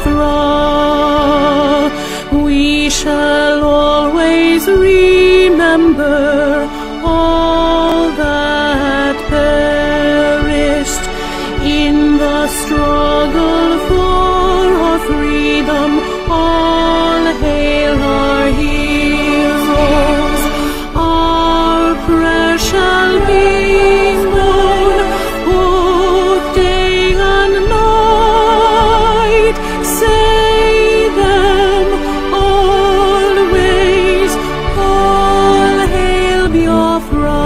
Biafra. We shall always remember all that perished in the struggle for our freedom. All hail our heroes. Our prayer shall be known, oh, day and night. Say them always. All hail Biafra.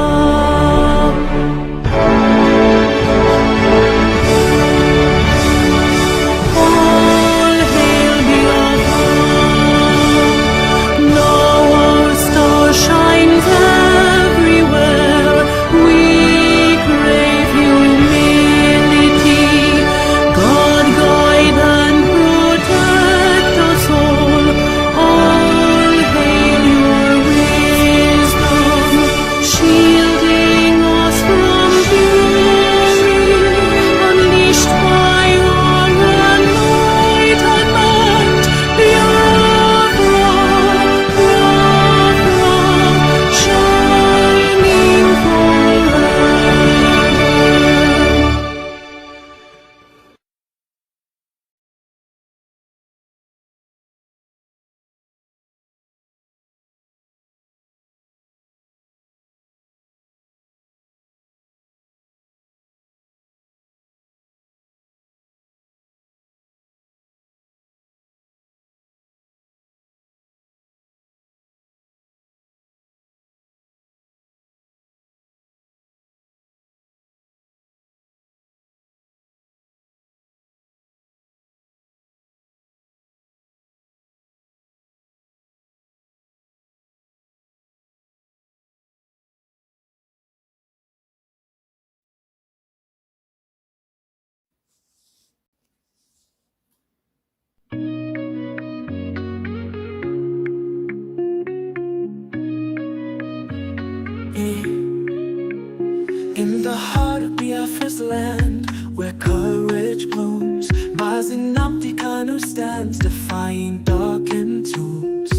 In the heart of Biafra's land, where courage blooms, Mazinamti Kanu stands, defying darkened tombs.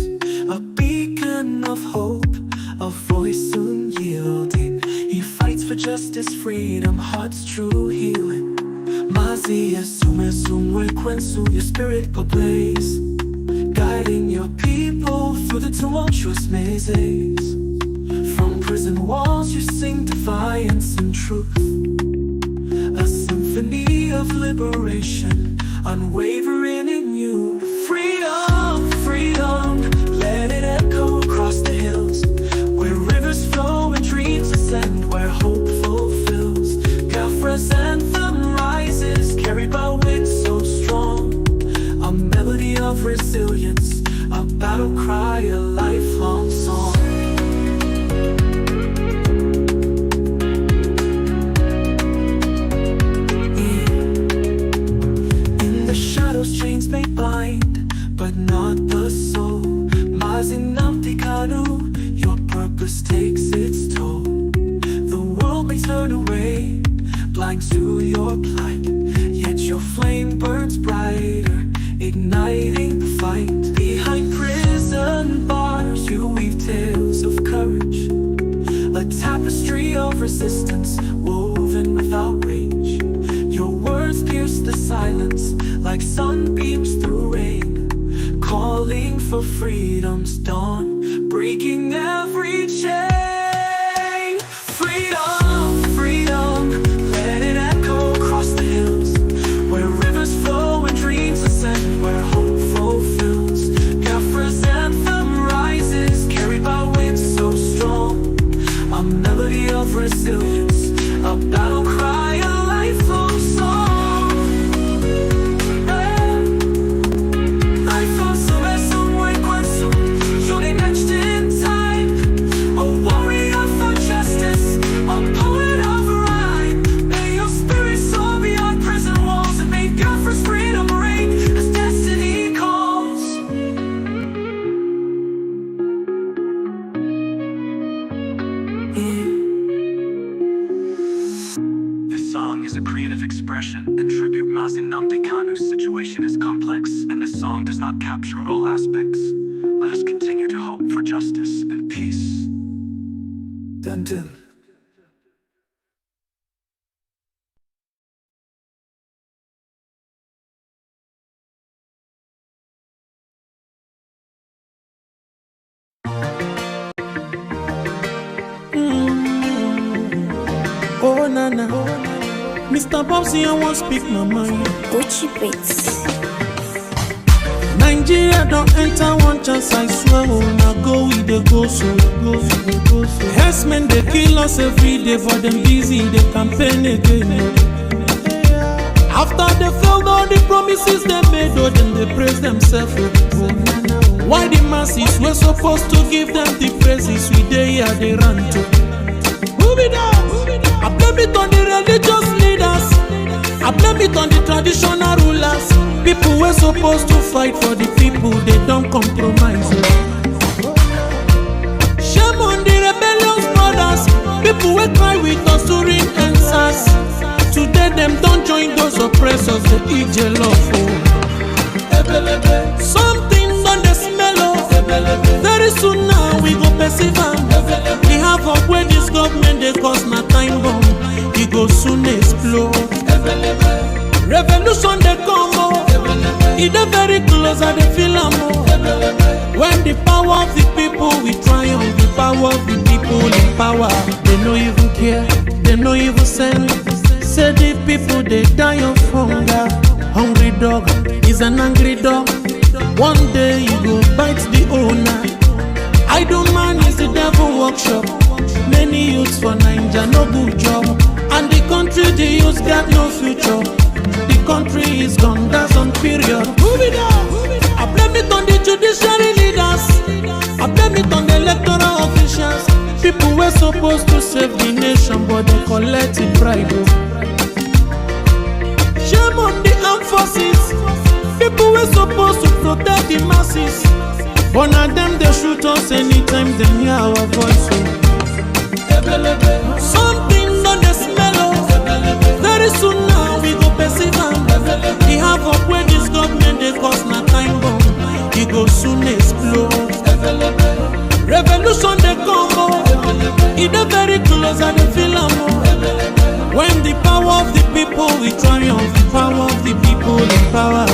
A beacon of hope, a voice soon yielding. He fights for justice, freedom, heart's true healing. Mazi asume sumwe kwensu, your spirit ablaze, guiding your people through the tumultuous mazes. From prison walls you sing defiance and truth, a symphony of liberation, unwavering in you. Freedom, freedom, let it echo across the hills, where rivers flow and dreams ascend, where hope fulfills. Biafra's anthem rises, carried by wind so strong, a melody of resilience, a battle cry, a lifelong song. Chains may bind, but not the soul. Mazinamti Kanu, your purpose takes its toll. The world may turn away, blind to your plight, yet your flame burns brighter, igniting the fight. Behind prison bars you weave tales of courage, a tapestry of resistance woven without rage. Your words pierce the silence like sunbeams through rain, calling for freedom's dawn, breaking every chain. Freedom, freedom, let it echo across the hills, where rivers flow and dreams ascend, where hope fulfills. Biafra's anthem rises, carried by winds so strong, a melody of resilience, a battle cry, a lifelong song. Oh, a creative expression and tribute Mazin Namdekanu's situation is complex and the song does not capture all aspects. Let us continue to hope for justice and peace. Dun dun. Oh nana, Mr. Bobsy, I won't speak my mind. Gucci Beats. Nigeria don't enter one chance, I swear. Oh, now go with the go so. Herdsmen they kill us every day, but them busy they campaign again. After they failed all the promises they made, oh then they praise themselves. Why the masses were supposed to give them the praises we they here they run to? Move it up. I blame it on the religious leaders. I blame it on the traditional rulers. People were supposed to fight for the people, they don't compromise. Shame on the rebellious brothers. People will cry with us during answers. Today them don't join those oppressors, they eat jollof. Something on the smell of. Very soon now we go perceive. The havoc where this government they cause na time bomb. It go soon explode. Revolution they come oh. It is very close and they feel more. When the power of the people we triumph, the power of the people in power. They no even care, they no even send. Say the people they die of hunger. Hungry dog is an angry dog. One day you go bite the owner. Idle man is the devil workshop. Many youths for Nigeria no good job. And the country the youths got no future. The country is gone, that's on period. Move it up. I blame it on the judiciary leaders. I blame it on the electoral officials. People were supposed to save the nation, but they collected bribe. Shame on the armed forces. People were supposed to protect the masses, but now them they shoot us anytime they hear our voice. Something on the smell of. Very soon now we go perceive. The havoc where this government they cause na time bomb. It go soon explode. Revolution they come oh. It is very close and they feel more. When the power of the people we triumph, the power of the people in power.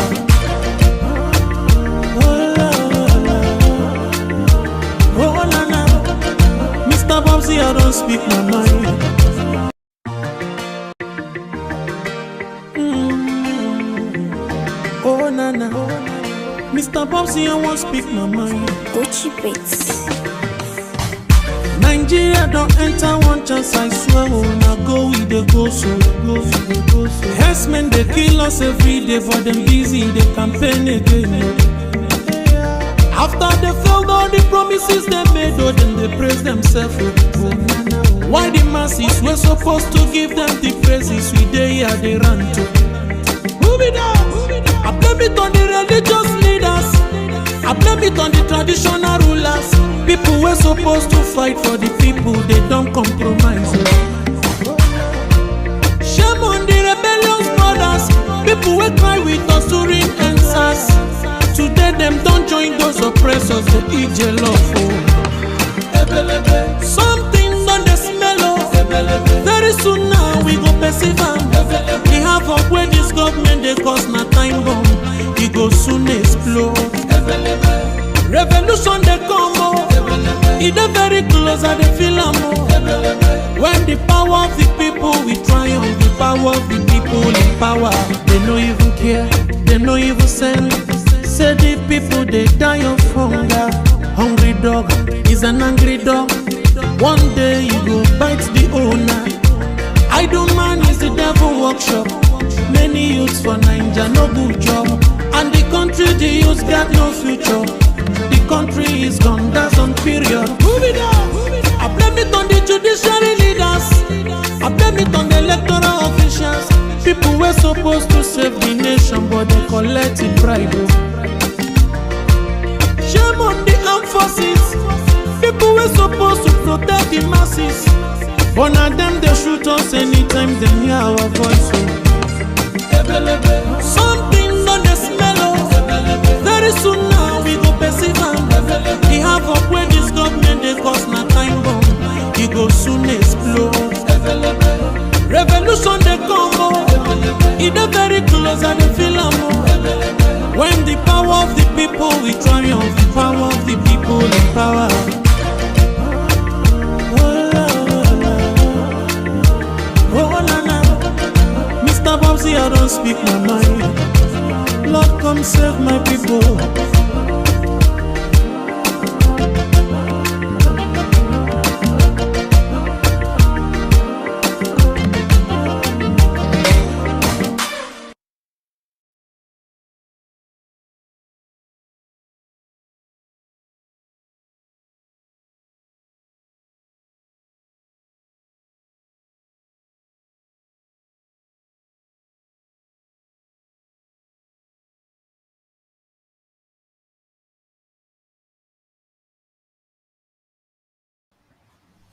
Mr. Bobsy, I don't speak my mind. Oh nana, Mr. Bobsy, I won't speak my mind. Gucci Beats. Nigeria don't enter one chance, I swear. Oh, now go with the go so. Herdsmen they kill us every day, but them busy they campaign again. After they failed all the promises they made, oh then they praise themselves. Why the masses were supposed to give them the praises we they here they run to? Move it up. I blame it on the religious leaders. I blame it on the traditional rulers. People were supposed to fight for the people, they don't compromise. Shame on the rebellious brothers. People will cry with us during answers. Today them don't join those oppressors, they eat jollof. Something on the smell of. Very soon now we go perceive. The havoc where this government they cause na time bomb. It go soon explode. Revolution they come oh. It is very close and they feel more. When the power of the people we triumph, the power of the people in power. They no even care, they no even send. Say the people they die of hunger. Hungry dog is an angry dog. One day you go bite the owner. Idle man is the devil workshop. Many youths for Nigeria no good job. And the country the youths got no future. The country is gone, that's on period. Move it up. I blame it on the judiciary leaders. I blame it on the electoral officials. People were supposed to save the nation, but they collected bribe. Shame on the armed forces. People were supposed to protect the masses, but now them they shoot us anytime they hear our voice. to speak my mind. Lord, come save my people.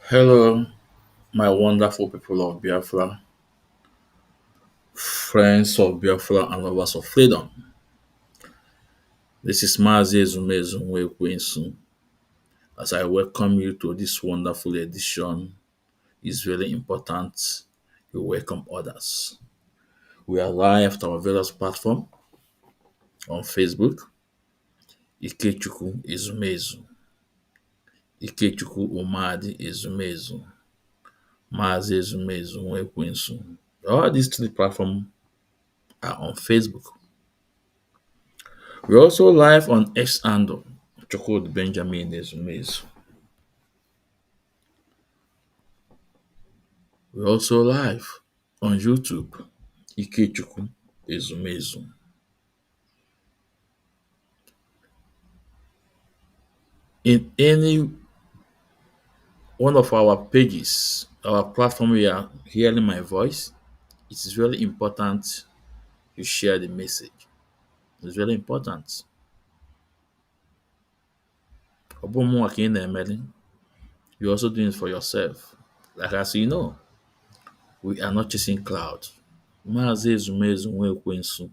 Hello, my wonderful people of Biafra, friends of Biafra and lovers of freedom. This is Mazi Ezumezu Nwekwensu. As I welcome you to this wonderful edition, it's very important you welcome others. We are live to our various platforms on Facebook, Ikechukwu Ezumezu, Ikechukwu Umadi Ezumezu, Mazi Ezumezu Nwekwensu. All these three platforms are on Facebook. We're also live on X handle, Chocolate Benjamin Ezumezu. We're also live on YouTube, Ikechukwu Ezumezu. In any one of our pages, our platform, we are hearing my voice. It is very important you share the message. It's very important. You're also doing it for yourself. Like as you know, we are not chasing clouds. Mazi Ezumezu Nwekwensu.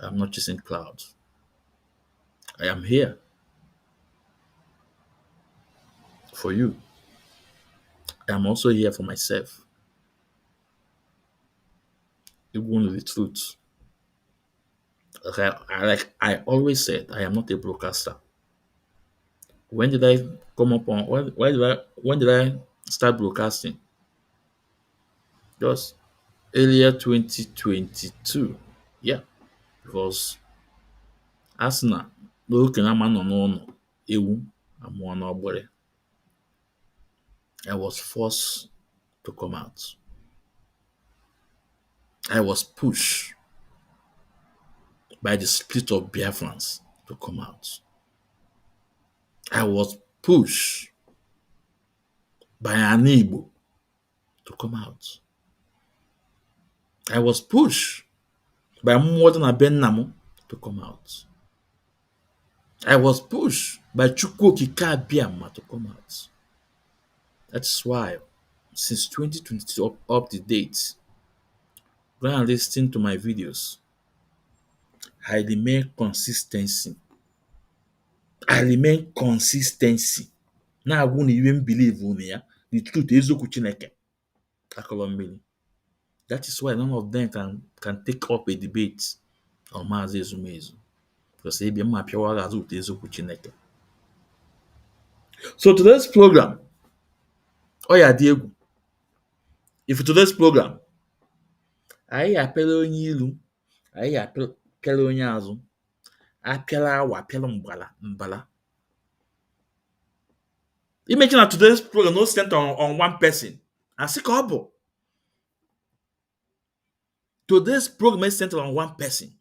I'm not chasing clouds. I am here for you. I am also here for myself. Even the truth. Like I always said, I am not a broadcaster. When did I come up on when did I start broadcasting? Just earlier 2022. Yeah, because Arsenal n'oke na ama nọ n'ụlọ ewu amụọ n'ọgbere. I was forced to come out. I was pushed by the spirit of Biafrans to come out. I was pushed by an Igbo to come out. I was pushed by more than a Bennamu to come out. I was pushed by Chukwuokike Abiama to come out. That's why, since 2022 up to date, when I listen to my videos, I remain consistency. I remain consistency. Now I won't even believe in the truth is Chineke. That is why none of them can take up a debate on Mazi Ezumezu. Because they be Chineke. So today's program, oh yeah, Diego. If today's program, anyị apịala onye ilu, anyị apịala onye azụ, apịala awa, apịala mbala. Imagine that today's program no center on one person. Asị ka ọ bụ. Today's program is centered on one person.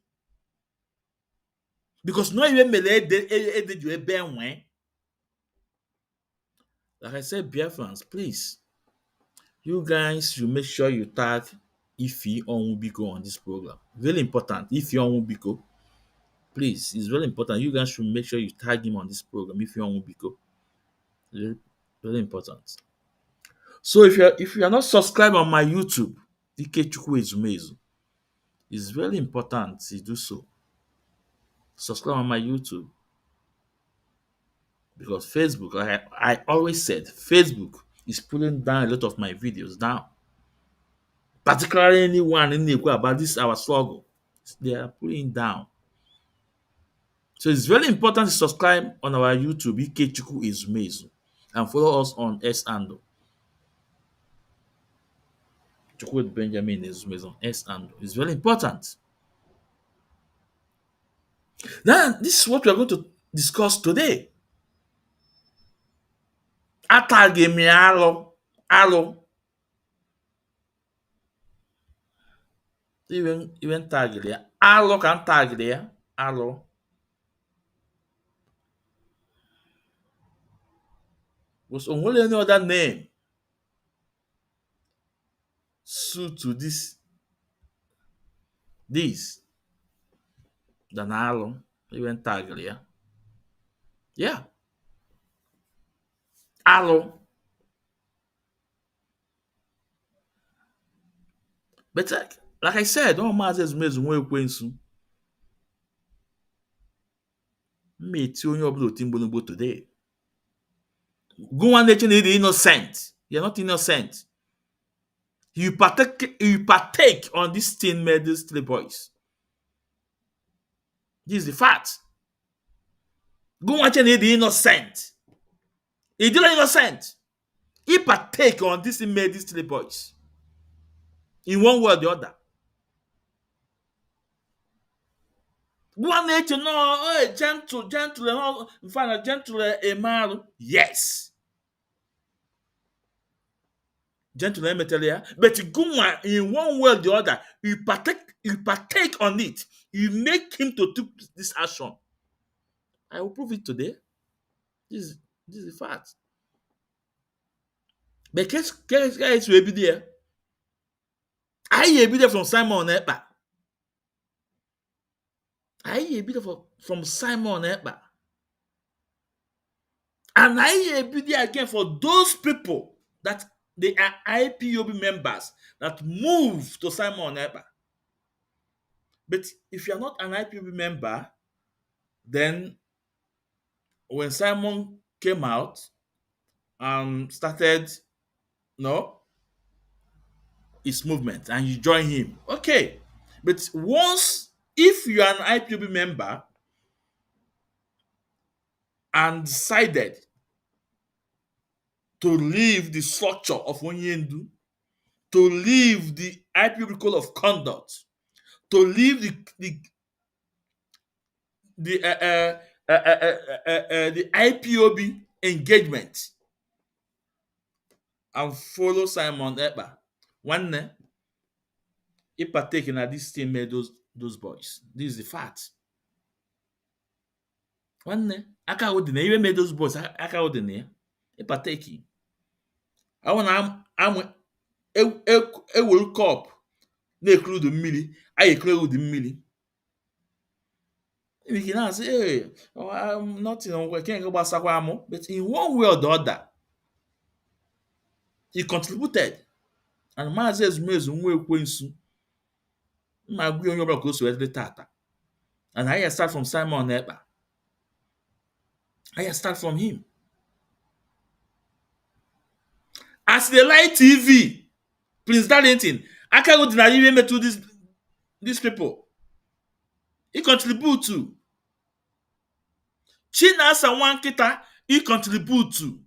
Because no even mele ju ebe enwe. Like I said, Biafrans, please, you guys should make sure you tag Ifi Onwubiko on this program. Very important. Ifi Onwubiko. Please, it's very important. You guys should make sure you tag him on this program. Ifi Onwubiko. Very, very important. So if you are not subscribed on my YouTube, Ikechukwu Ezumezu, it's very important to do so. Subscribe on my YouTube. Because Facebook, I always said, Facebook is pulling down a lot of my videos down. Particularly anyone in the about this our struggle. They are pulling down. So it's very important to subscribe on our YouTube, Ikechukwu Ezumezu, and follow us on X handle. To quote Benjamin Ezumezu, S and is very important. Now, this is what we are going to discuss today. Atagi mi alo. Even tagli ya. Alo kan tagli ya. Alo. Was only any other name suit to this than alo. Even tagli ya. Yeah. Alo. But like I said, all Maazị Ezumezu nwe ekwensu. Mma eti onye ọbụla oti mgbonugbo today. Go one nation is innocent. You're not innocent. You partake on this thing made these three boys. This is the fact. Go one nation is innocent. He didn't innocent. He partake on this thing made these three boys. In one way or the other. One nation, no, gentle, in fact, gentle, a man. Yes. Gentle material, but Guma in one way or the other, you partake on it. You make him to take this action. I will prove it today. This is a fact. But guys will be there. I will be there from Simon Ekpa. I will be there from Simon Ekpa. And I will be there again for those people that they are IPOB members that move to Simon Ekpa. But if you are not an IPOB member, then when Simon came out and started, his movement and you join him, okay. But if you are an IPOB member and decided to leave the structure of Onyendu, to leave the IPOB code of conduct, to leave the IPOB engagement and follow Simon Ekpa, one he partake in this thing made those boys. This is the fact. One aka odine even made those boys aka odine he partake. I want a World Cup na-ekuru the mmiri, I ekuru the mmiri. We can now say, hey, I'm not I can't go back Sakwamo, but in one way or the other, he contributed. And Maazị Ezumezu nwe ekwensu. Ma gwe onye ọbụla ka o so edere tata. And I start from Simon Ekpa. I start from him. As the light TV, Prince Darlington, I can't go deny even to these people. He contribute to. Chinasa Nwankita, he contribute to.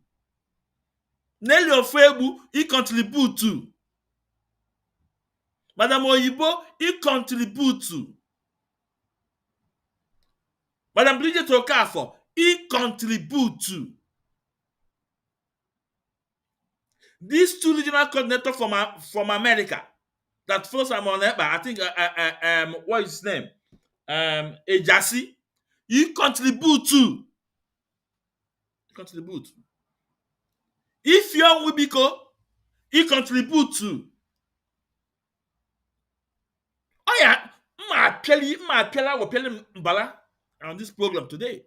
Nelly Ofebu, he contribute to. Madam Oyibo, he contribute to. Madam Bridget Okafor, he contribute to. These two regional coordinators from America that follow Simon Ekpa, I think what is his name? Ejasi, he contribute to. He contribute. If young Wibiko, he contribute to. Oh yeah, my pela will pele mbala on this program today.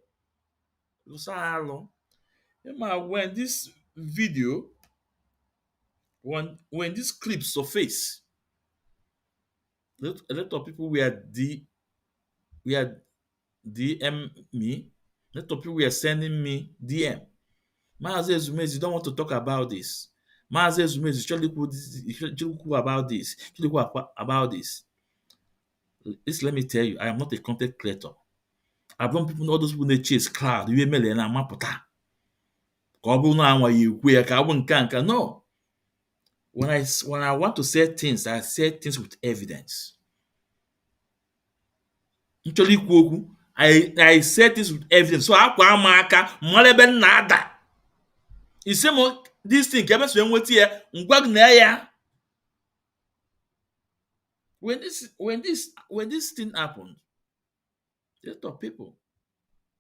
When this video, when this clip surface, a lot of people were DM me. A lot of people were sending me DM. Maazị Ezumezu, you don't want to talk about this. Maazị Ezumezu, you should talk about this. You should talk about this. Let me tell you, I am not a content creator. I want people, all those people they chase crowd. You email na maputa. Ka ọ bụrụ na anwa ya ekwe ya ka ọ bụ nka. No. when I want to say things, I say things with evidence. Nchọrọ ikwu okwu, I say things with evidence. So akwa ama aka mmadụ ebe m na-ada. Ise mo this thing ka ebe so enweta ya ngwa gị na ya. When this thing happened, a lot of people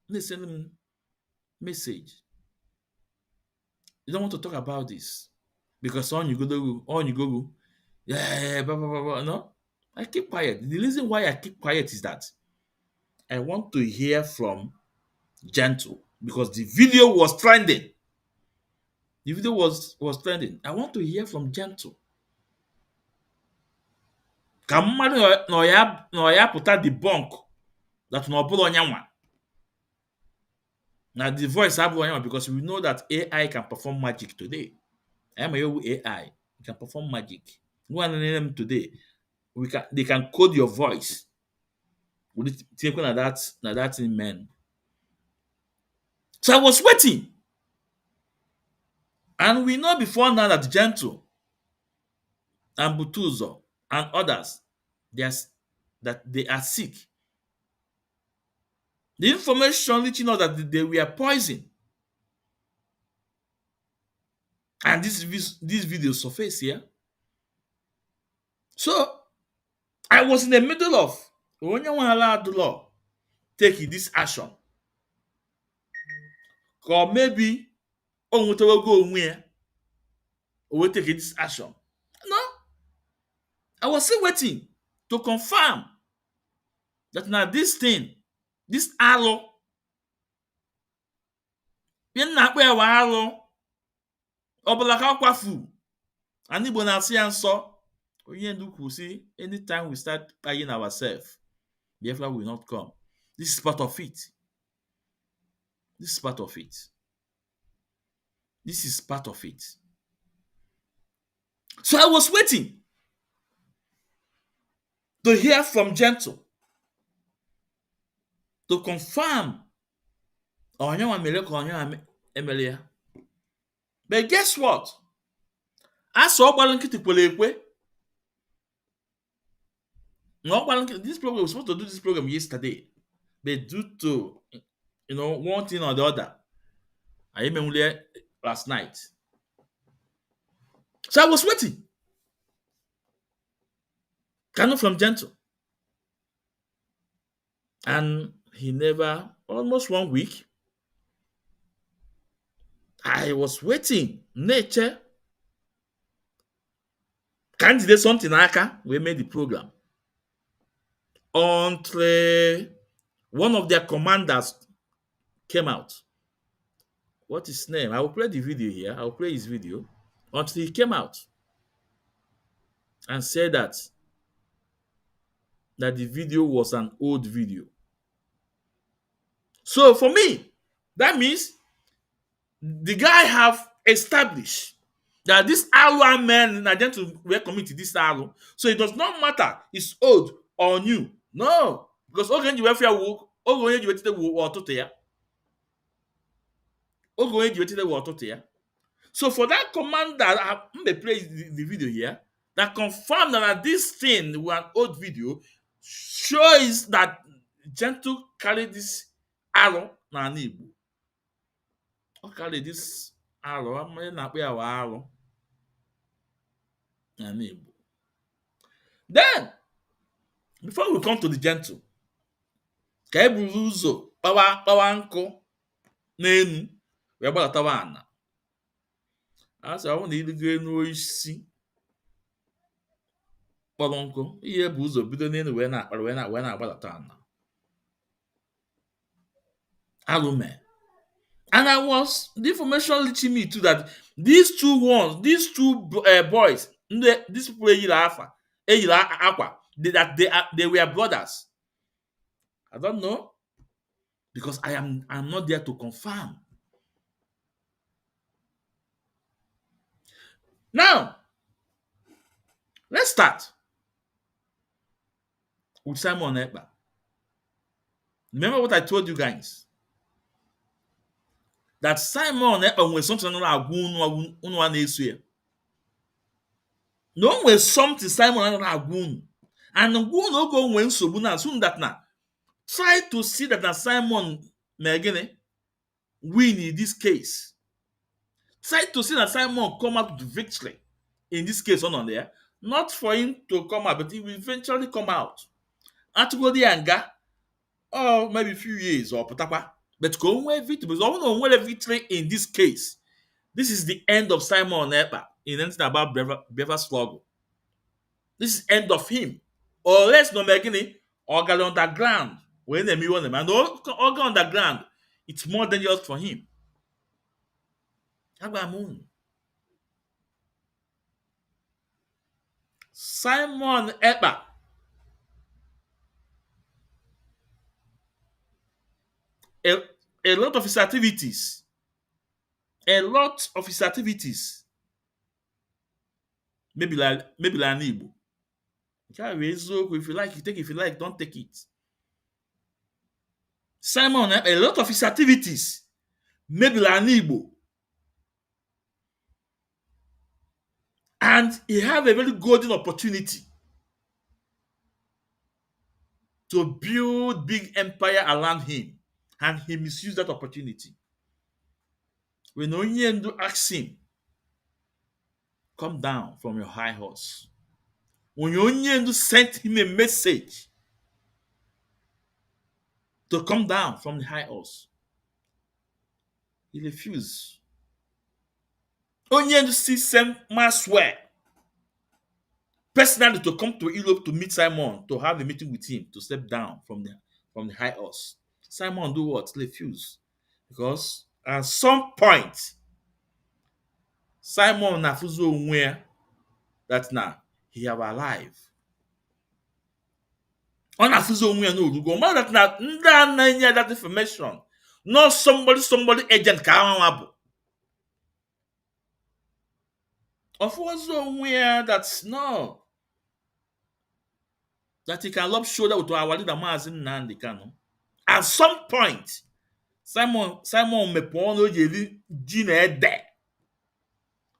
they send them message. You don't want to talk about this because on you go, yeah, blah, blah, blah, blah. No, I keep quiet. The reason why I keep quiet is that I want to hear from Gentle because the video was trending. The video was trending. I want to hear from Gentle. Ka mmadụ na ya pụta debunk that na ọ bụrụ onye nwa. Now the voice abụrụ onye nwa because we know that AI can perform magic today. I'm a AI. You can perform magic. Go and name them today. They can code your voice. Would it take one that in men? So I was waiting. And we know before now that Gentle and Butuzo and others, that they are sick. The information reaching us that they were poisoned. And this video surface here. So I was in the middle of when you want to allow the law taking this action. Or maybe on what will go where or take this action. No, I was still waiting to confirm that now this thing, this arrow, yen na akpa ewa arrow, obala ka kwafu. And Igbo na-asị ya nsọ. Onye ndu kwuru sị, anytime we start buying ourselves, Biafra will not come. This is part of it. This is part of it. This is part of it. So I was waiting to hear from Gentle to confirm Onyewa mere ka Onyewa emere ya. But guess what? As ọgbara nkịtị kwere ekwe. This program, we were supposed to do this program yesterday, but due to one thing or the other, I came there last night. So I was waiting. Coming from Gentle. And he never, almost 1 week, I was waiting. Nature. Candidate something aka, we made the program. Until one of their commanders came out. What is his name? I will play the video here. I will play his video. Until he came out and said that the video was an old video. So for me, that means the guy have established that this Arrow man are going to recommit this Arrow. So it does not matter it's old or new. No. Because ogenji welfare work, ogenji wetite wo ọtụtụ ya. Ogenji wetite wo ọtụtụ ya. So for that commander, I'm going to play the video here that confirmed that this thing was an old video shows that Gentle carried this arrow na Igbo. Or carry this arrow, I'm going to play our arrow na Igbo. Then, before we come to the Gentle, ka e buru ụzọ kpawa nkụ n'enu wee gbadatawa ana. Asị ọ na iligo enu osisi kpọrọ nkụ, ihe bụ ụzọ bido n'enu wee na-akpara wee na-agbadata ana. Alume. And the information reaching me too that these two boys, these people eyiri akwa, they were brothers. I don't know because I'm not there to confirm. Now, let's start with Simon Ekpa. Remember what I told you guys? That Simon Ekpa when something agwa unu na-eso ya. na o nwere something Simon anaghị agwa unu, and gwa unu oge o nwee nsogbu na soon that na try to see that na Simon mere gịnị win in this case. Try to see that Simon come out with victory in this case on there. Not for him to come out, but he will eventually come out. Atugodi yanga, or maybe a few years or patakwa. But go away victory, because all no victory in this case. This is the end of Simon Ekpa in anything about Breva struggle. This is end of him. Or less no megini or go underground. When they want them and all go underground, it's more dangerous for him. Simon Ekpa. A lot of his activities, maybe like Igbo. If you like, you take. If you like, don't take it. Simon, a lot of his activities, maybe like Igbo, and he have a very golden opportunity to build big empire around him, and he misused that opportunity. When Onyendu asked him, "Come down from your high horse," when Onyendu sent him a message to come down from the high horse, he refused. Onyendu still sent Maswell personally to come to Europe to meet Simon, to have a meeting with him, to step down from the high horse. Simon do what? Refuse. Because at some point, Simon nafuzo where that now he have arrived. On nafuzo where no go man that na that information. Not somebody agent ka of also where that's no. That he can rub shoulder with our leader Mazin Nandi Kano. At some point, Simon Mepono Jeli Gina there.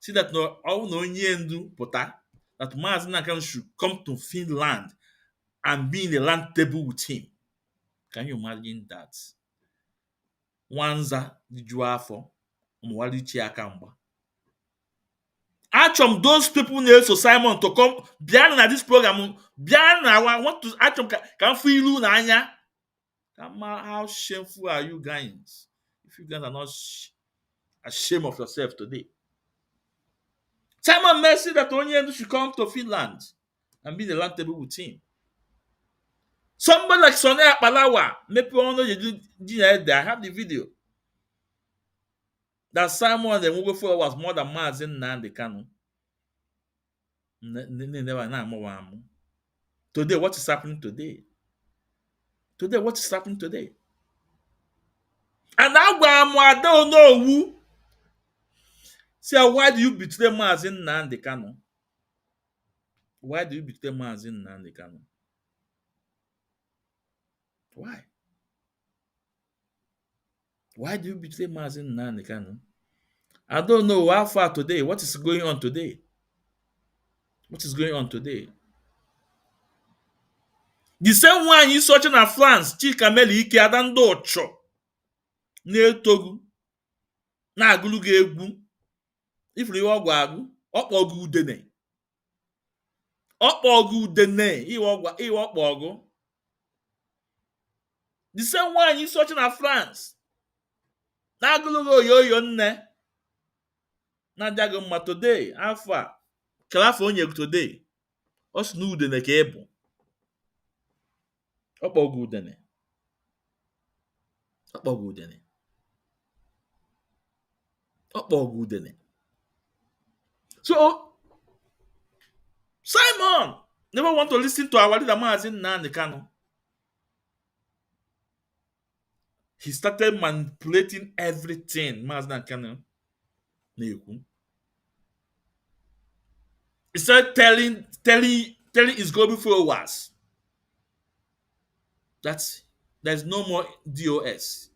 See that no all no yendu pota that Mazin Kano should come to Finland and be in the land table with him. Can you imagine that? Wanza the Juafo Mwali Chiakamba. Achom, those people need so Simon to come beyond at this program. Beyond I want to Achom can feel you Nanya. How shameful are you guys? If you guys are not ashamed of yourself today. Simon Mercy that Onyendu should come to Finland and be the land table with him. Somebody like Sonia Palawa, maybe I have the video. That Simon the Mugo was more than Mazin Nandi Kanu. Today, what is happening today? What is happening today? And I don't know who. Say, why do you betray Mazin Nandi Kanu? Why do you betray Mazin Nandi Kanu? Why? Why do you betray Mazin Nandi Kanu? I don't know how far today. What is going on today? What is going on today? The same one you searching at France, Chikameli Ike Adando Ocho. Ne Togu. Na aguluge egwu. If you want to go, udene. Udene. Iwo the same one you searching at France. Na aguluge yo nne. Na jagoma today. Alpha. Kalafo onye today. Os nu udene ka ebu. Udene. Udene. So, Simon never want to listen to our leader Mazin Nandi Kanu. He started manipulating everything Mazin Kanu. He started telling his global followers that there's no more DOS.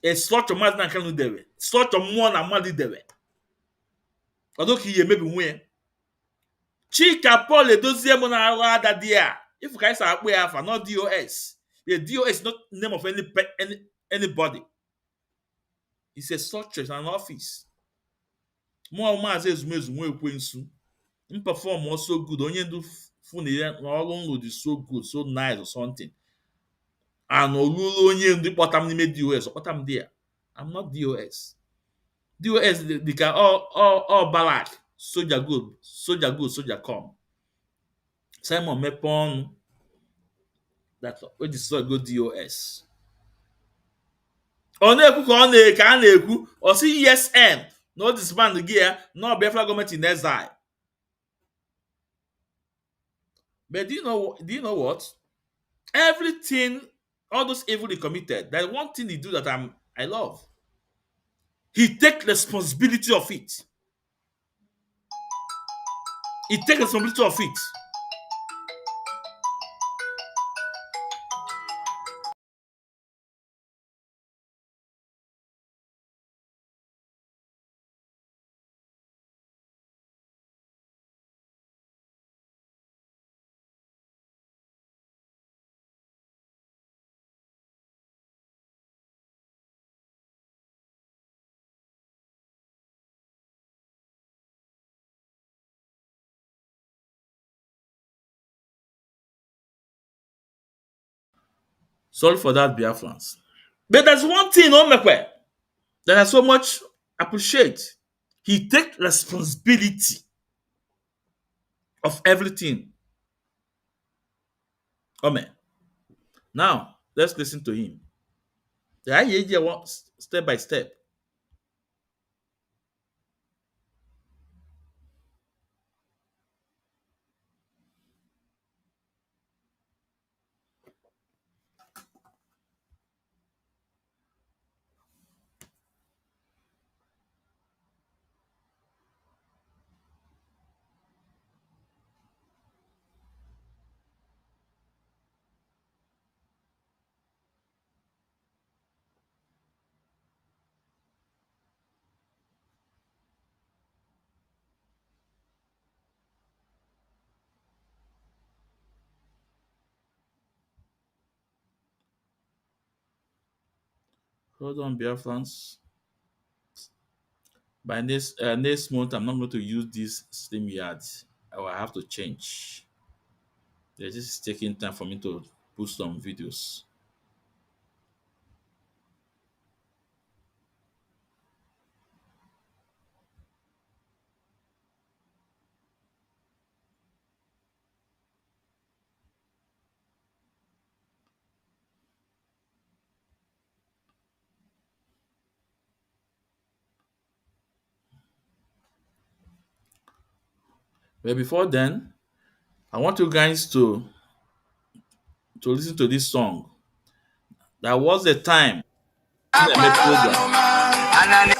A sort of Mazin Kanu dewe. Sort of more than Mali dewe. Although he maybe win. Chika Paul Edozie Monara that dia. If you guys are for not DOS. The DOS is not name of anybody. It's a structure, it's an office. More man says perform also good. Only do funny all is so good, so nice or something. And only do what I'm DOS. What I'm there. I'm not DOS. DOS they can all ballad. Soldier good, soldier come. Simon Ekpa that what is so good DOS. Ọ na-ekwu ka a na-ekwu ọ sị ESN no disband gị ya no Biafra government in exile. But do you know what? Everything, all those evil he committed, there's one thing he do that I love. He take responsibility of it. He take responsibility of it. Sorry for that, Biafrans. But there's one thing, Omekwe, that I so much appreciate. He take responsibility of everything. Ome. Now, let's listen to him. The IAJ wants step by step. Hold on, Biafrans. By next month, I'm not going to use this slim yard. I will have to change. This is taking time for me to put some videos. But before then, I want you guys to listen to this song. There was a time in the program.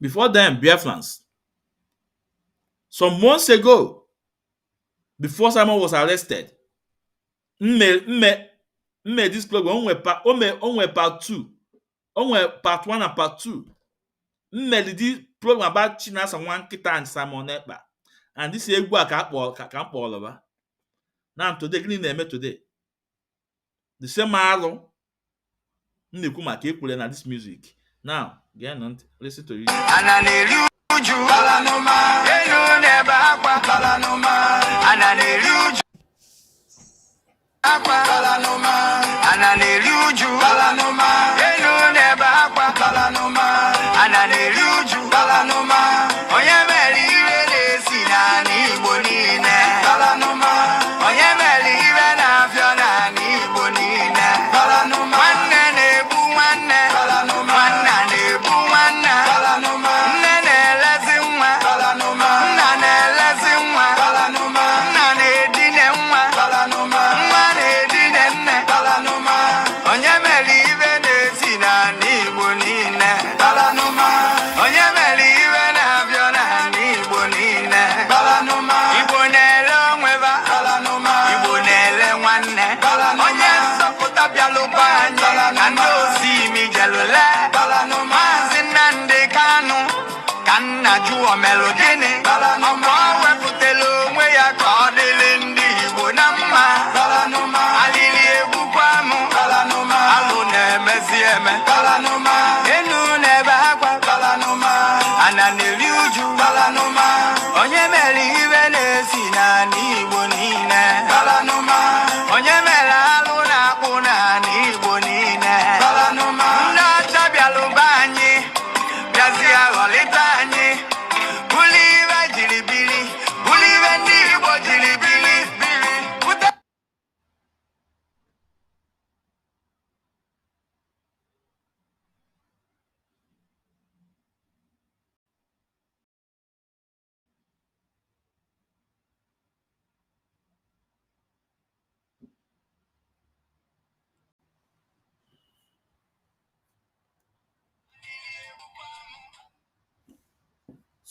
Before then, Biafrans. Some months ago, before Simon was arrested, this program onwe part 2. Onwe part 1 and part 2. This program about China one kita and Simon Ekpa. And this is egwu ka akpọ now today gịnị na-eme today? The same alụ na-ekwu maka ekwule na this music. Now, listen to it.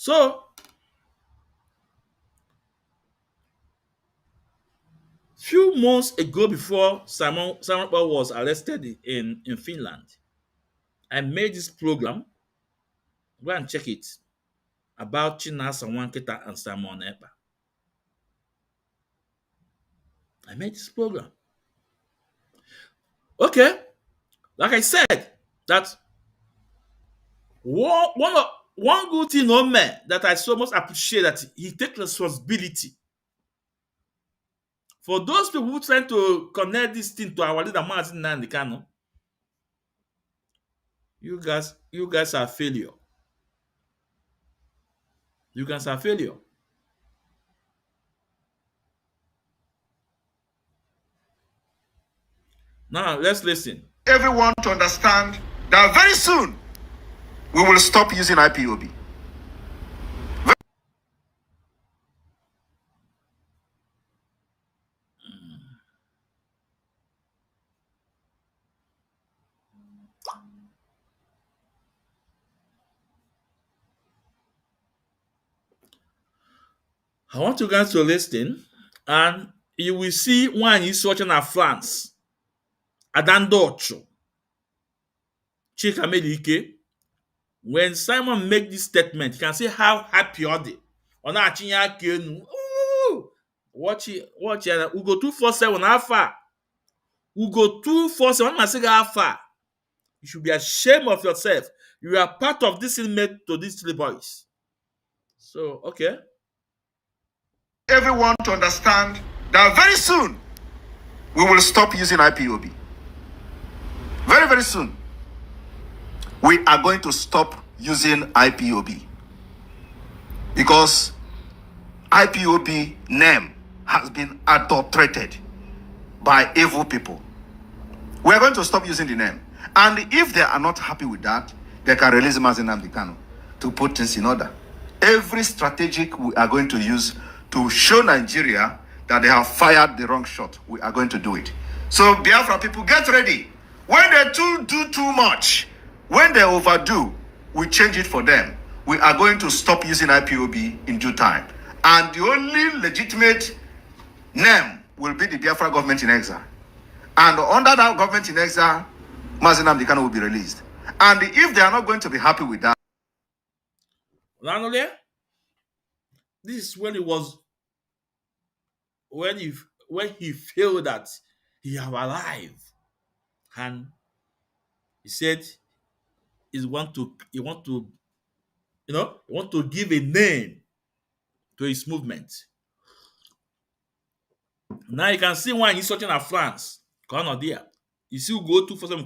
So, few months ago, before Simon Ekpa was arrested in Finland, I made this program. Go and check it about Chinasa Wanketa and Simon Ekpa. I made this program. Okay, like I said, that one good thing on me that I so much appreciate that he takes responsibility. For those people who trying to connect this thing to our leader Martin Nandikano, you guys are failure. You guys are failure. Now let's listen. Everyone to understand that very soon we will stop using IPOB. I want you guys to listen, and you will see one is watching at France. Adandocho. Chika Melike. When Simon make this statement, you can see how happy are they. Watch it. We go 247 alpha. We go 247. I say alpha. You should be ashamed of yourself. You are part of this inmate to these three boys. So, okay. Everyone to understand that very soon we will stop using IPOB. Very, very soon we are going to stop using IPOB because IPOB name has been adulterated by evil people. We are going to stop using the name. And if they are not happy with that, they can release Mazi Nnamdi Kanu to put things in order. Every strategic we are going to use to show Nigeria that they have fired the wrong shot, we are going to do it. So Biafra people, get ready. When they do too much, when they overdo, we change it for them. We are going to stop using IPOB in due time. And the only legitimate name will be the Biafra government in exile. And under that government in exile, Mazi Nnamdi Kanu will be released. And if they are not going to be happy with that, Lanole, this is when he felt that he have alive, and he said he want to give a name to his movement. Now you can see why he's searching at France. There. You see, go to for some.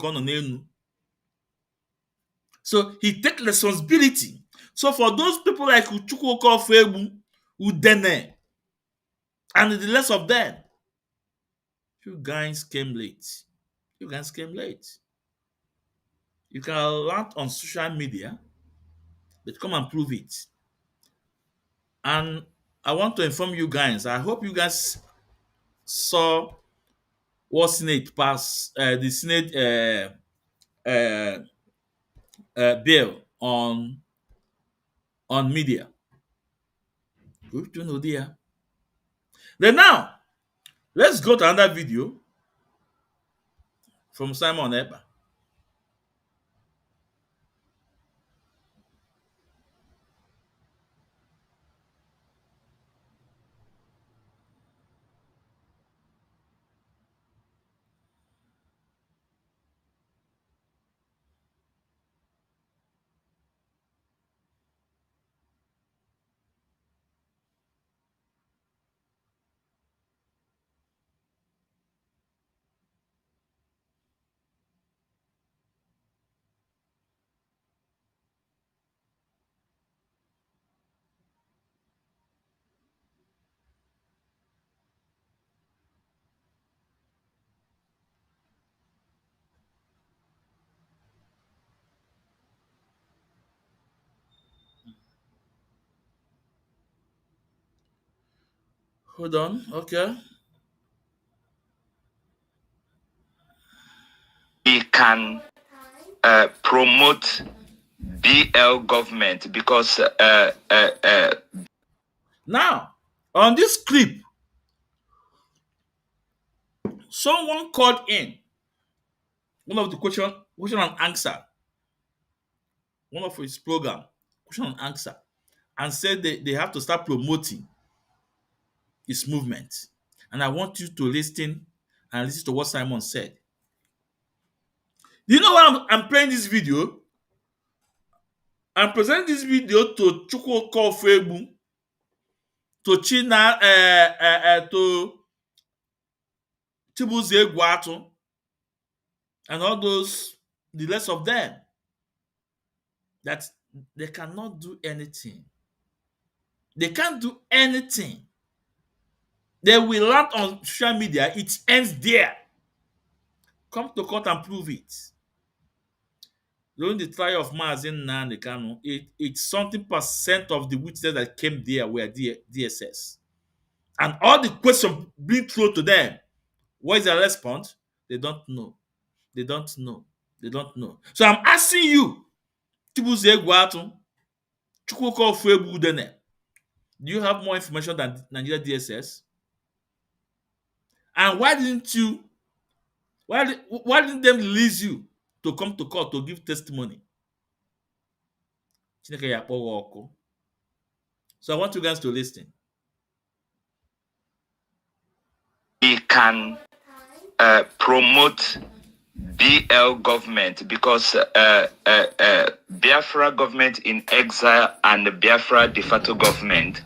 So he take responsibility. So for those people like Uchukwuka Febu, Udene, and the rest of them, you guys came late. You guys came late. You can rant on social media, but come and prove it. And I want to inform you guys, I hope you guys saw what Senate passed, the Senate bill on media. Good to know there. Then now, let's go to another video from Simon Ekpa. Hold on, okay. we can promote BL government because Now, on this clip, someone called in one of the question and answer, one of his program, question and answer, and said they have to start promoting his movement. And I want you to listen and listen to what Simon said. Do you know why I'm playing this video? I'm presenting this video to Chukwu Kofebu, to China, to Chibuzie Guatu, and all those, the rest of them, that they cannot do anything. They can't do anything. They will land on social media, it ends there. Come to court and prove it. During the trial of Mazin Nnamdi Kanu, it's something percent of the witnesses that came there were DSS. And all the questions being thrown to them, what is their response? They don't know. They don't know. They don't know. So I'm asking you, Chibuzie Guatu, Chukwuka Ofebu Udene, do you have more information than Nigeria DSS? And why didn't them release you to come to court to give testimony? So I want you guys to listen. we can promote BL government because Biafra government in exile and the Biafra de facto government,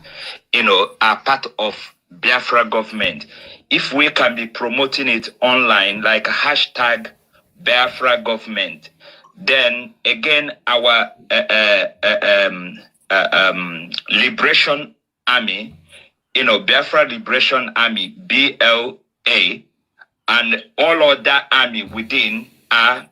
are part of Biafra government. If we can be promoting it online, like hashtag Biafra government, then again our Liberation Army, Biafra Liberation Army, BLA, and all other army within are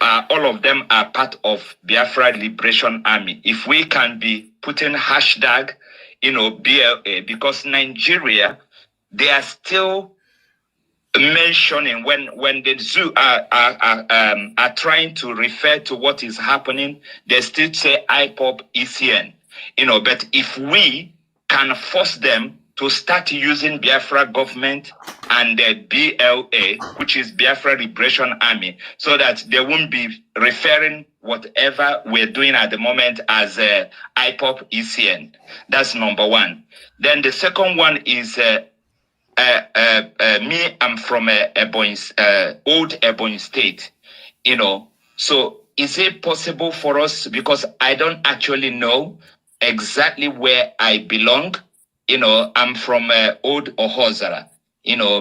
all of them are part of Biafra Liberation Army. If we can be putting hashtag, BLA, because Nigeria, they are still mentioning when the zoo are trying to refer to what is happening, they still say IPOP ECN, but if we can force them to start using Biafra government and the BLA, which is Biafra Liberation Army, so that they won't be referring whatever we're doing at the moment as IPOP ECN. That's number one. Then the second one is me, I'm from old Ebonyi State, So is it possible for us, because I don't actually know exactly where I belong, I'm from old Ohozara,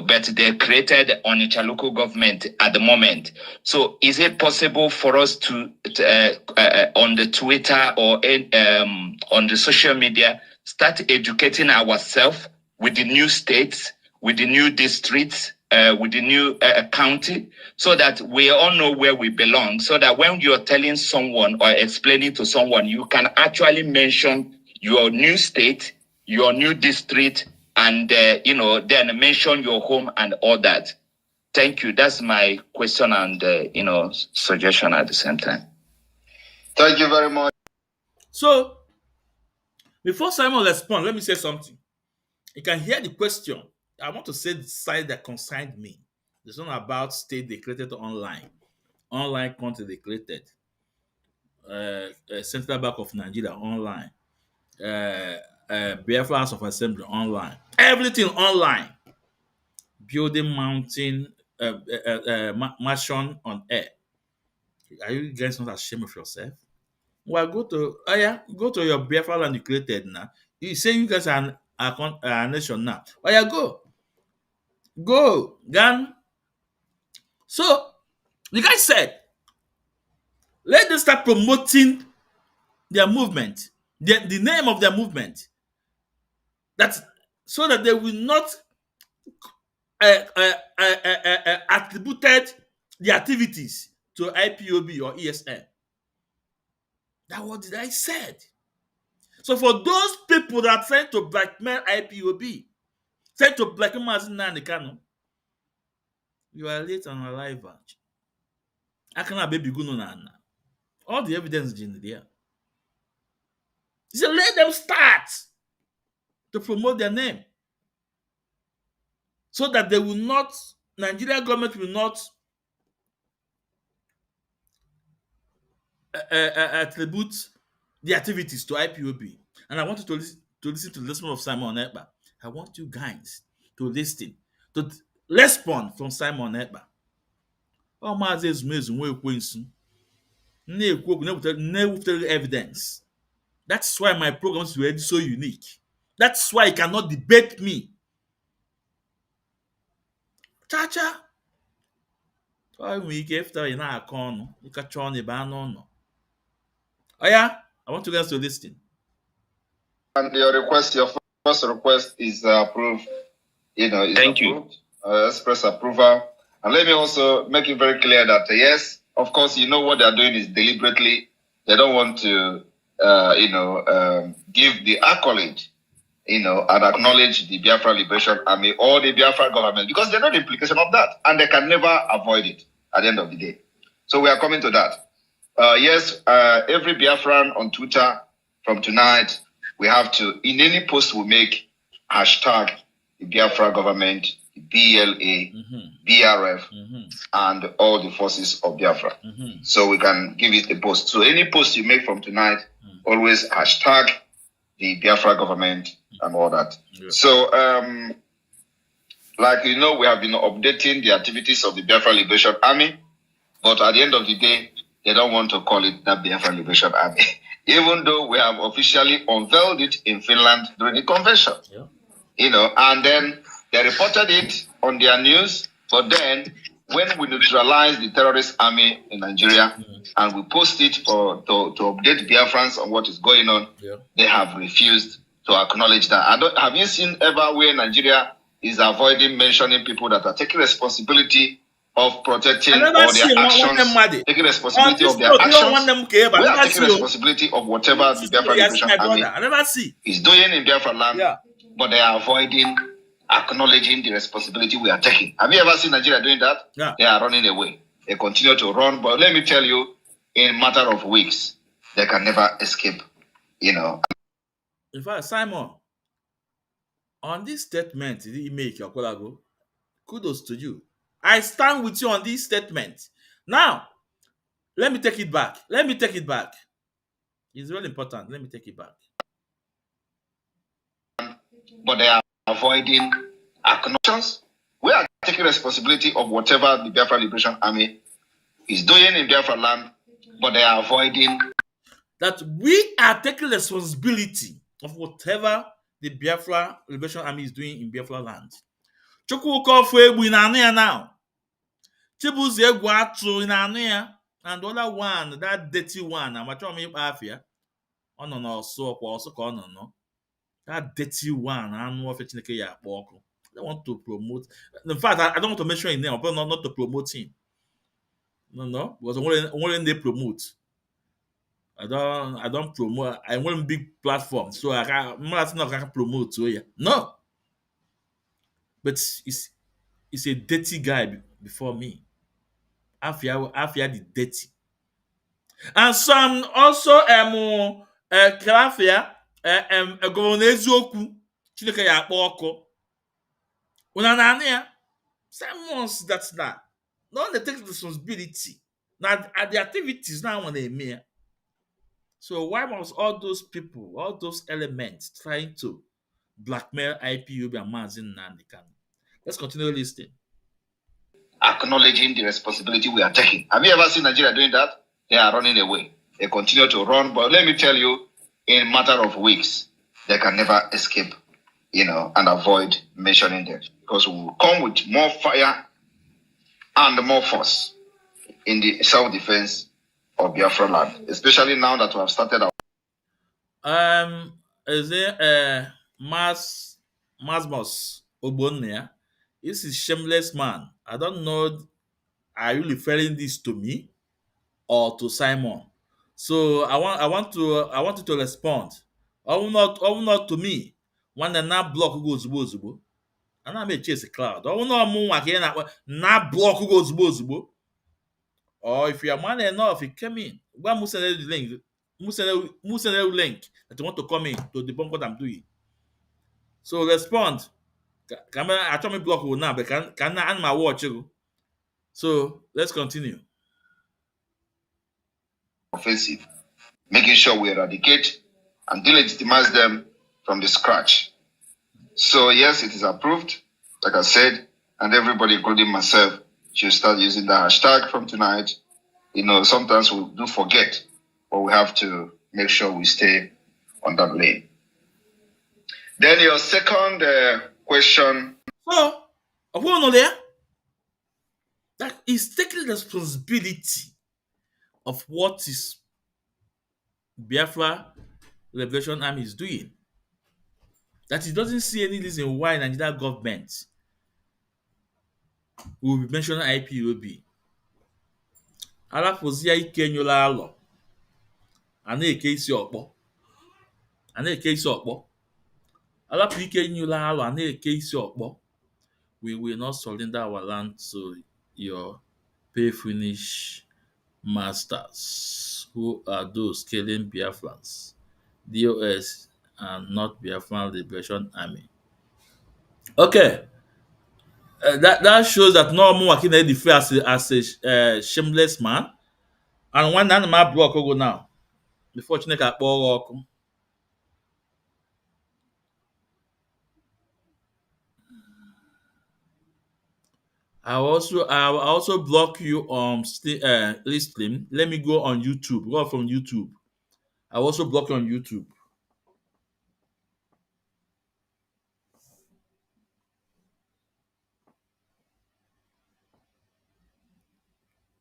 but they created Onitsha local government at the moment. So is it possible for us to on the Twitter or on the social media, start educating ourselves with the new states, with the new districts, with the new county, so that we all know where we belong, so that when you're telling someone or explaining to someone, you can actually mention your new state, your new district, and then mention your home and all that. Thank you. That's my question and suggestion at the same time. Thank you very much. So before Simon responds, let me say something. You can hear the question. I want to say the side that concerned me. It's not about state declared online country declared, Central Bank of Nigeria online, Biafra House of Assembly online, everything online, building, mountain, mansion on air. Are you guys not ashamed of yourself? Well, go to your Biafra land you created now. You say you guys are a nation now. Go, Gan. So the guy said, let them start promoting their movement, the name of their movement, that so that they will not attributed the activities to IPOB or ESN. That's what the guy said. So for those people that are trying to blackmail IPOB, trying to blackmail Mazin Nnamdi Kanu, you are late on arrival. I cannot baby go no. All the evidence is in there. He said, let them start to promote their name so that they will not, Nigeria government will not attribute the activities to IPOB. And I want you to listen to the lesson of Simon Ekpa. I want you guys to listen, to respond from Simon Ekpa. Ọ maazị ezumezu nwa ekwensu na-ekwu okwu na-ewutere evidence. That's why my program is already so unique. That's why you cannot debate me. Cha-cha. Ọ nwere ike efta ị na-akọ ọnụ ịkacha ọnụ ebe anụ ọnụ. Oh yeah, I want you guys to listen. And your first request is approved. Thank you. Approved. Express approval. And let me also make it very clear that yes, of course, what they are doing is deliberately. They don't want to, give the accolade, and acknowledge the Biafra Liberation Army or the Biafra government because they know the implication of that, and they can never avoid it at the end of the day. So we are coming to that. Yes, every Biafran on Twitter from tonight, we have to, in any post we make, hashtag the Biafra government, the BLA, BRF, and all the forces of Biafra. So we can give it a post. So any post you make from tonight, always hashtag the Biafra government and all that. Yeah. So, like we have been updating the activities of the Biafra Liberation Army, but at the end of the day, they don't want to call it the Biafra Liberation Army, even though we have officially unveiled it in Finland during the convention. Yeah. And then they reported it on their news, but then when we neutralize the terrorist army in Nigeria and we post it to update Biafrans on what is going on, they have refused to acknowledge that. Have you seen ever where Nigeria is avoiding mentioning people that are taking responsibility of protecting all their actions, taking responsibility of their actions? We are taking responsibility of whatever the Biafra Liberation Army is doing in Biafra land, but they are avoiding acknowledging the responsibility we are taking. Have you ever seen Nigeria doing that? Yeah. They are running away. They continue to run, but let me tell you, in a matter of weeks, they can never escape, In fact, Simon, on this statement that you make, Okolago, kudos to you. I stand with you on this statement. Now, let me take it back. It's really important. Let me take it back. But they are avoiding acknowledgments. We are taking responsibility of whatever the Biafra Liberation Army is doing in Biafra land, but they are avoiding. That we are taking responsibility of whatever the Biafra Liberation Army is doing in Biafra land. Chukwukofu egbu in anu ya now. Chibuzi egwu atụ in anu ya. And the other one, that dirty one, amachọ m ịkpa afịa. Ọ nọ n'ọsọ kwa ọsọ ka ọ nọ nọ. That dirty one, anụ ofe Chineke ya akpọ ọkụ. I don't want to promote. In fact, I don't want to mention his name, but not to promote him. No, because when they promote, I don't promote. I want big platform, so I can't promote. So yeah, no. But it's a dirty guy before me. Afia the dirty, and some also Krafia governor eziokwu Chineke ya akpọ ọkụ. Una na Simons that's that. No, they take responsibility. Now at the activities now when they make. So why must all those people, all those elements trying to blackmail IPOB and Mazin Nandikan? Let's continue listening. Acknowledging the responsibility we are taking. Have you ever seen Nigeria doing that? They are running away. They continue to run, but let me tell you, in a matter of weeks, they can never escape, and avoid mentioning them. Because we will come with more fire and more force in the self-defense of Biafra land, especially now that we have started our. Is there Masmos Ogbonnia? This is shameless man. I don't know. Are you referring this to me or to Simon? So I want you to respond. Or not to me. When the na block goes ozugbo. And I may chase a cloud. Or na block goes ozugbo. Or if you are man enough, you came in. Why must I send the link? who send a link that you want to come in to debunk what I'm doing. So respond. Can I try me block you now, but can I my watch you? So let's continue. Offensive, making sure we eradicate and delegitimize them from the scratch. So yes, it is approved, like I said, and everybody, including myself, should start using the hashtag from tonight. Sometimes we do forget, but we have to make sure we stay on that lane. Then your second question. So, upon there, that is taking responsibility of what is Biafra Liberation Army is doing. That he doesn't see any reason why Nigerian government will be mentioning IPOB. Alapụzie ike nyola alọ a na-eke isi ọkpọ alapụ ike nyola alọ a na-eke isi ọkpọ. We will not surrender our land to your pay finish masters, who are those killing Biafrans, DOS, and not Biafran Liberation Army. Okay, that shows that no more can defy as a shameless man. And one animal block go now. Before Chineke akpọ ọkụ. I will also block you on listening. Let me go on YouTube. Go from YouTube. I will also block you on YouTube.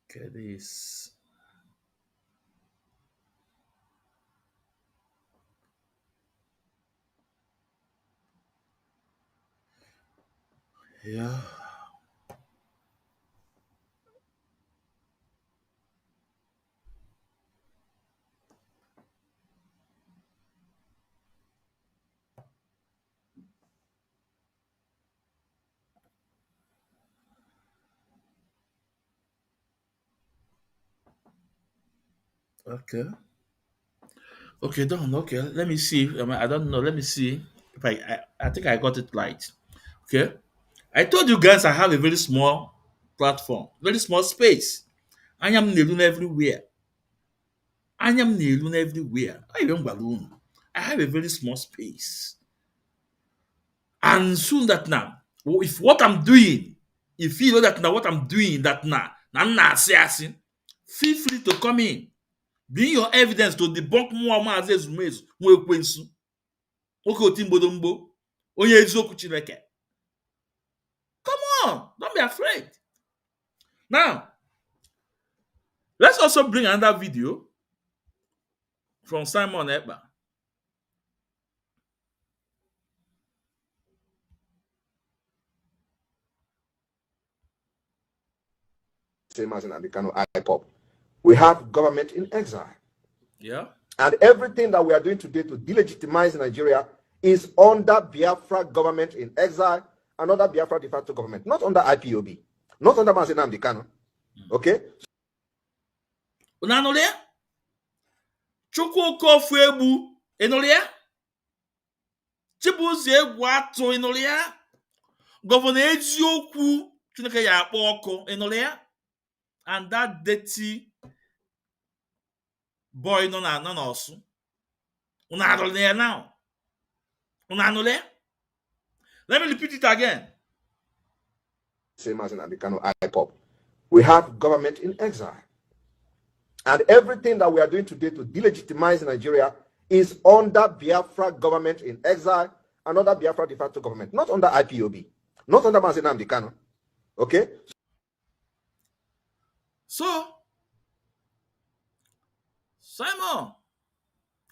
Okay, this. Yeah. Okay. Okay, done. Okay, let me see. I don't know. Let me see if I think I got it right. Okay. I told you guys I have a very small platform, very small space. I am alone everywhere. I am alone everywhere. I am balloon. I have a very small space. And soon that now, if what I'm doing, if you know that now what I'm doing that now, I'm not saying, feel free to come in. Bring your evidence to debunk more Maazị Ezumezu nwa ekwensu. Nwoke oti mgbodomgbo. Onye eziokwu Chineke. Come on, don't be afraid. Now, let's also bring another video from Simon Ekpa. Same as in Americano IPOP. We have government in exile. Yeah. And everything that we are doing today to delegitimize Nigeria is under Biafra government in exile, another Biafra de facto government, not under IPOB, not under Mazina Americano. Okay? Unanolia? Chukwu kofu egbu enolia? Chibuzi egwu atụ enolia? Gọvanọ eziokwu Chineke ya akpọ ọkụ enolia? And that dirty boy no na ọsụ. Unanolia now? Unanolia? Let me repeat it again. Same as in Americano IPOP. We have government in exile. And everything that we are doing today to delegitimize Nigeria is under Biafra government in exile, another Biafra de facto government, not under IPOB, not under Mazina Americano. Okay? So, Simon,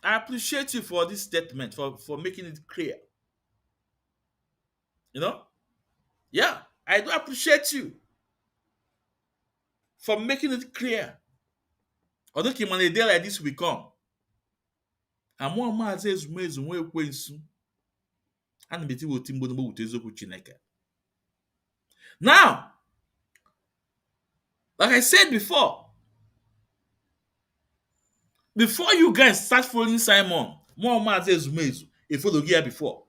I appreciate you for this statement, for making it clear. You know? Yeah, I do appreciate you for making it clear. Although on a day like this we come. And more Maazị Ezumezu nwa ekwensu. And beti wo timbo no wo eziokwu Chineke. Now, like I said before Before you guys start following Simon, more man says Zumezu, he followed here before.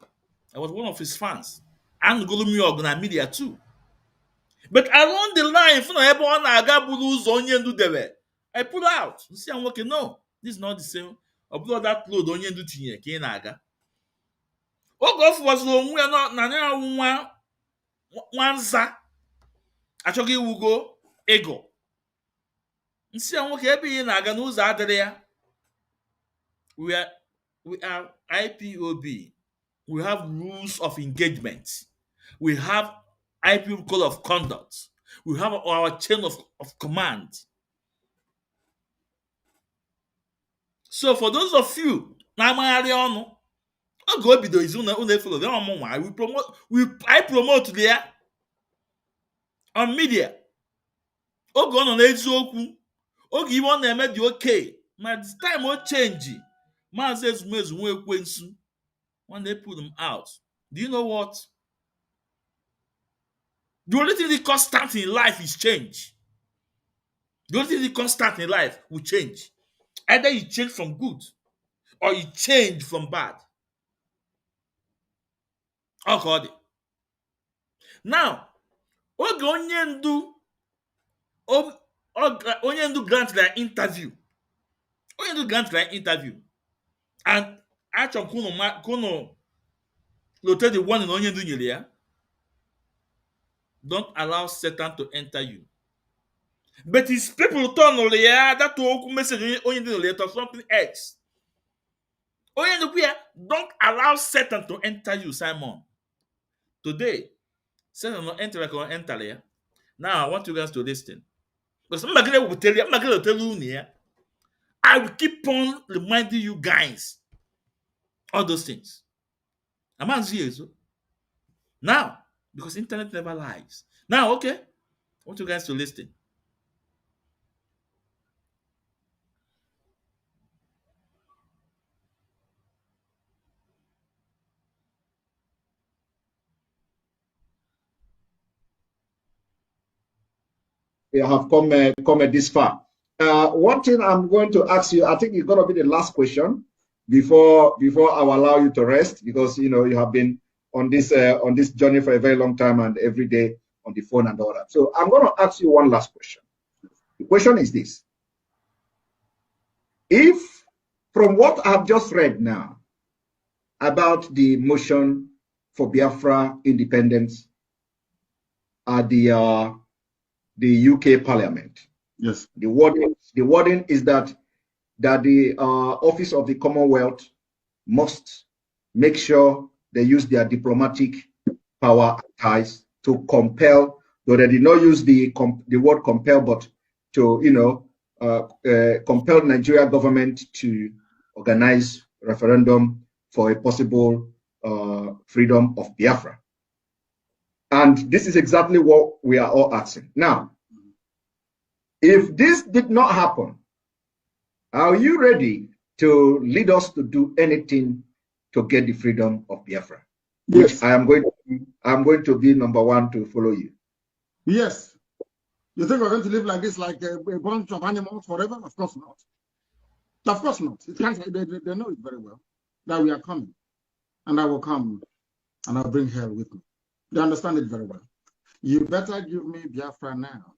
I was one of his fans. And Golumi Organa media too. But along the line, I pull out. You see, I'm working. No, this is not the same. I pull out that load on yendu tinye, Kenaga. Ogof was long, we are not Nana Wanza. Actually, we go ego. You see, I'm working every in Aganos out there. We are IPOB. We have rules of engagement. We have IPOB code of conduct. We have our chain of command. So for those of you, I promote there on media. Oge ọ nọ n'eziokwu, oge iwe ọ na-eme dị okay, ma this time o change. Maazị Ezumezu nwa ekwensu, when they put them out. Do you know what? The only thing that constant in life is change. The only thing that constant in life will change. Either you change from good or you change from bad. Okay. Now, oge onye ndu grant their interview. Onye ndu grant their interview. And achọ kuno lote the one in onye ndu nyere ya. Don't allow Satan to enter you. But his people turn on that to message onye ndu later something else. Onye ndu here, don't allow Satan to enter you, Simon. Today, Satan will enter like enter there. Now I want you guys to listen. Because I'm not going to tell you, I will keep on reminding you guys all those things. I'm not serious. Now, because internet never lies. Now, okay, I want you guys to listen. We have come this far. One thing I'm going to ask you, I think it's going to be the last question before I will allow you to rest, because you have been on this journey for a very long time and every day on the phone and all that. So I'm going to ask you one last question. The question is this: if from what I've just read now about the motion for Biafra independence at the UK Parliament. Yes. The wording is that the Office of the Commonwealth must make sure they use their diplomatic power and ties to compel, though they did not use the word compel, but to compel Nigeria government to organize referendum for a possible freedom of Biafra. And this is exactly what we are all asking. Now, if this did not happen, are you ready to lead us to do anything to get the freedom of Biafra? Yes. Which I'm going to be number one to follow you. Yes. You think we're going to live like this, like a bunch of animals forever? Of course not. Of course not. It can't, they know it very well that we are coming. And I will come and I'll bring hell with me. They understand it very well. You better give me Biafra now.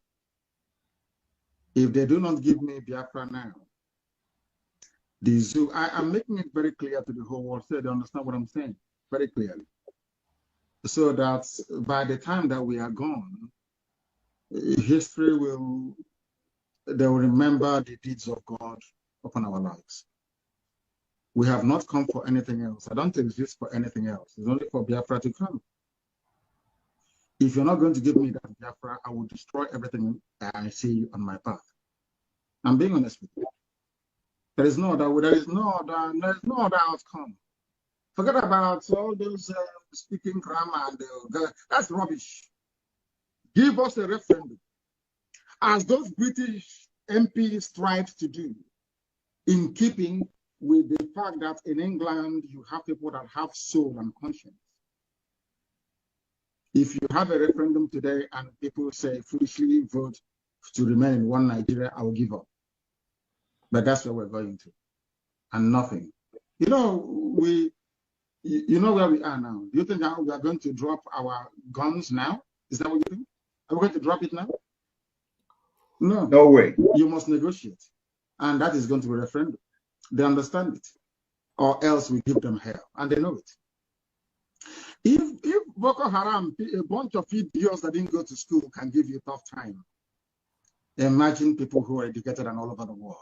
If they do not give me Biafra now, the zoo, I'm making it very clear to the whole world so they understand what I'm saying very clearly. So that by the time that we are gone, history they will remember the deeds of God upon our lives. We have not come for anything else. I don't exist for anything else. It's only for Biafra to come. If you're not going to give me that Biafra, I will destroy everything I see on my path. I'm being honest with you. There is no other outcome. Forget about all those speaking grammar and that's rubbish. Give us a referendum, as those British MPs tried to do, in keeping with the fact that in England you have people that have soul and conscience. If you have a referendum today and people say foolishly vote to remain in one Nigeria, I will give up. But that's where we're going to. and nothing. You know, you know where we are now. Do you think we are going to drop our guns now? Is that what you think? Are we going to drop it now? No. No way. You must negotiate. And that is going to be a referendum. They understand it. Or else we give them hell. And they know it. If Boko Haram, a bunch of idiots that didn't go to school, can give you a tough time, imagine people who are educated and all over the world.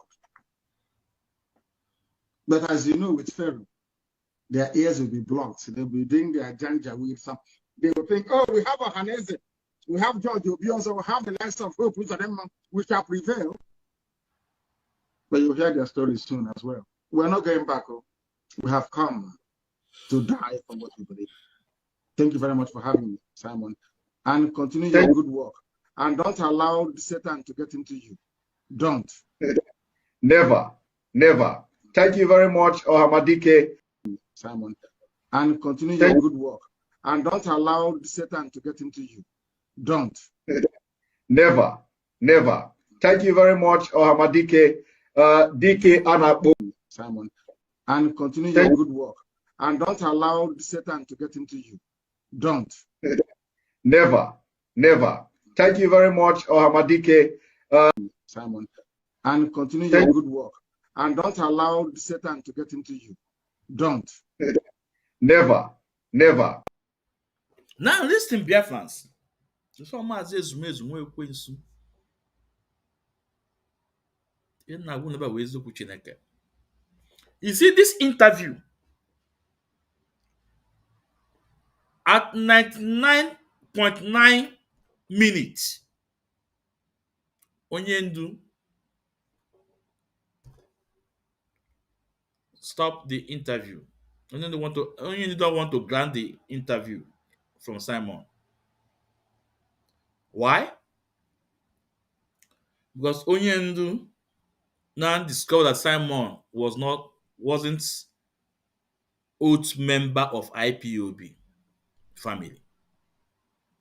But as you know, with Pharaoh, their ears will be blocked. They'll be doing their janja with some. They will think, oh, we have a Hanese, we have George Obiozo, we have the likes of Hope, we shall prevail. But you'll hear their stories soon as well. We're not going back. Oh. We have come to die for what we believe. Thank you very much for having me, Simon. And continue your good work. And don't allow Satan to get into you. Don't. Never. Never. Thank you very much, Ohamadike. Simon. And continue your good work. And don't allow Satan to get into you. Don't. Never. Never. Thank you very much, Ohamadike. DK Anapo. Simon. And continue your good work. And don't allow Satan to get into you. Don't. Never. Never. Thank you very much, Ohamadike. Simon. And continue your good work. And don't allow Satan to get into you. Don't. Never. Never. Now listen, Biafrans. You see this interview at 99.9 minutes. Onyendu stop the interview. Onyendu don't want to grant the interview from Simon. Why? Because Onyendu now discovered that Simon wasn't oath member of IPOB family.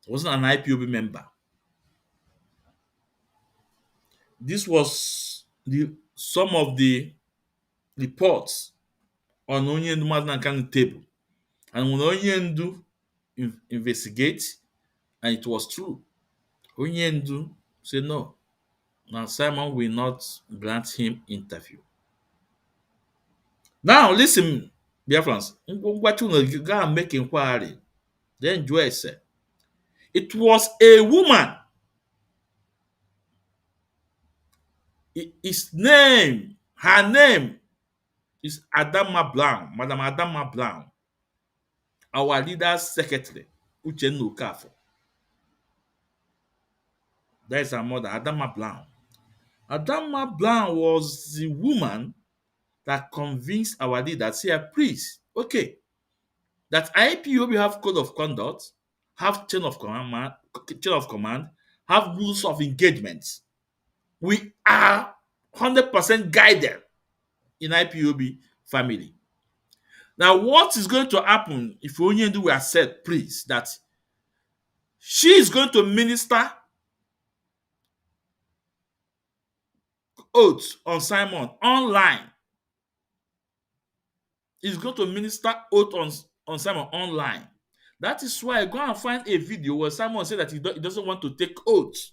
Wasn't an IPOB member. This was some of the reports on Onyendu Madankan table. And when Onyendu investigate, and it was true, Onyendu said no. Now Simon will not grant him interview. Now listen, Biafrans, go and make inquiry. Then Joy said, it was a woman. Her name is Adama Brown, Madam Adama Brown, our leader's secretary, Uchenna Okafor. That is her mother, Adama Brown. Adama Brown was the woman that convinced our leader, say, please, okay, that IPOB have code of conduct, have chain of command, have rules of engagement. We are 100% guided in IPOB family. Now, what is going to happen if Onyendu will accept, please, that she is going to minister oath on Simon online? Is going to minister oath on Simon online. That is why I go and find a video where Simon said that he doesn't want to take oath.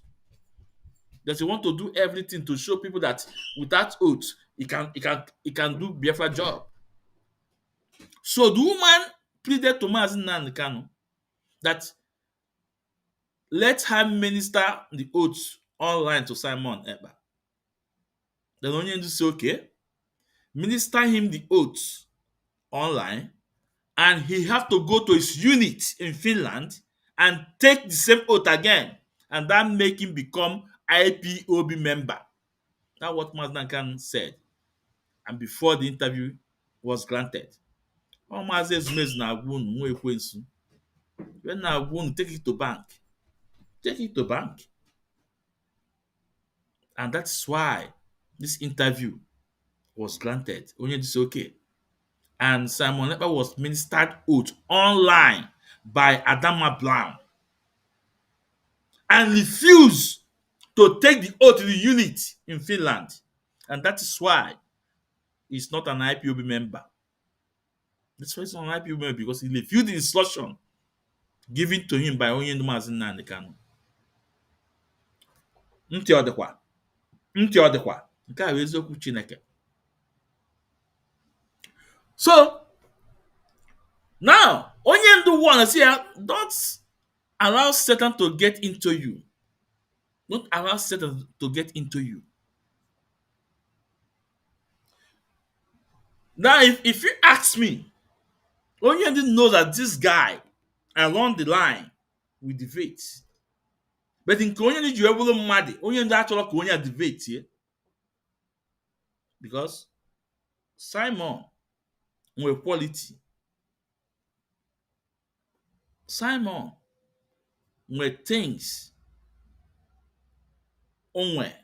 That he want to do everything to show people that without oath, he can do Biafra job. So the woman pleaded to Mazi Nnamdi Kanu that let her minister the oath online to Simon Ekpa. Then Onyendu say, okay, minister him the oath online, and he have to go to his unit in Finland and take the same oath again, and that make him become IPOB member. That's what Mazi Nnamdi Kanu said. And before the interview was granted, Mazi Ezumezu na-agwa unu nwa ekwensu. When na-agwa unu, take it to bank. Take it to bank. And that's why this interview was granted. Onyendu said, okay. And Simon Ekpa was ministered oath online by Adama Brown and refused to take the oath in the unit in Finland. And that is why is not an IPOB member. That's why he's not an IPOB member, because he refused the instruction given to him by Onyendu Mazi Nnamdi Kanu. Ntị ọ dịkwa? Ntị ọ dịkwa? Nke a bụ eziokwu Chineke. So now Onyendu wants here, don't allow Satan to get into you. Don't allow Satan to get into you. Now, if you ask me, Onyendu knows that this guy along the line will debate. But in Onyendu, you will mad. Onyendu actually Konya debate here. Because Simon with quality. Simon with things onwhere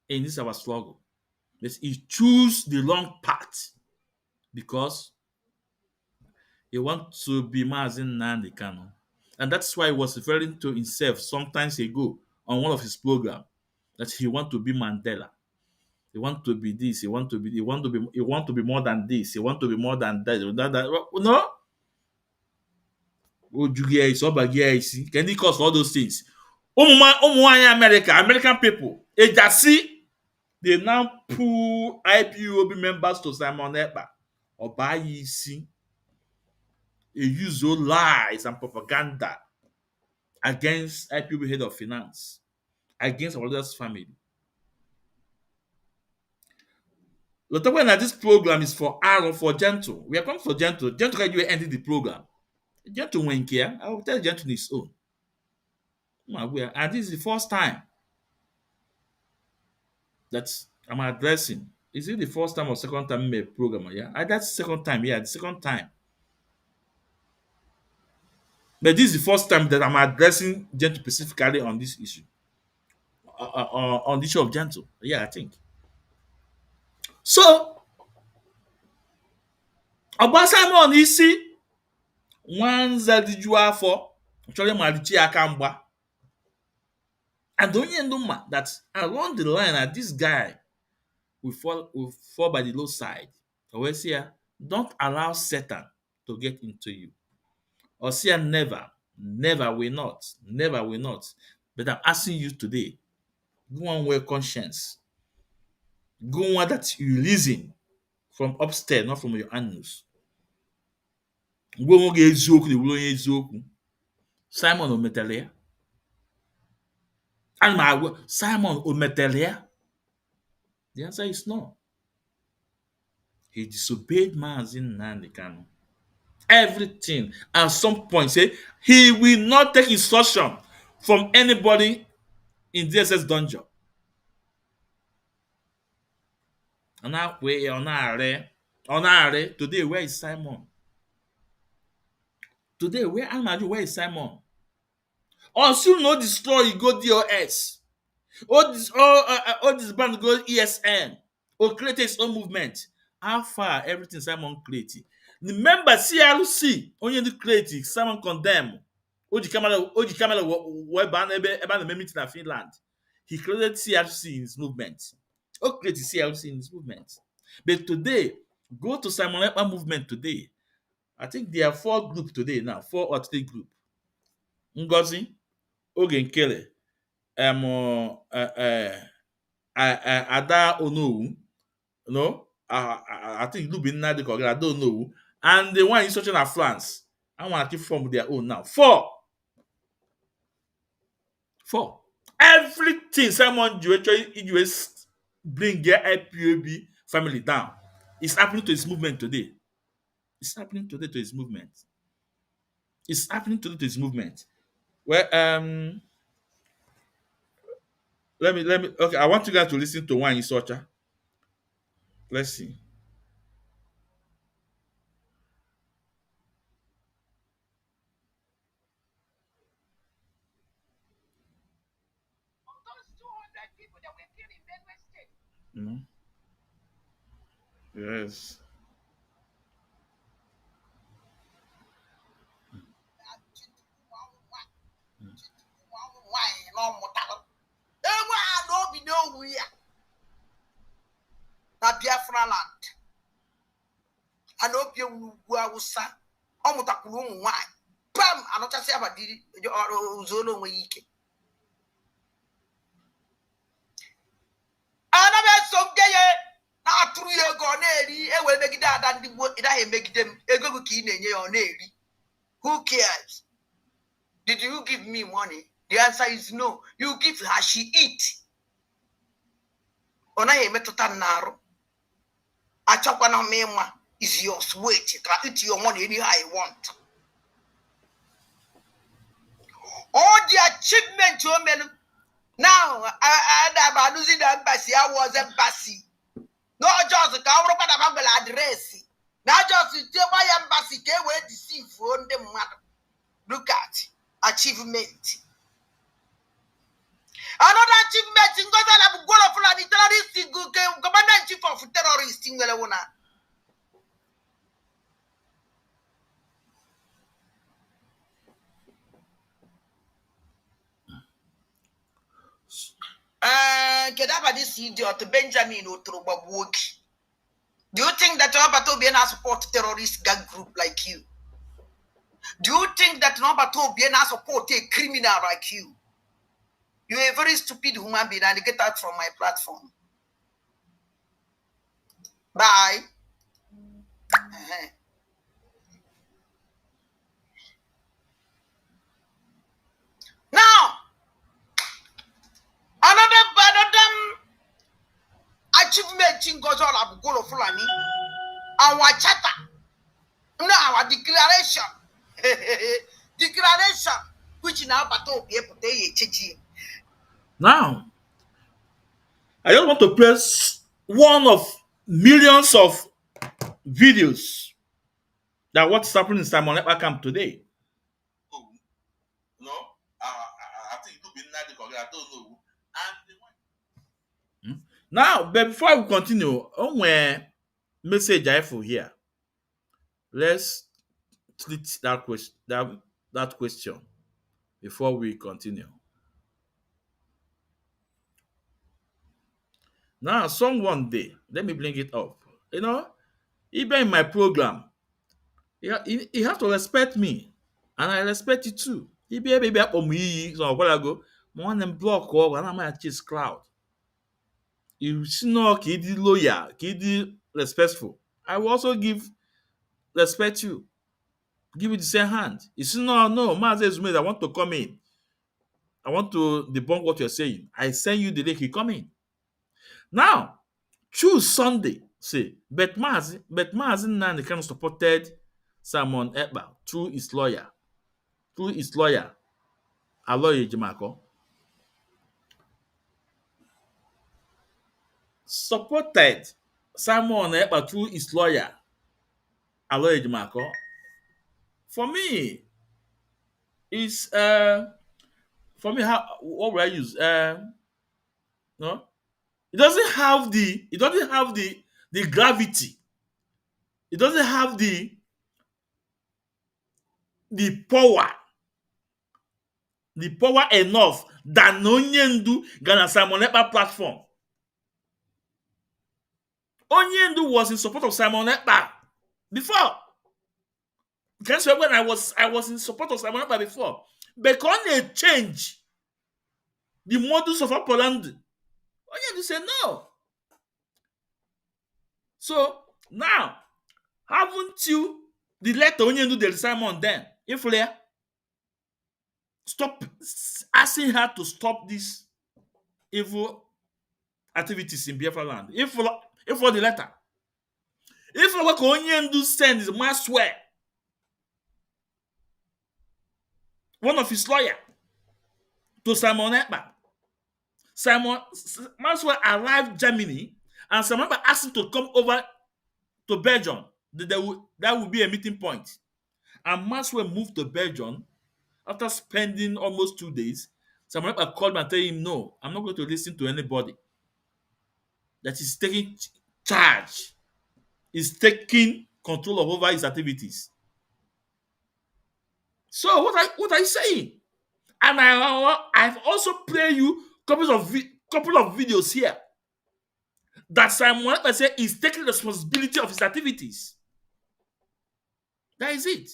in this our struggle. But he choose the wrong path because he wants to be Mazi Nnamdi Kanu. And that's why he was referring to himself sometimes ago on one of his programs that he want to be Mandela. He want to be this, he want to be more than this, he want to be more than that. No? Can he cause all those things? American people, they now pull IPOB members to Simon Ekpa or Bayisi. They use those lies and propaganda against IPOB head of finance, against our brother's family. The talking that this program is for Aaron, for Gentle. We are coming for Gentle. Gentle can you ended the program. Gentle went here. I will tell Gentle his own. And this is the first time that I'm addressing. Is it the first time or second time in my program? Yeah, that's the second time. Yeah, the second time. But this is the first time that I'm addressing Gentle specifically on this issue. On the issue of Gentle. Yeah, I think. So, Simon isi nwanze diju afọ chọrọ ịmalichi aka mgba. And Onyendu ma that along the line that this guy will fall by the low side. Always here, don't allow Satan to get into you. Or say never will not. But I'm asking you today, go on with conscience. Go on that you listen from upstairs, not from your anus. Go on get eziokwu. Simon Ometelia. And my Simon Ometelia. The answer is no. He disobeyed Mazi Nnamdi Kanu. Everything. At some point, say he will not take instruction from anybody in DSS dungeon. Today, where is Simon? Today, where is Simon? Also, no destroy, you go DOS. All this band go ESN. Or create its own movement. How far everything Simon created? Remember, CRC only the creative, Simon condemn. Oji Kamala web about the meeting in Finland. He created CRC in his movement. Or created CRC in his movement. But today, go to Simon Ekpa movement today. I think there are 4 groups today now, 4 or 3 groups. Ngozi, Ogenkele, Ada Onowu, no, I think Lubin Nadiko, I don't know. And the one instruction of France, I want to keep from their own now. 4. Everything Simon US bring their IPOB family down. It's happening to his movement today. It's happening today to his movement. Well, let me. Okay, I want you guys to listen to one instructor. Let's see. Yes. Na Biafra land. bie ugwu Awụsa ọ mụtakwuru ụmụ nwaanyị pam anọchasị abadiri ozuolo onwe ya ike anaghị eso nke ya na-atụrụ ya ego ọ na-eri ewere megide ada ndị gboo ị naghị emegide m ego gị ka ị na-enye ya ọ na-eri who cares? Did you give me money? The answer is no. You give her, she eat. Ọ naghị emetụta n'arụ achọkwana m ịma is yours wait ka eat your money anyhow you want. All the achievement o mere now I losing the embassy. I was embassy. No just ka ọ bụrụ kwada ma gbara adreesị na just my embassy ka e wee deceive ndị mmadụ. Look at achievement. Another achievement in Gaza na goal of the terrorist commander in chief of terrorists in Welewona. Kedaba this idiot Benjamin Otrobawoki. Do you think that Roberto Biena support terrorist gang group like you? Do you think that Roberto Biena support a criminal like you? You're a very stupid human being and get out from my platform. Bye. Now, another achievement in Gozola Bugolo Fulani, our charter, no, our declaration, which now Bato be able to. Now, I just want to press one of millions of videos that what's happening in Simon Ekpa camp today. Oh, no, I think it could be not the I don't know. Now, but before we continue, on where message I for here, let's treat that question before we continue. Now, someone day, let me bring it up. You know, even in my program, you have to respect me, and I respect you too. He be baby up on me, so a while ago, one them block or one of my chase crowd. You see, no, kid loyal, kid respectful. I will also respect you. Give you the same hand. You see, no, Mazes made. I want to come in. I want to debunk what you're saying. I send you the link. You come in. Now, choose Sunday. Say, but Mazin Nani kind of supported Simon Ekpa through his lawyer. A lawyer Jimako. Supported Simon Ekpa through his lawyer, Aloy Jimako. For me, it's for me what will I use? No, it doesn't have the gravity. It doesn't have the power enough than Onyendu Ghana Simon Ekpa platform. Onyendu was in support of Simon Ekpa before. Guess when I was in support of Simon Ekpa before. Because they change the modus of operandi. Onyendu said no. So now, haven't you the letter Onyendu del Simon then? If stop asking her to stop these evil activities in Biafra land. If for the letter. If what Onyendu sends Maswell, one of his lawyer, to Simon Ekpa. Maswell arrived Germany, and Simon Ekpa asked him to come over to Belgium. That would be a meeting point. And Maswell moved to Belgium after spending almost 2 days. Simon Ekpa called me and told him, no, I'm not going to listen to anybody. That is taking charge, is taking control over his activities. So what are you saying? And I've also played you couple of videos here that Simon Ekpa said is taking responsibility of his activities. That is it.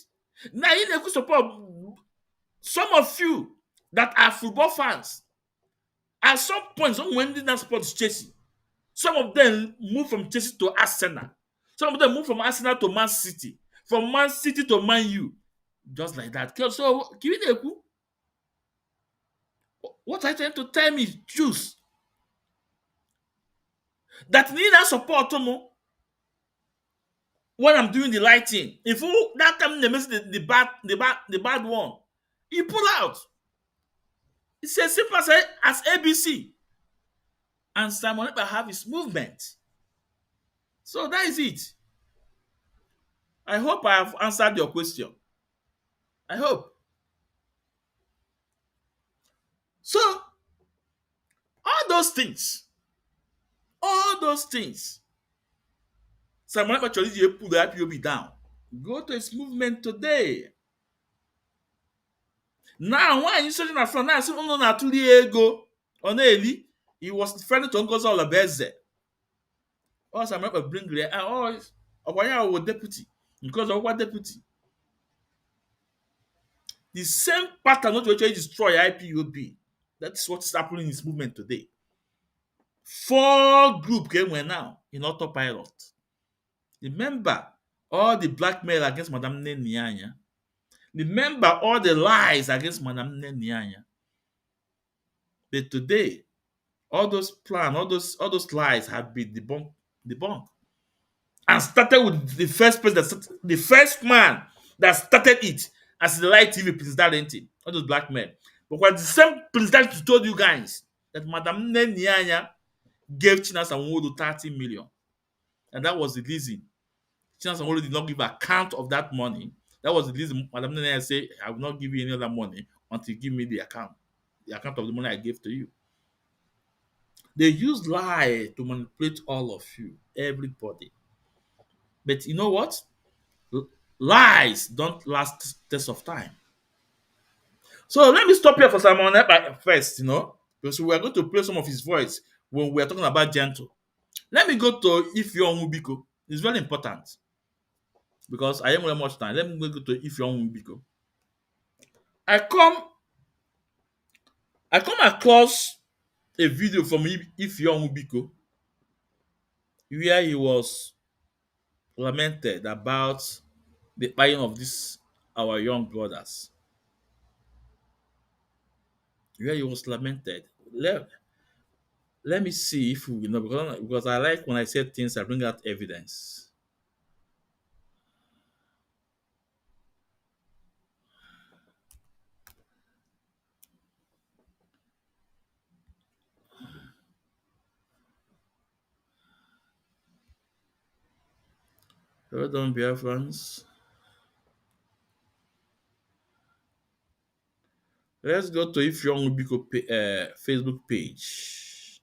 Now, in a good support, some of you that are football fans, at some point, some when that sport is Chelsea, some of them move from Chelsea to Arsenal. Some of them move from Arsenal to Man City, from Man City to Man U, just like that. So, what are you trying to tell me, Jews? That need that support, when I'm doing the right thing. If that time they miss the bad one, you pull out. It's as simple as ABC. And Simon Ekpa have his movement. So that is it. I hope I have answered your question. I hope. So all those things, Simon Ekpa chose to pull the IPOB down. Go to his movement today. Now, why you searching at front? Now, see, no, na 2 ego on Eli. He was friendly to Uncle Olabeze. All Simon Ekpa bring there. Why was deputy? Because of what deputy? The same pattern not to actually destroy IPOB. That's what is happening in this movement today. 4 group came now in autopilot. Remember all the blackmail against Madam Nenianya. Remember all the lies against Madam Nenianya. But today, all those plans, all those lies have been debunked. And started with the first person the first man that started it as the light TV president, all those black men. But when the same president who told you guys that Madam Nenianya gave Chinas Sanwo-Olu 30 million. And that was the reason Chinas Sanwo-Olu did not give account of that money. That was the reason Madam Nenianya said, I will not give you any other money until you give me the account of the money I gave to you. They use lie to manipulate all of you, everybody. But you know what? Lies don't last test of time. So let me stop here for Simon Ekpa first, because we are going to play some of his voice when we are talking about gentle. Let me go to Ifeanyi Biko. It's very important because I haven't much time. Let me go to Ifeanyi Biko. I come across a video from Ifeanyi Biko where he was lamented about the buying of our young brothers. Where he was lamented. Let me see if we know, because I like when I say things, I bring out evidence. Hold on, Biafrans. Let's go to Ifeanyi Biko Facebook page.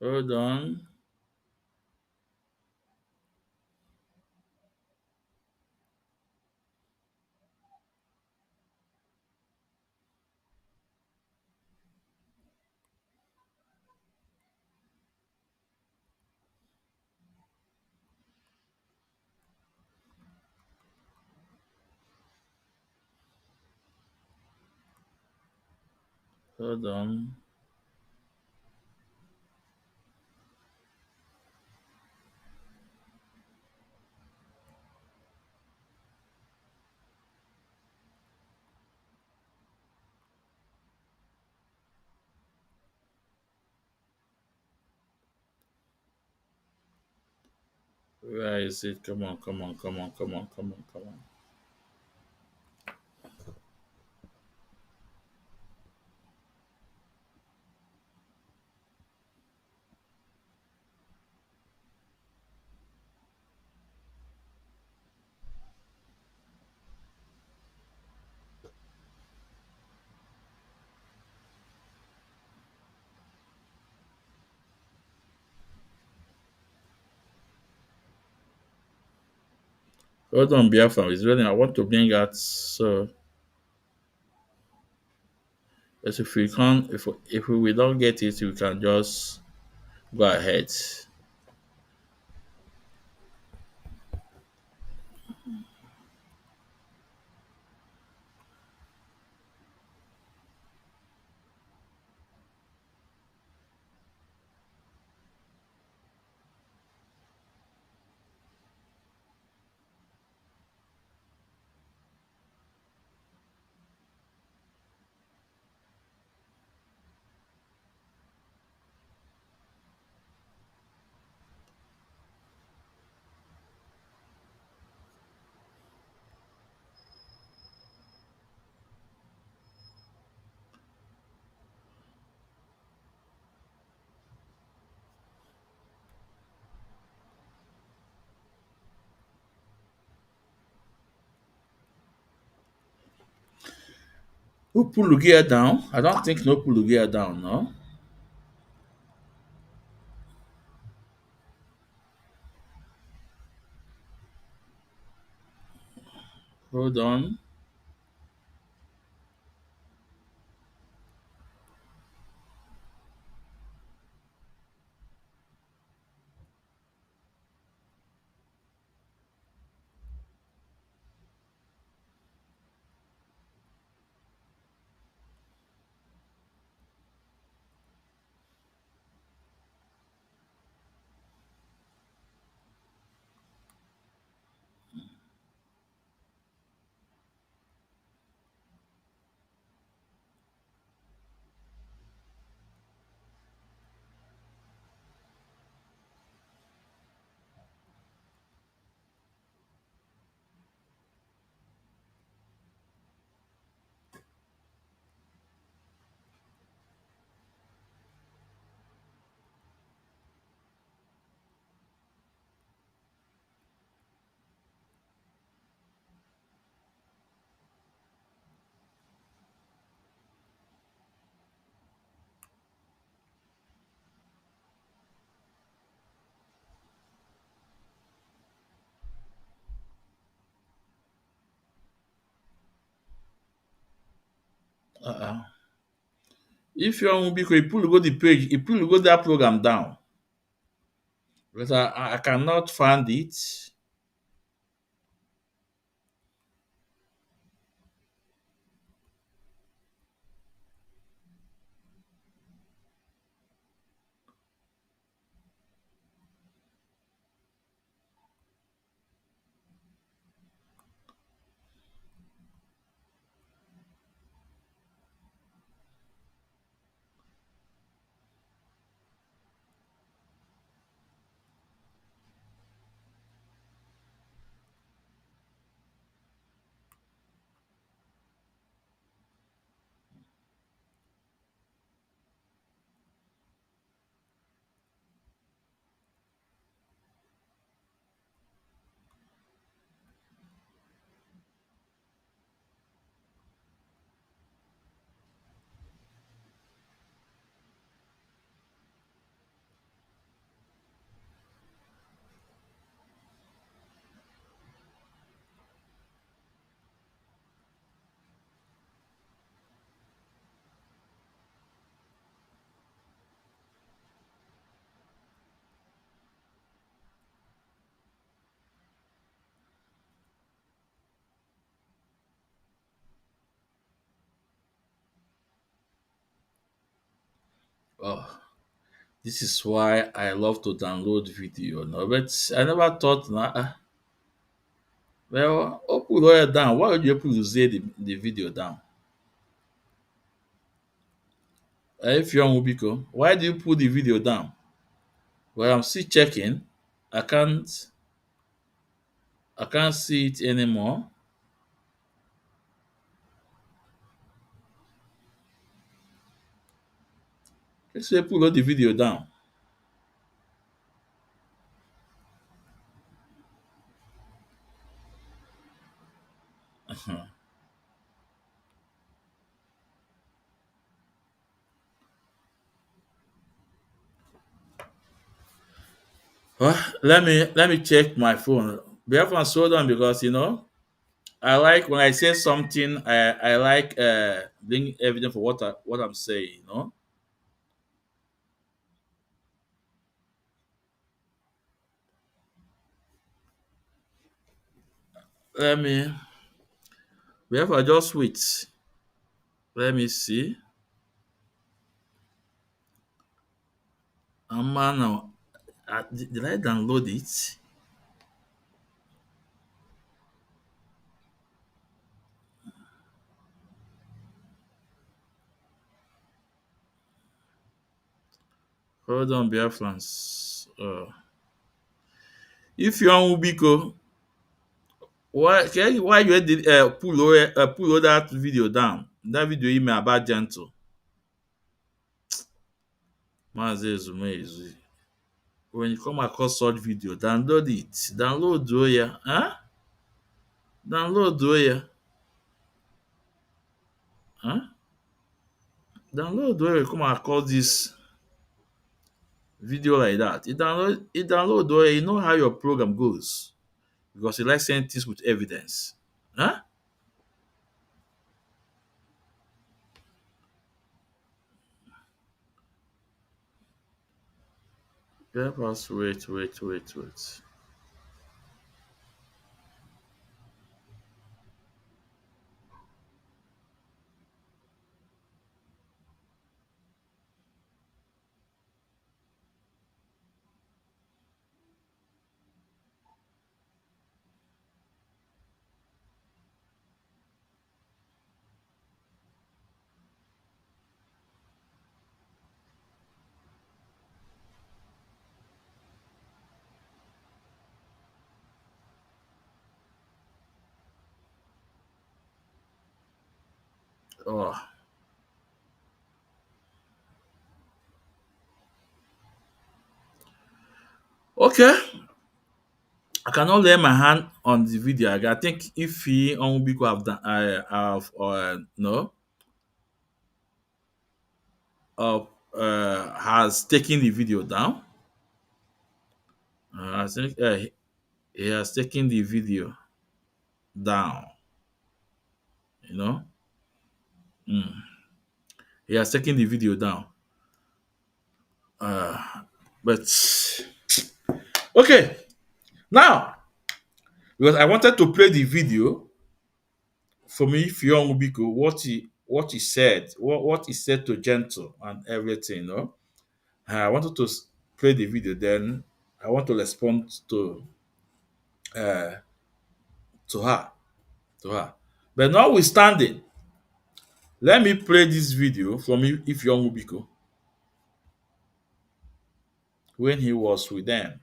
Hold on. Hold on. Where is it? Come on. Hold on, Biafra is ready. I want to bring out so as if we can't if we don't get it, we can just go ahead. Who pull the gear down? I don't think no pull the gear down, no. Hold on. Uh-uh. If you want because you pull go the page, you pull go that program down. But I cannot find it. Oh, this is why I love to download video. No, but I never thought well, open lawyer down. Why would you put the video down? If you're Mubiko, why do you put the video down? Well, I'm still checking. I can't I can't see it anymore. Let's say pull the video down. Well, let me check my phone. Biafrans, hold on, because I like when I say something, I like bring evidence for what I'm saying. Let me Biafra, just wait. Let me see. Now, did I download it? Hold on, Biafrans. If you want Ubiko, why you did pull all that video down? That video email about gentle. Mazi Ezumezu. When you come across such video, download it. Download Doya. Huh? Download Doya. Huh? Download Doya. Come across this video like that. It download Doya. You know how your program goes. Because you like saying things with evidence. Huh? Perhaps wait. Oh. Okay. I cannot lay my hand on the video. I think if he on Biko have done, I have no has taken the video down. I think he has taken the video down. You know, he has taken the video down. But okay, now because I wanted to play the video for me, Fion Ubiko, what he said, what he said to Gentle and everything. I wanted to play the video. Then I want to respond uh, to her, But notwithstanding, let me play this video from Ifeanyi Ubiko when he was with them.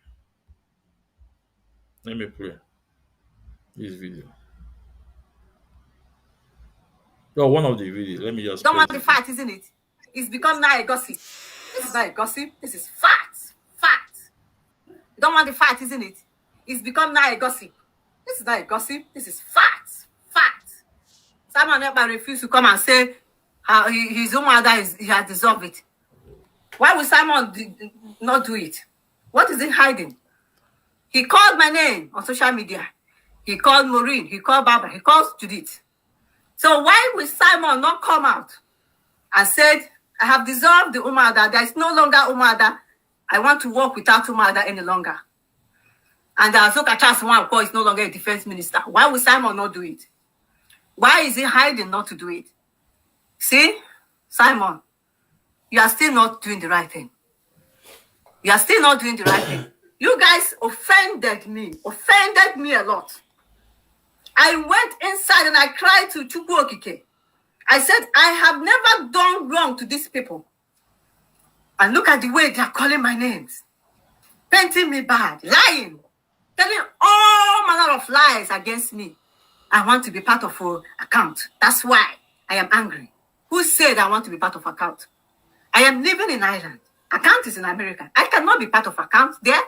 Let me play this video. No, one of the videos. Let me just. Don't want the fact, isn't it? It's become now a gossip. This is not a gossip. This is fact. Fact. You don't want the fact, isn't it? It's become now a gossip. This is not a gossip. This is fact. Fact. Simon Ekpa refused to come and say his own mother he has dissolved it. Why would Simon not do it? What is he hiding? He called my name on social media. He called Maureen. He called Barbara. He called Judith. So why will Simon not come out and said, I have dissolved the Umada. There is no longer Umada. I want to work without Umada any longer. And Azoka Charles Nwankwo is no longer a defense minister. Why will Simon not do it? Why is he hiding not to do it? See, Simon, you are still not doing the right thing. You are still not doing the right thing. You guys offended me a lot. I went inside and I cried to Chukwu Okike. I said, I have never done wrong to these people. And look at the way they are calling my names. Painting me bad, lying, telling all manner of lies against me. I want to be part of an account. That's why I am angry. Who said I want to be part of account? I am living in Ireland. Account is in America. I cannot be part of account there.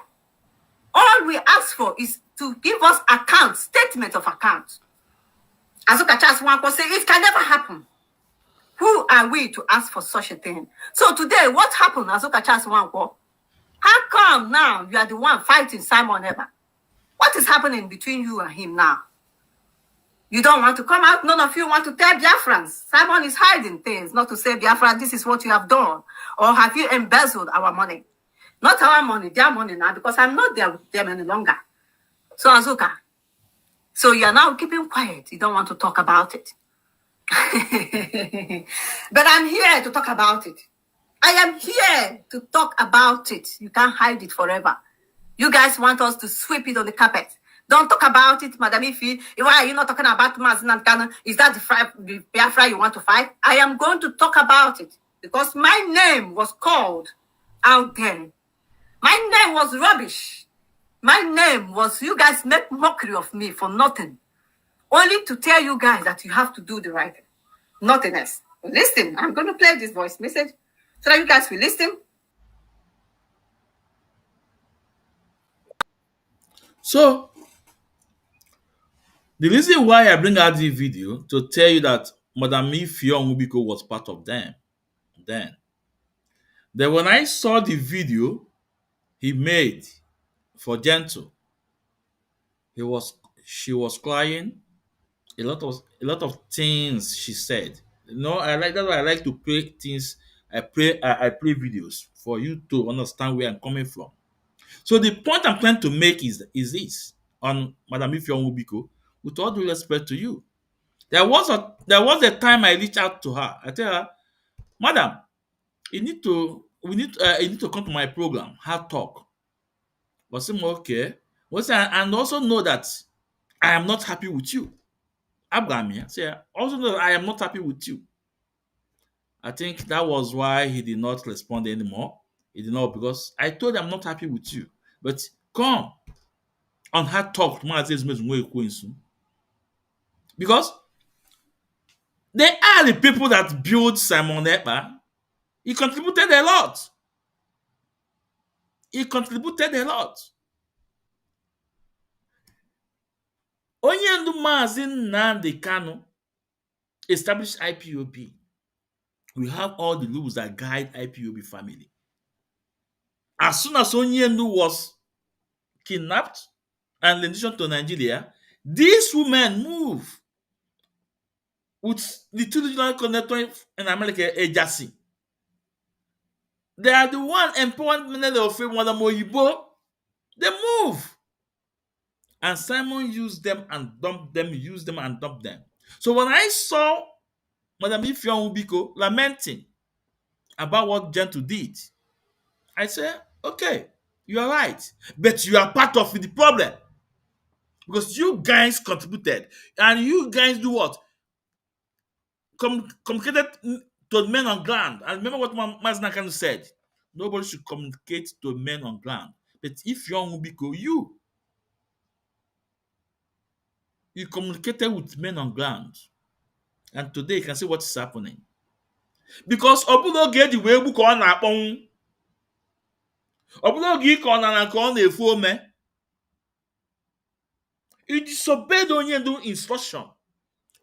All we ask for is to give us account, statement of account. Azoka Charles Nwankwo say it can never happen. Who are we to ask for such a thing? So today, what happened, Azoka Charles Nwankwo? How come now you are the one fighting Simon Ekpa? What is happening between you and him now? You don't want to come out. None of you want to tell Biafrans. Simon is hiding things, not to say, Biafra, this is what you have done. Or have you embezzled our money? Not our money, their money now, because I'm not there with them any longer. So, Azuka, so you are now keeping quiet. You don't want to talk about it. But I'm here to talk about it. I am here to talk about it. You can't hide it forever. You guys want us to sweep it on the carpet. Don't talk about it, Madam Ifi. Why are you not talking about Mazin and Kano? Is that the Biafra you want to fight? I am going to talk about it because my name was called out there. My name was rubbish. My name was, you guys make mockery of me for nothing. Only to tell you guys that you have to do the right thing. Nothing else. Listen, I'm going to play this voice message so that you guys will listen. So, the reason why I bring out this video to tell you that Madam Ifeoma Nwubiko was part of them then. Then when I saw the video he made for Gentle, she was crying. A lot of things she said. I like that's why I like to play things. I play videos for you to understand where I'm coming from. So the point I'm trying to make is this on Madam Ifeoma Nwubiko, with all due respect to you. There was a time I reached out to her. I tell her, Madam, you need to come to my program, hard talk. But say, okay. And also know that I am not happy with you. Abraham say, also know that I am not happy with you. I think that was why he did not respond anymore. He did not, because I told him I'm not happy with you. But come on hard talk, because they are the people that built Simon Ekpa. He contributed a lot. Onyendu Mazi Nnamdi Kanu established IPOB. We have all the rules that guide IPOB family. As soon as Onyendu was kidnapped and renditioned to Nigeria, these women move with the two regional connectors in America agency. They are the one empowering men of Madam Oyibo. They move. And Simon used them and dumped them, So when I saw Madam Ifeoma Nwubiko lamenting about what Gentle did, I said, okay, you are right. But you are part of the problem. Because you guys contributed. And you guys do what? Communicated to men on ground. And remember what Mazin Kanu said. Nobody should communicate to men on ground. But if you're Nwubiko, you communicated with men on ground. And today you can see what is happening. Because Obuno get the way book on Apon. Obuno get on a phone. You disobeyed Onyendu instruction.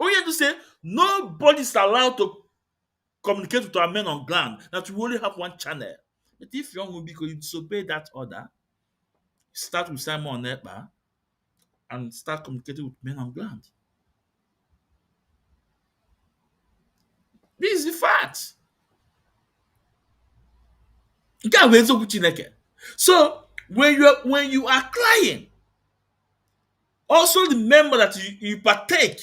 Onyendu say nobody is allowed to communicate with our men on ground, that we only have one channel. But if you're Nwubiko, because you disobey that order, start with Simon Ekpa and start communicating with men on ground. This is the fact. So when you are crying, also remember that you partake,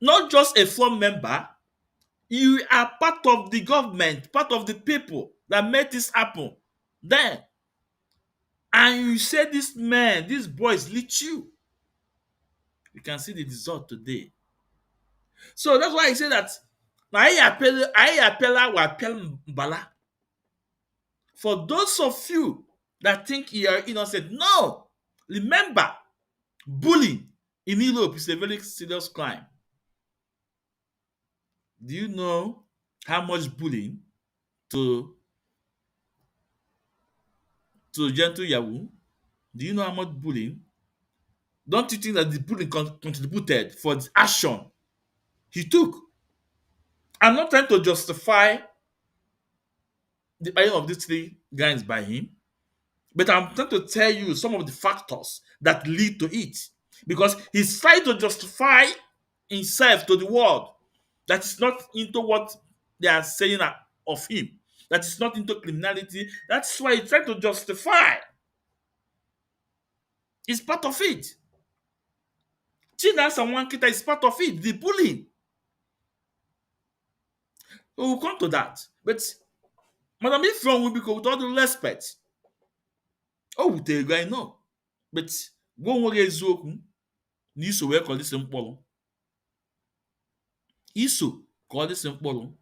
not just a form member, you are part of the government, part of the people that made this happen. Then, and you say these boys lead you. You can see the result today. So that's why I say that I appeal Mbala. For those of you that think you are innocent, no. Remember, bullying in Europe is a very serious crime. Do you know how much bullying to Gentle Yahoo? Do you know how much bullying? Don't you think that the bullying contributed for the action he took? I'm not trying to justify the buying of these three guys by him. But I'm trying to tell you some of the factors that lead to it. Because he's trying to justify himself to the world that is not into what they are saying of him, that is not into criminality. That's why he's trying to justify. It's part of it. Chinas and Wankita is part of it, the bullying. So we'll come to that. But Madam Ifron will be with all the respect. Oh, the guy no. But go nwere eziokwu na iso wee kọlisi mkpọrọ. Iso kọlisi mkpọrọ.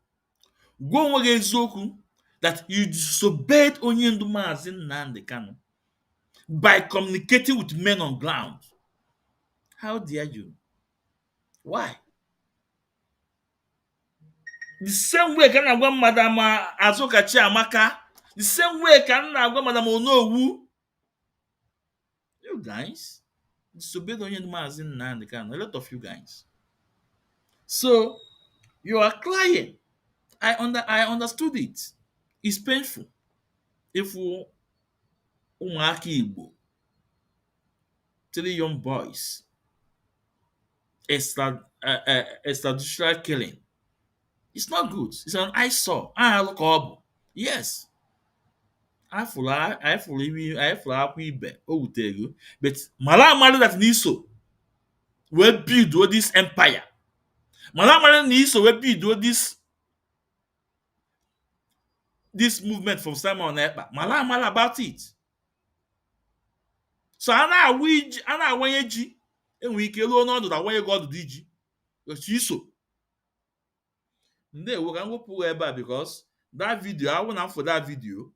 Go nwere eziokwu that you disobeyed onye ndu Maazị Nnamdi Kanu by communicating with men on ground. How dare you? Why? The same way ka m na-agwa Madam Azukachi Amaka, the same way ka m na-agwa Madam Onowu. You guys disobeyed onye ndu Maazị Nnamdi Kanu, a lot of you guys. So you are crying. I understood it. It's painful. If ụmụaka Igbo, 3 young boys, extrajudicial killing, it's not good. It's an eyesore. Look up. Yes. I fụrụ akwa ibe o wutere, but mara that n'iso we build this empire. Mara n'iso we build this movement from Simon Ekpa. Mara about it. So a na-awanye ji enwe ike ruo n'ọdụ na awanye gị ọdụdụ iji iso. Ndewo ka m wepụ ebe a because that video, I want for that video,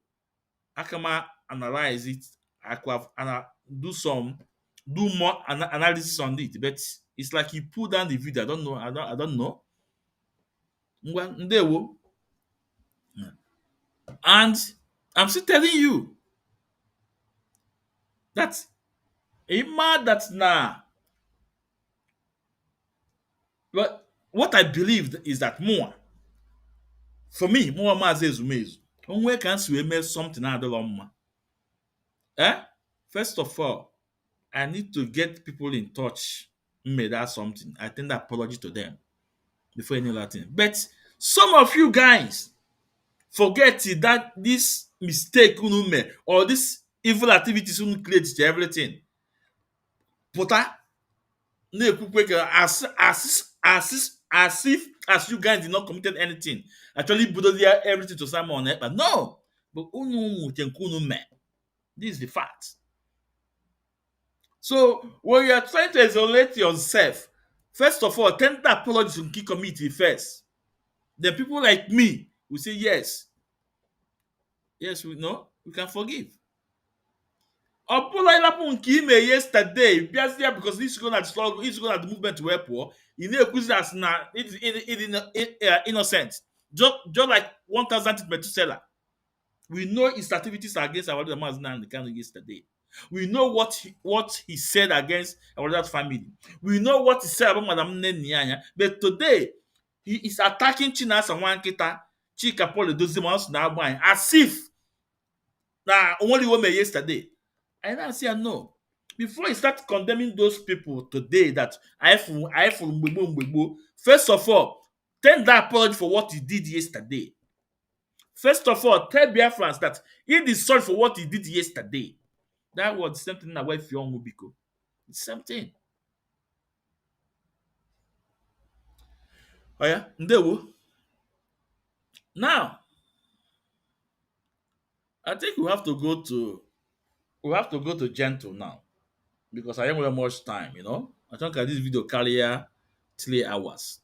I can analyze it. I could have do more analysis on it, but it's like he pulled down the video. I don't know. Ndewo. And I'm still telling you that that now. But what I believed is that for me, more Maazị Ezumezu, onwe ka nsi wee mee something adịrọ mma. First of all, I need to get people in touch. Made that something. I tender apology to them before any other thing. But some of you guys forget that this mistake unu mee or this evil activities unu create to everything. Pụta na-ekwukwe ka as if you guys did not committed anything. Actually, bulldozer everything to Simon Ekpa. No, but this is the fact. So when you are trying to isolate yourself, first of all, tender apology to key committee first. Then people like me will say yes. Yes, we can forgive. Yesterday, because this is going to struggle, he's going to the movement to help war. You know, as now it's innocent. Just like 1,000 Methuselah. We know his activities against our other man and the Kanu yesterday. We know what he said against our other family. We know what he said about Madam Nenianya. But today, he is attacking Chinas and Wankita, Chika Paul Dozimans now as if only woman yesterday. And I say no. Before you start condemning those people today that I first of all, tender apology for what he did yesterday. First of all, tell Biafrans that he is sorry for what he did yesterday. That was the same thing that wife young Mubiko. The same thing. Oh yeah, Ndewo. Now, I think we have to go to gentle now because I don't have much time. I think this video carry 3 hours.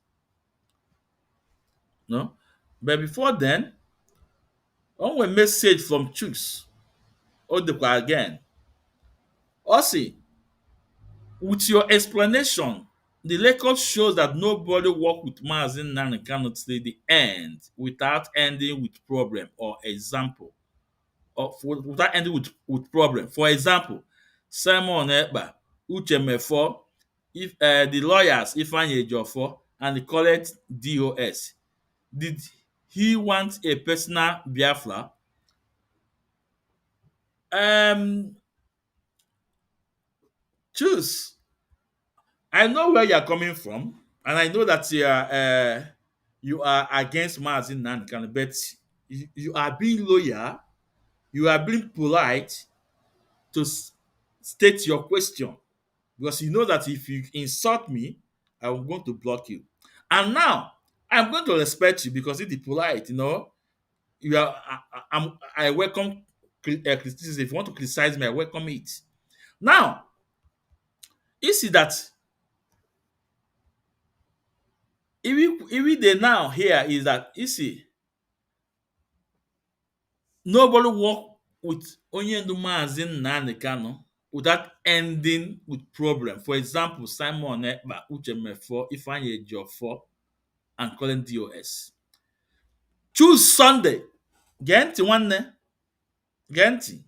No, but before then, on a message from Chooks. Odekwa again. Osi, with your explanation, the record shows that nobody worked with Maazị Nnamdi Kanu till the end without ending with problem or example. Or without ending with problem. For example, Simon Ekpa, Uche Mefo, the lawyers Ifeanyi Ejiofor, and the current DOS. Did he want a personal Biafra? Um, choose. I know where you are coming from, and I know that you are against Mazin Nankan, but you are being loyal, you are being polite to state your question, because you know that if you insult me, I'm going to block you. And now I'm going to respect you because it is polite. You are. I welcome criticism. If you want to criticize me, I welcome it. Now, you see that if the now here is that you see nobody work with Onyendu Mazi Nnamdi Kanu without ending with problem. For example, Simon Ekpa, Uche Mefo, Ifeanyi Ejiofor, and Colin DOS. Choose Sunday. Gee nwanne. Gee.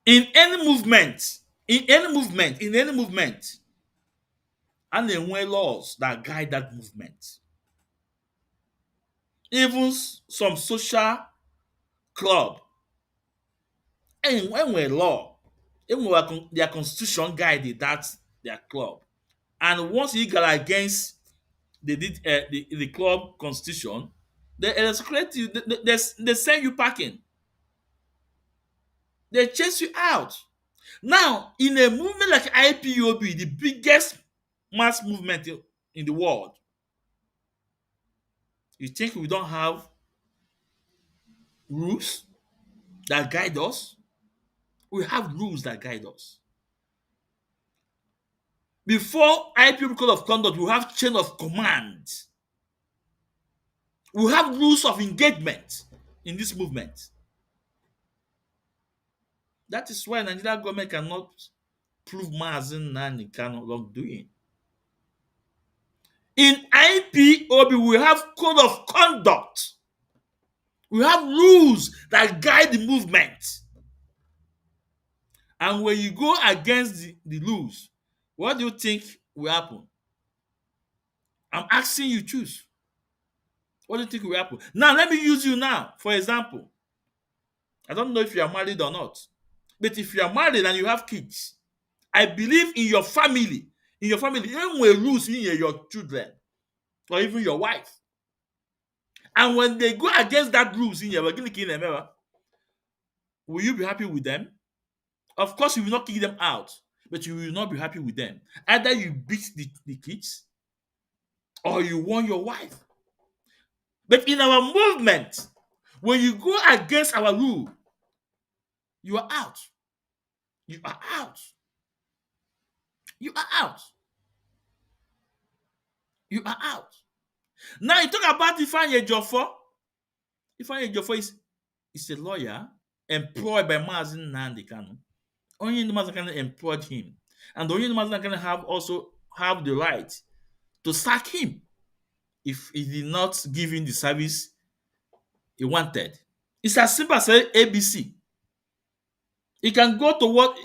In any movement, a na-enwe laws that guide that movement. Even some social club, enwere law, their constitution guide that their club. And once you go against the club constitution, they escalate you, they send you packing, they chase you out. Now, in a movement like IPOB, the biggest mass movement in the world, you think we don't have rules that guide us? We have rules that guide us. Before IPOB code of conduct, we have chain of command. We have rules of engagement in this movement. That is why Nigerian government cannot prove Mazi Nnamdi Kanu wrongdoing. In IPOB, we have code of conduct. We have rules that guide the movement. And when you go against the rules, what do you think will happen? I'm asking you, choose. What do you think will happen? Now, let me use you now. For example, I don't know if you are married or not, but if you are married and you have kids, I believe in your family, even when rules in your children or even your wife. And when they go against that rules in your will you be happy with them? Of course, you will not kick them out, but you will not be happy with them. Either you beat the kids or you warn your wife. But in our movement, when you go against our rule, you are out. You are out. You are out. You are out. Now you talk about Ifeanyi Ejiofor. Ifeanyi Ejiofor is a lawyer employed by Mazi Nnamdi Kanu. Only Mazi Kanu employed him. And only Mazi Kanu also have the right to sack him if he did not give him the service he wanted. It's as simple as ABC. He can go to what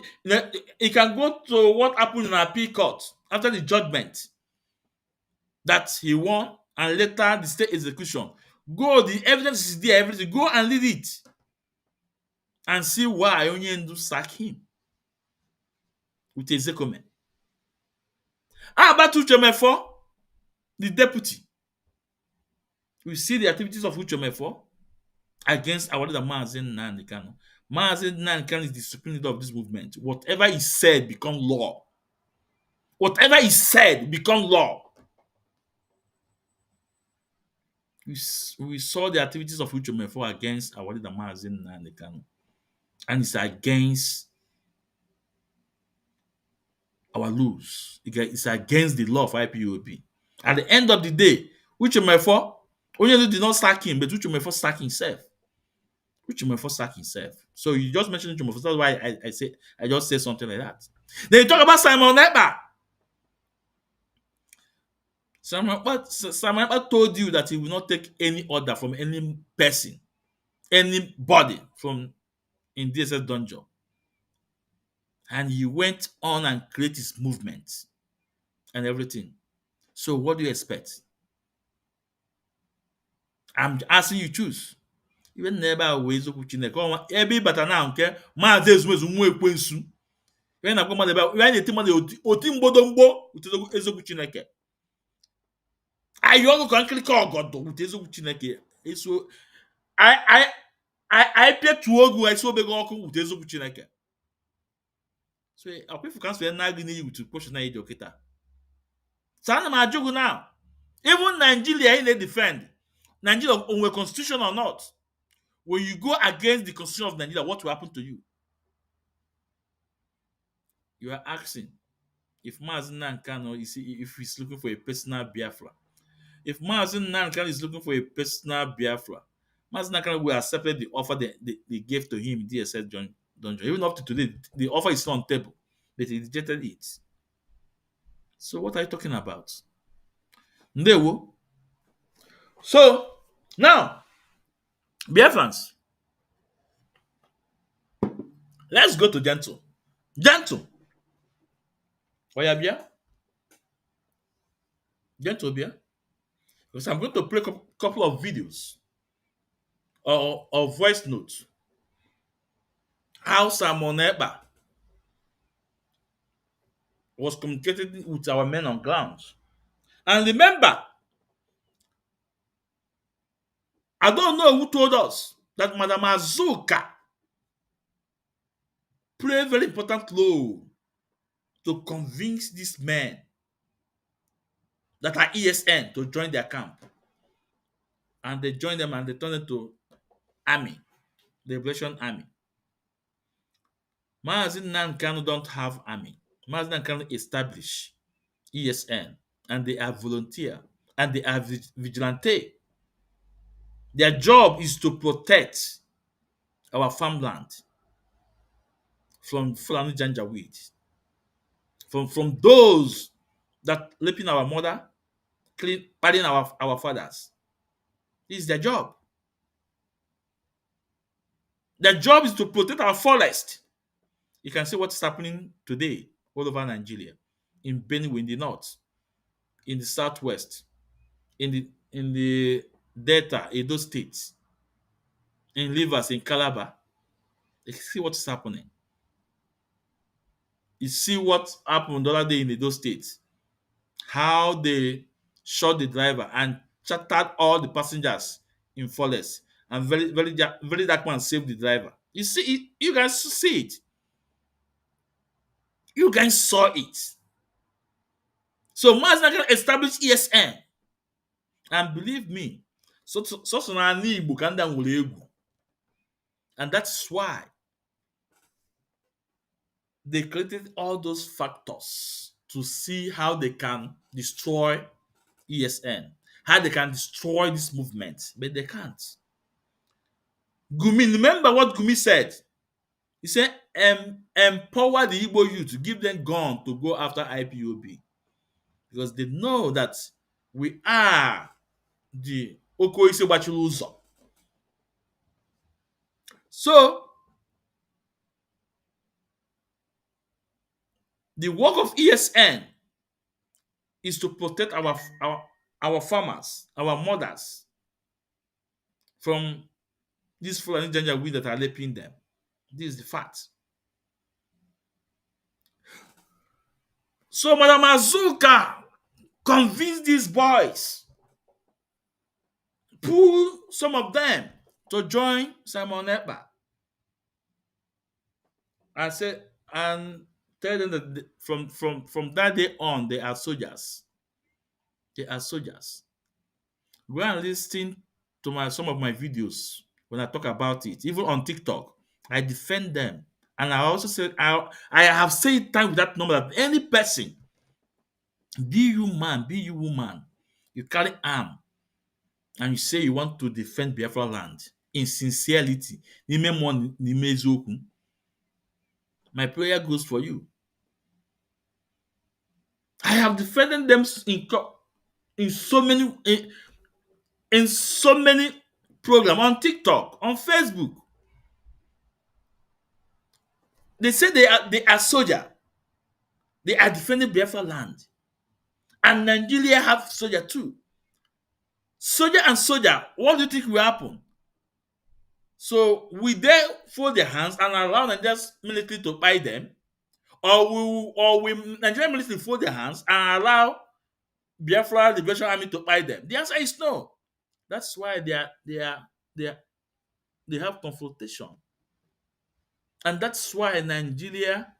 happened in appeal court after the judgment that he won, and later the state execution. Go, the evidence is there, everything. Go and read it and see why Onyendu sack him with Ezekomen. How about Uchemefo, the deputy? We see the activities of Uchemefo against our leader Mazi Nnamdi Kanu. Mazi Nnamdi Kanu is the supreme leader of this movement. Whatever he said become law. Whatever he said become law. We saw the activities of Uchemefo against our leader Mazi Nnamdi Kanu, and it's against our rules. It's against the law of IPOB. At the end of the day, Uchemefo only did not sack him, but Uchemefo sacked himself. Uchemefo sacked himself. So you just mentioned Uchemefo. That's why I just say something like that. Then you talk about Simon Ekpa. Simon Ekpa told you that he will not take any order from any person, anybody from in DSS dungeon. And he went on and created his movement and everything. So what do you expect? I'm asking you choose. Even never ways of Chineke. Every but now, okay, Maazị Ezumezu nwa ekwensu. When I come about when you think oti mbodombo with ezokwu Chineke. Ayo go kan click God with ezokwu Chineke. So I pay to ogu I so beg ọkụ with ezokwu Chineke. So if can say na gini you to push na ijo kita. So ana ma ajugu now. Even Nigeria in they defend Nigeria on constitution or not. When you go against the constitution of Nigeria, what will happen to you? You are asking if Mazen Nankano is if he's looking for a personal Biafra. If Mazen Nankan is looking for a personal Biafra, Mazen Nankan will accept the offer they gave to him, DSS John. Even up to today, the offer is still on table, but he rejected it. So what are you talking about? Ndewo. So now, Biafrans, let's go to Gentle. Gentle. Oyabia? Gentle Bia? Because I'm going to play a couple of videos or voice notes. How Simon Ekpa was communicating with our men on ground. And remember, I don't know who told us that Madam Azuka played a very important role to convince these men that are ESN to join their camp. And they joined them and they turned into army, the Liberation Army. Mazin Nankano don't have army. Mazin Nankano establish ESN and they are volunteer and they are vigilante. Their job is to protect our farmland from Fulani Janjaweed, from those that raping our mother, partying our fathers. This is their job. Their job is to protect our forest. You can see what's happening today all over Nigeria, in Benue in the north, in the southwest, in the Delta, Edo states, in Rivers, in Calabar. You can see what's happening. You see what happened the other day in those states. How they shot the driver and chattered all the passengers in forest. And very dark man saved the driver. You see it, you guys see it. You guys saw it. So Mazda established ESN. And believe me, and that's why they created all those factors to see how they can destroy ESN, how they can destroy this movement, but they can't. Gumi, remember what Gumi said? He said, empower the Igbo youth, to give them gun to go after IPOB. Because they know that we are the Okoise Bachiluzo. So, the work of ESN is to protect our farmers, our mothers, from these Fulani Janjaweed that are raping them. This is the fact. So Madam Azuka convinced these boys, pull some of them to join Simon Ekpa, and say and tell them that from that day on they are soldiers. They are soldiers. Go and listen to some of my videos when I talk about it, even on TikTok. I defend them. And I also said, I have said time with that number that any person, be you man, be you woman, you carry arm and you say you want to defend Biafra land in sincerity, my prayer goes for you. I have defended them in so many programs on TikTok, on Facebook. They say they are soldier. They are defending Biafra land. And Nigeria have soldier too. Soldier and soldier, what do you think will happen? So we they fold their hands and allow Nigeria's military to buy them, or we Nigerian military fold their hands and allow Biafra Liberation Army to buy them? The answer is no. That's why they have confrontation, and that's why Nigeria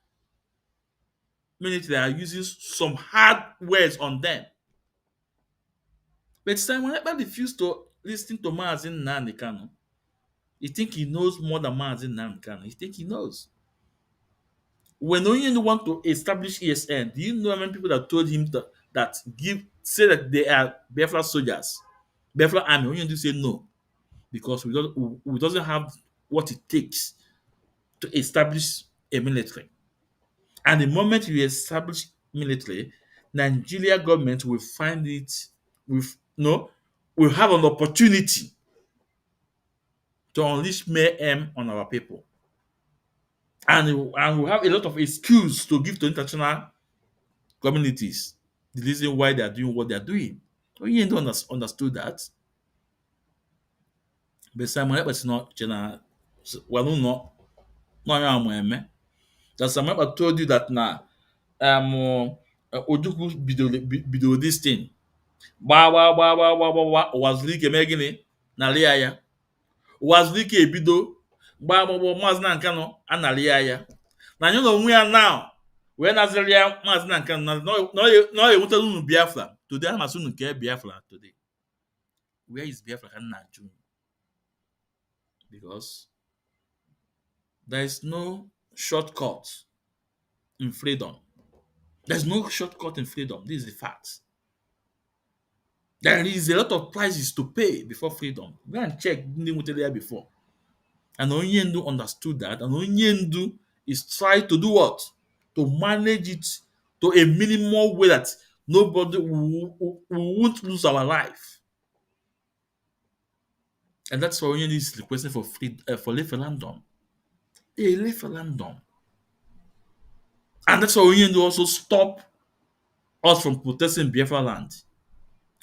military are using some hard words on them. But Simon Ekpa refused to listen to Mazin Nnamdi Kanu. He think he knows more than Mazin Nnamdi Kanu. He think he knows. When Onyendu want to establish ESN, do you know how many people that told him that say that they are Biafra soldiers, Biafra army? Onyendu say no because we doesn't have what it takes to establish a military. And the moment you establish military, Nigeria government will find it with no will have an opportunity to unleash mayhem on our people. And we have a lot of excuse to give to international communities the reason why they are doing what they are doing. You don't understood that. But Simon Ekpa is not general. Well, no, that Simon Ekpa told you that now Ojukwu bido this thing. Gba Wazirike mee gịnị narị ya Wazirike ebido gbaa Maazị Nnamdi Kanu anarị ya na anyị na onwe ya now wee naziri ya Maazị Nnamdi Kanu na ọ enwetara unu Biafra today amasị unu nke Biafra today. Where is Biafra ka nna ajụ? Because there is no shortcut in freedom. There's no shortcut in freedom. This is the fact. There is a lot of prices to pay before freedom. Go and check ndị nwetara there before. And Onyendu understood that. And Onyendu is trying to do what? To manage it to a minimal way that nobody won't lose our life. And that's why Onyendu is requesting for referendum. A referendum. And that's why Onyendu also stop us from protesting Biafra land.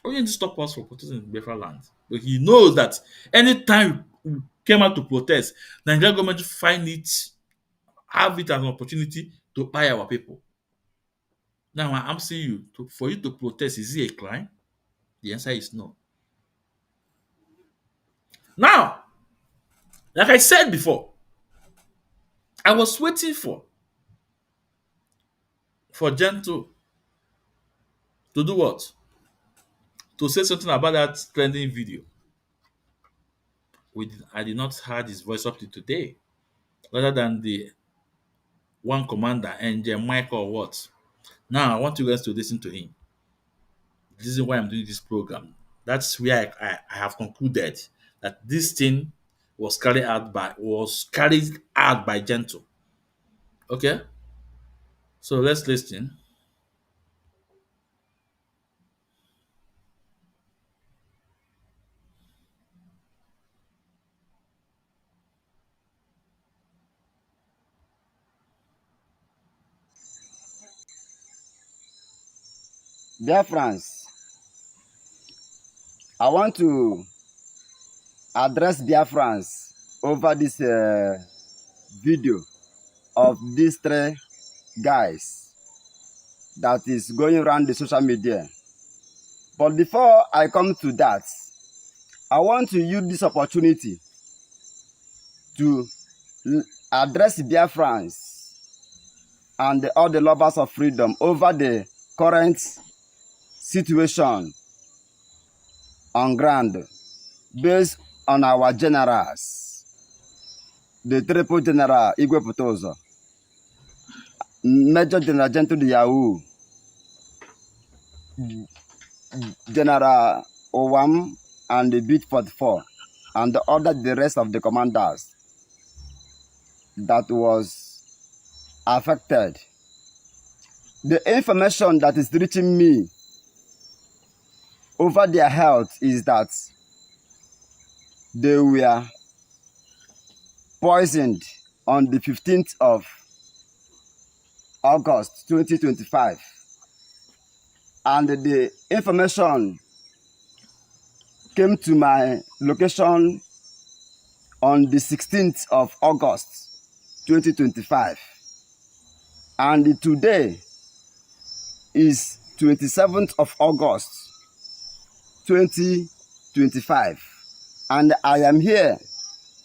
Onyendu stop us from protesting Biafra land. But he knows that anytime we came out to protest, Nigerian government have it as an opportunity to buy our people. Now I'm asking you, for you to protest, is it a crime? The answer is no. Now, like I said before, I was waiting for Gentle to do what? To say something about that trending video. I did not heard his voice up to today, rather than the one commander, Angel Michael or what. Now I want you guys to listen to him. This is why I'm doing this program. That's where I have concluded that this thing was carried out by Gentle. Okay? So let's listen. Dear friends, I want to address Biafrans over this video of these three guys that is going around the social media. But before I come to that, I want to use this opportunity to address Biafrans and all the lovers of freedom over the current situation on ground based on our generals, the triple general Igwe Putozo, Major General Gentle Yahoo, General Owam and the Beat 44, and the rest of the commanders that was affected. The information that is reaching me over their health is that they were poisoned on the 15th of August 2025. And the information came to my location on the 16th of August 2025, and today is 27th of August 2025, and I am here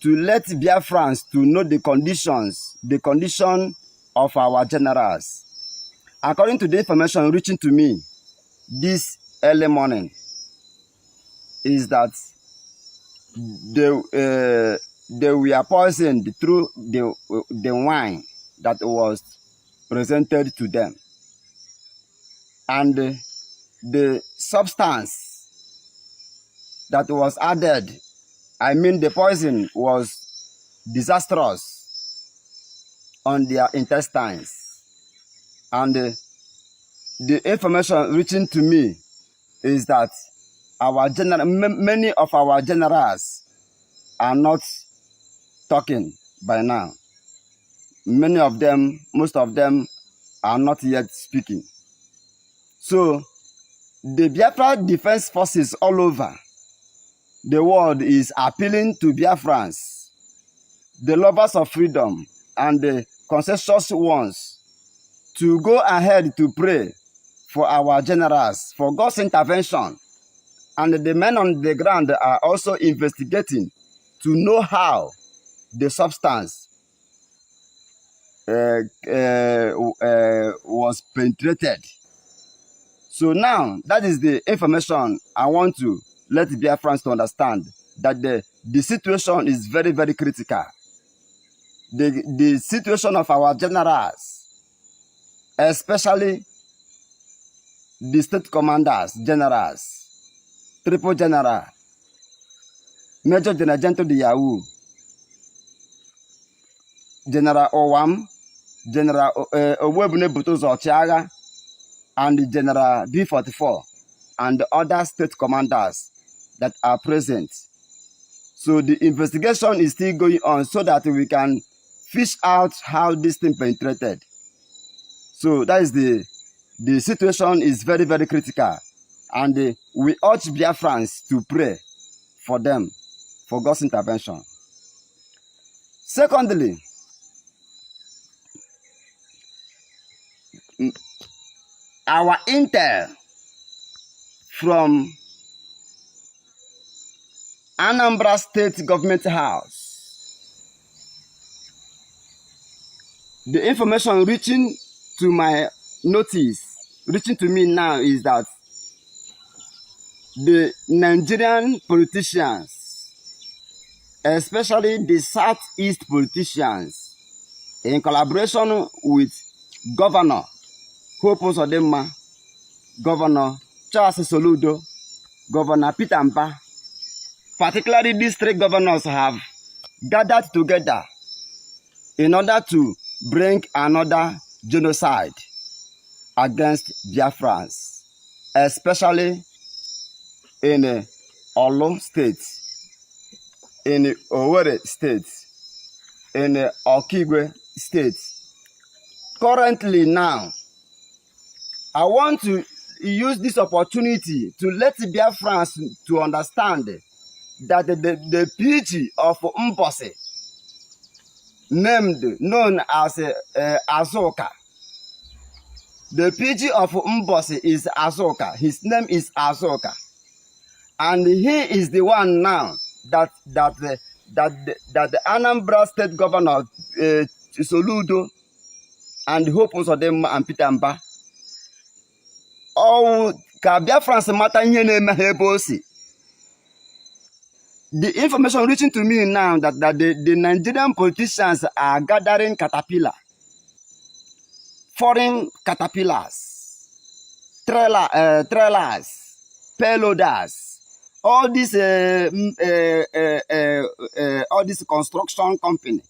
to let Biafrans to know the condition of our generals. According to the information reaching to me this early morning, is that they were poisoned through the wine that was presented to them, and the substance that was added, I mean the poison, was disastrous on their intestines. And the information reaching to me is that many of our generals are not talking by now. Many of them, most of them, are not yet speaking. So the Biafra Defense Forces all over the world is appealing to Biafrans, the lovers of freedom and the consensus ones, to go ahead to pray for our generals, for God's intervention. And the men on the ground are also investigating to know how the substance was penetrated. So now, that is the information I want to let Biafrans to understand, that the situation is very, very critical. The situation of our generals, especially the state commanders, generals, triple general, Major General Gento de Yahoo, General Owam, General Owebune Butozo Chiaga, and General B44, and other state commanders that are present. So the investigation is still going on so that we can fish out how this thing penetrated. So that is the situation is very, very critical. And we urge Biafrans to pray for them, for God's intervention. Secondly, our intel from Anambra State Government House, the information reaching to my notice, reaching to me now, is that the Nigerian politicians, especially the Southeast politicians, in collaboration with Governor Hope Uzodimma, Governor Charles Soludo, Governor Peter Mba, particularly district governors, have gathered together in order to bring another genocide against Biafrans, especially in Olo State, in Owerri State, in Okigwe State. Currently now, I want to use this opportunity to let Biafrans to understand that the PG of Mbosi, known as Azoka, the PG of Mbosi is Azoka. His name is Azoka, and he is the one now that the Anambra State Governor Soludo and Hope Uzodimma and Peter Mba, oh, ka Biafrans mata ihe na-eme ha ebe o si. The information reaching to me now that the Nigerian politicians are gathering caterpillar, foreign caterpillars, trailers, payloaders, all this construction company,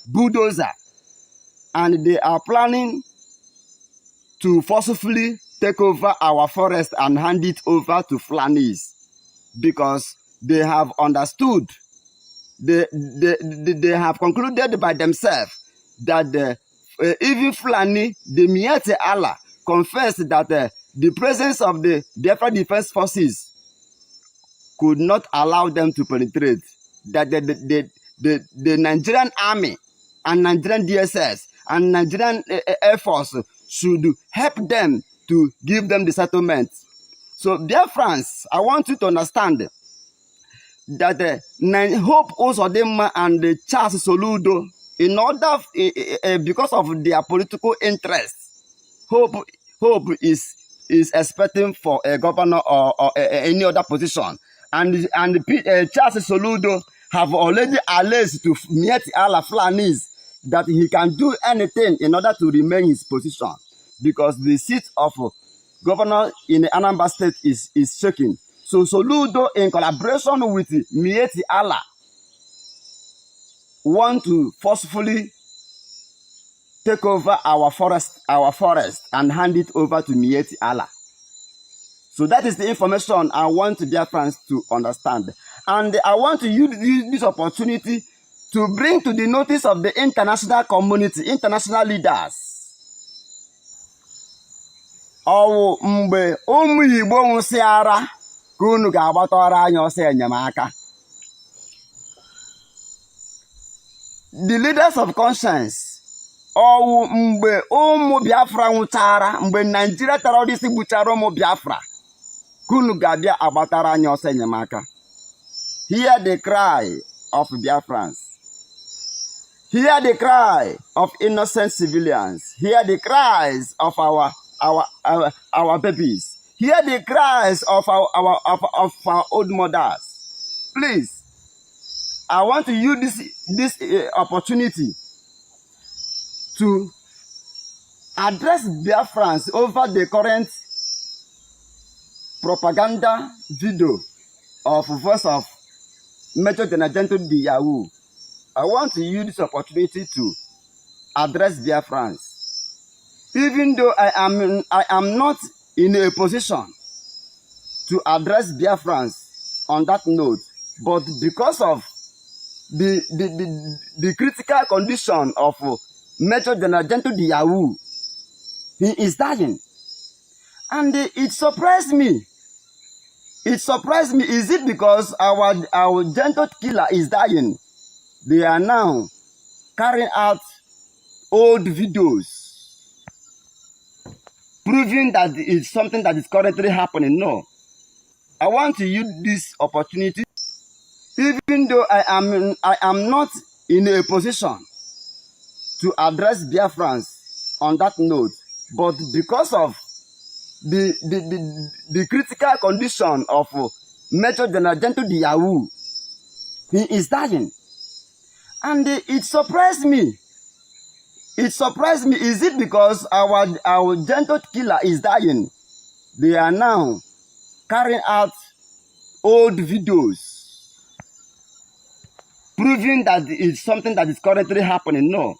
bulldozer, and they are planning to forcefully take over our forest and hand it over to Fulanis, because they have understood, they have concluded by themselves that even Fulani, the Miete Allah, confessed that the presence of the Biafra Defense Forces could not allow them to penetrate, that the Nigerian army and Nigerian DSS and Nigerian Air Force should help them to give them the settlement. So, dear friends, I want you to understand that Hope Uzodinma and Charles Soludo, in order, because of their political interests, Hope is expecting for a governor or any other position, and Charles Soludo have already alleged to Mieti Allah Flanis that he can do anything in order to remain his position, because the seat of governor in the Anambra State is shaking. So Soludo, in collaboration with Mieti Allah, want to forcefully take over our forest and hand it over to Mieti Allah. So that is the information I want dear friends to understand. And I want to use this opportunity to bring to the notice of the international community, international leaders. Ọwụ mgbe ụmụ Igbo nwụsịara ka unu ga-agbatara anyị ọsọ enyemaka. The leaders of conscience, ọwụ mgbe ụmụ Biafra nwụchara, mgbe Nigeria terrorists gbuchara ụmụ Biafra, ka unu ga-abịa agbatara anyị ọsọ enyemaka. Hear the cry of Biafrans. Hear the cry of innocent civilians. Hear the cries of our babies. Hear the cries of our old mothers. Please, I want to use this opportunity to address Biafrans over the current propaganda video of Voice of Major General Diyawu. I want to use this opportunity to address Biafrans. Even though I am not in a position to address Biafrans on that note, but because of the critical condition of Major General Diyawu, he is dying. And it surprised me. It surprised me. Is it because our gentle killer is dying? They are now carrying out old videos proving that it's something that is currently happening. No. I want to use this opportunity, even though I am not in a position to address Biafrans on that note, but because of the critical condition of Major General Diyawu, he is dying. And it surprised me. It surprised me. Is it because our gentle killer is dying? They are now carrying out old videos proving that it's something that is currently happening. No.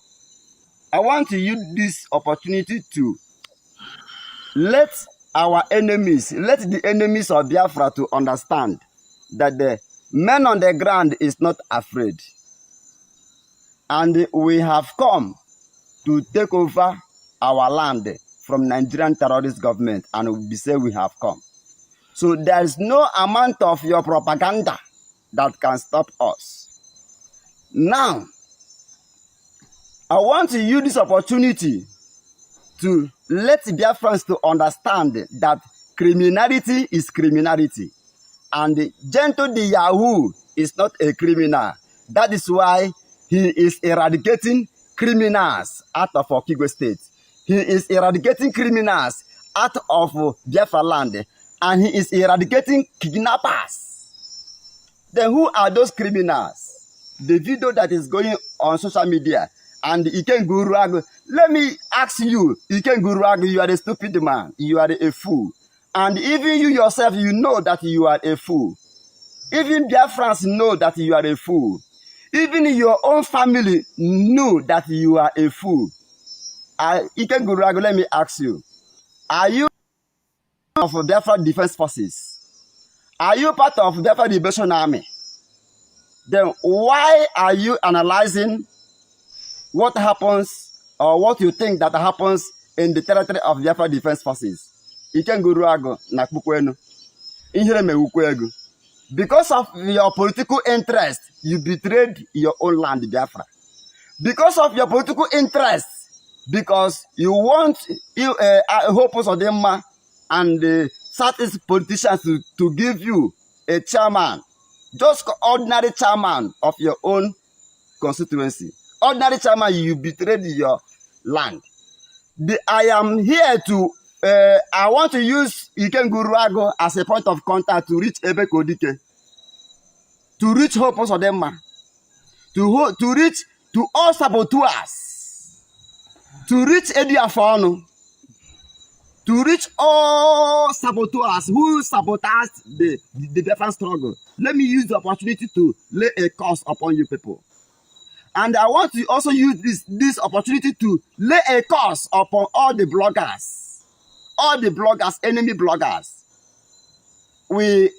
I want to use this opportunity to let our enemies, let the enemies of Biafra to understand that the men on the ground is not afraid. And we have come to take over our land from Nigerian terrorist government, and we say we have come. So there is no amount of your propaganda that can stop us. Now, I want to use this opportunity to let Biafrans to understand that criminality is criminality. And Gentle Diyawu is not a criminal. That is why he is eradicating criminals out of Okigwe State. He is eradicating criminals out of Biafra land. And he is eradicating kidnappers. Then who are those criminals? The video that is going on social media. And Iken Guruagu, let me ask you, Iken Guruagu, you are a stupid man. You are a fool. And even you yourself, you know that you are a fool. Even Biafrans know that you are a fool. Even your own family know that you are a fool. Iken Guruagu, let me ask you, are you of Biafra Defense Forces? Are you part of Biafra Liberation Army? Then why are you analyzing what happens or what you think that happens in the territory of Biafra Defense Forces? Iken Guruagu na Kpukwenu. Ihere me ukwegu. Because of your political interest, you betrayed your own land, Biafra. Because of your political interest, because you want Hopus Odema and the Southeast politicians to give you a chairman, just ordinary chairman of your own constituency. Ordinary chairman, you betrayed your land. I am here to, I want to use Iken Guruago as a point of contact to reach Ebe Kodike, to reach Hopus Odema, to reach to all saboteurs, to reach Eddie Afano, to reach all saboteurs who sabotaged the defense struggle. Let me use the opportunity to lay a curse upon you people. And I want to also use this opportunity to lay a curse upon all the bloggers, enemy bloggers. We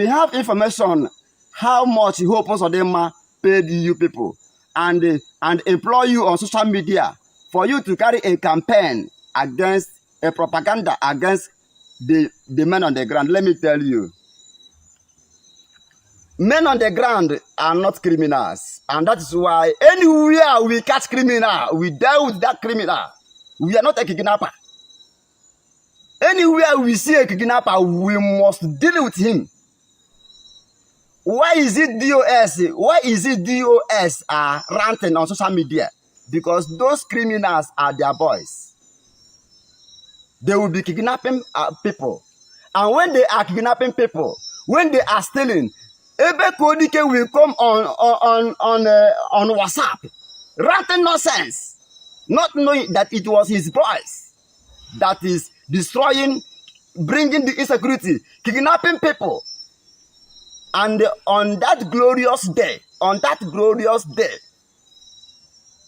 have information how much Hopus Odema paid you people, and employ you on social media for you to carry a campaign against a propaganda against the men on the ground. Let me tell you, men on the ground are not criminals, and that is why anywhere we catch criminal, we deal with that criminal. We are not a kidnapper. Anywhere we see a kidnapper, we must deal with him. Why is it DOS? Why is it DOS are ranting on social media? Because those criminals are their boys. They will be kidnapping people. And when they are kidnapping people, when they are stealing, Ebe Kodike will come on WhatsApp, ranting nonsense, not knowing that it was his boys that is destroying, bringing the insecurity, kidnapping people. And on that glorious day,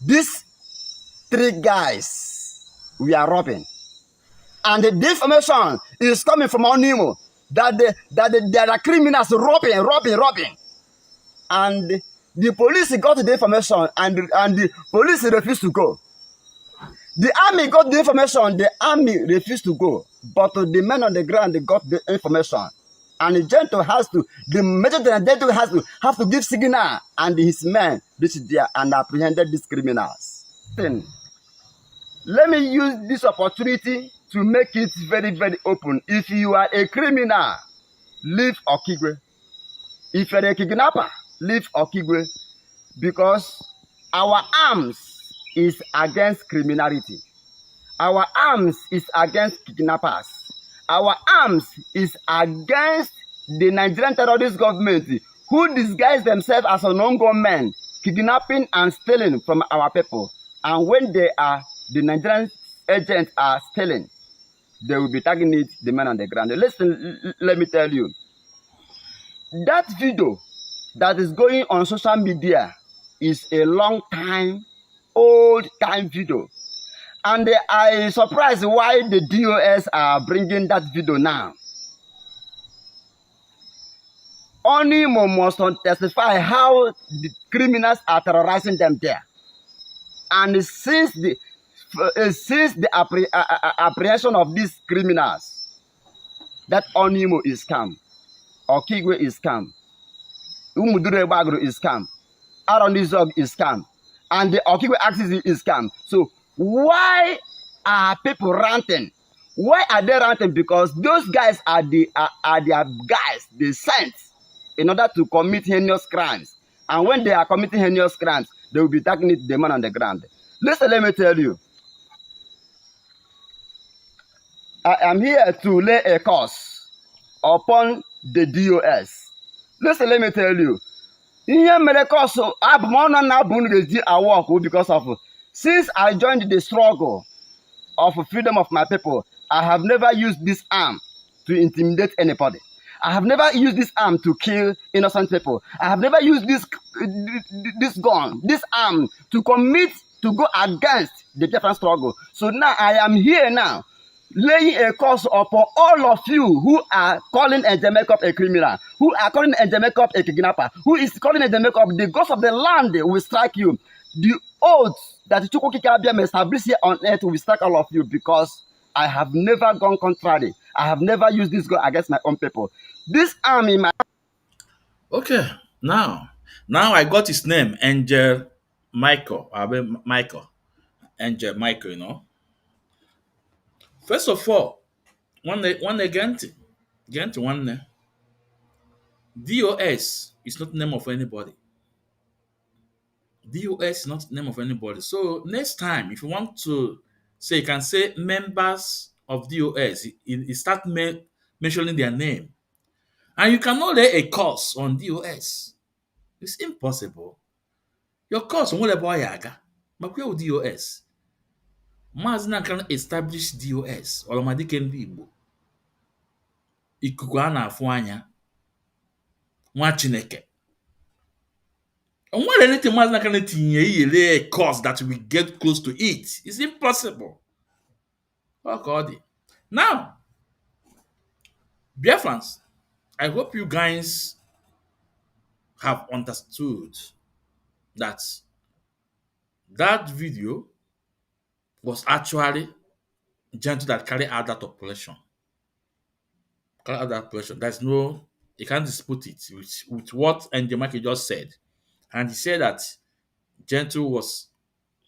these three guys we are robbing. And the information is coming from Onimo that there are criminals robbing. And the police got the information and the police refused to go. The army got the information, the army refused to go. But the men on the ground, they got the information. And the Gento has to, the Major General has to give signal, and his men reached there and apprehended these criminals. Then, let me use this opportunity to make it very, very open. If you are a criminal, leave Okigwe. If you are a kidnapper, leave Okigwe, because our arms is against criminality. Our arms is against kidnappers. Our arms is against the Nigerian terrorist government who disguise themselves as non-government men, kidnapping and stealing from our people. And when the Nigerian agents are stealing, they will be tagging it, the men on the ground. Listen, let me tell you, that video that is going on social media is a old time video. And I am surprised why the DOS are bringing that video now. Only must testify how the criminals are terrorizing them there. And since the apprehension of these criminals, that Onimo is scam, Okigwe is scam, Umudure Bagro is scam, Aronizog is scam, and the Okigwe axis is scam. So why are people ranting? Why are they ranting? Because those guys are their guys they sent in order to commit heinous crimes. And when they are committing heinous crimes, they will be tagging the man on the ground. Listen, let me tell you. I am here to lay a curse upon the DOS. Listen, let me tell you. Because of since I joined the struggle of freedom of my people, I have never used this arm to intimidate anybody. I have never used this arm to kill innocent people. I have never used this gun, this arm to go against the different struggle. So now I am here now, laying a curse upon all of you who are calling Ejemekop a criminal, who are calling Ejemekop a kidnapper, who is calling Ejemekop the ghost of the land will strike you. The oath that Chukwukikabia may establish here on earth will strike all of you, because I have never gone contrary. I have never used this gun against my own people. This arm in my Okay, now I got his name, Angel Michael. Michael. Angel Michael, you know. First of all, one again, one name. DOS is not the name of anybody. DOS is not the name of anybody. So next time, if you want to say, you can say members of DOS, you start mentioning their name. And you cannot lay a curse on DOS. It's impossible. Your curse on whatever yaga. But where DOS? Mazina can establish DOS. Olomadike ndị Igbo. Ikuku a na-afụ anya. Nwa Chineke. And what anything Mazina can lay a curse that we get close to it. It's impossible. Okay. Now, Biafrans, I hope you guys have understood that that video was actually Gentle that carry out that operation. Carry out that operation. There's no, you can't dispute it with what Njemake just said. And he said that Gentle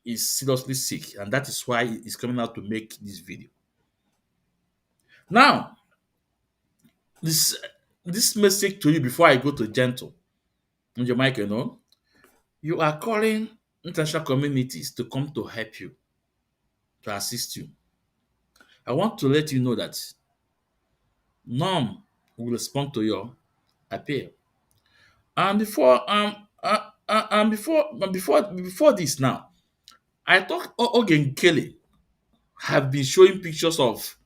is seriously sick, and that is why he's coming out to make this video. Now, this message to you before I go to Gentle. Njemake, you know, you are calling international communities to come to help you, to assist you. I want to let you know that none will respond to your appeal. And before this now, I thought Ogen Kelly have been showing pictures of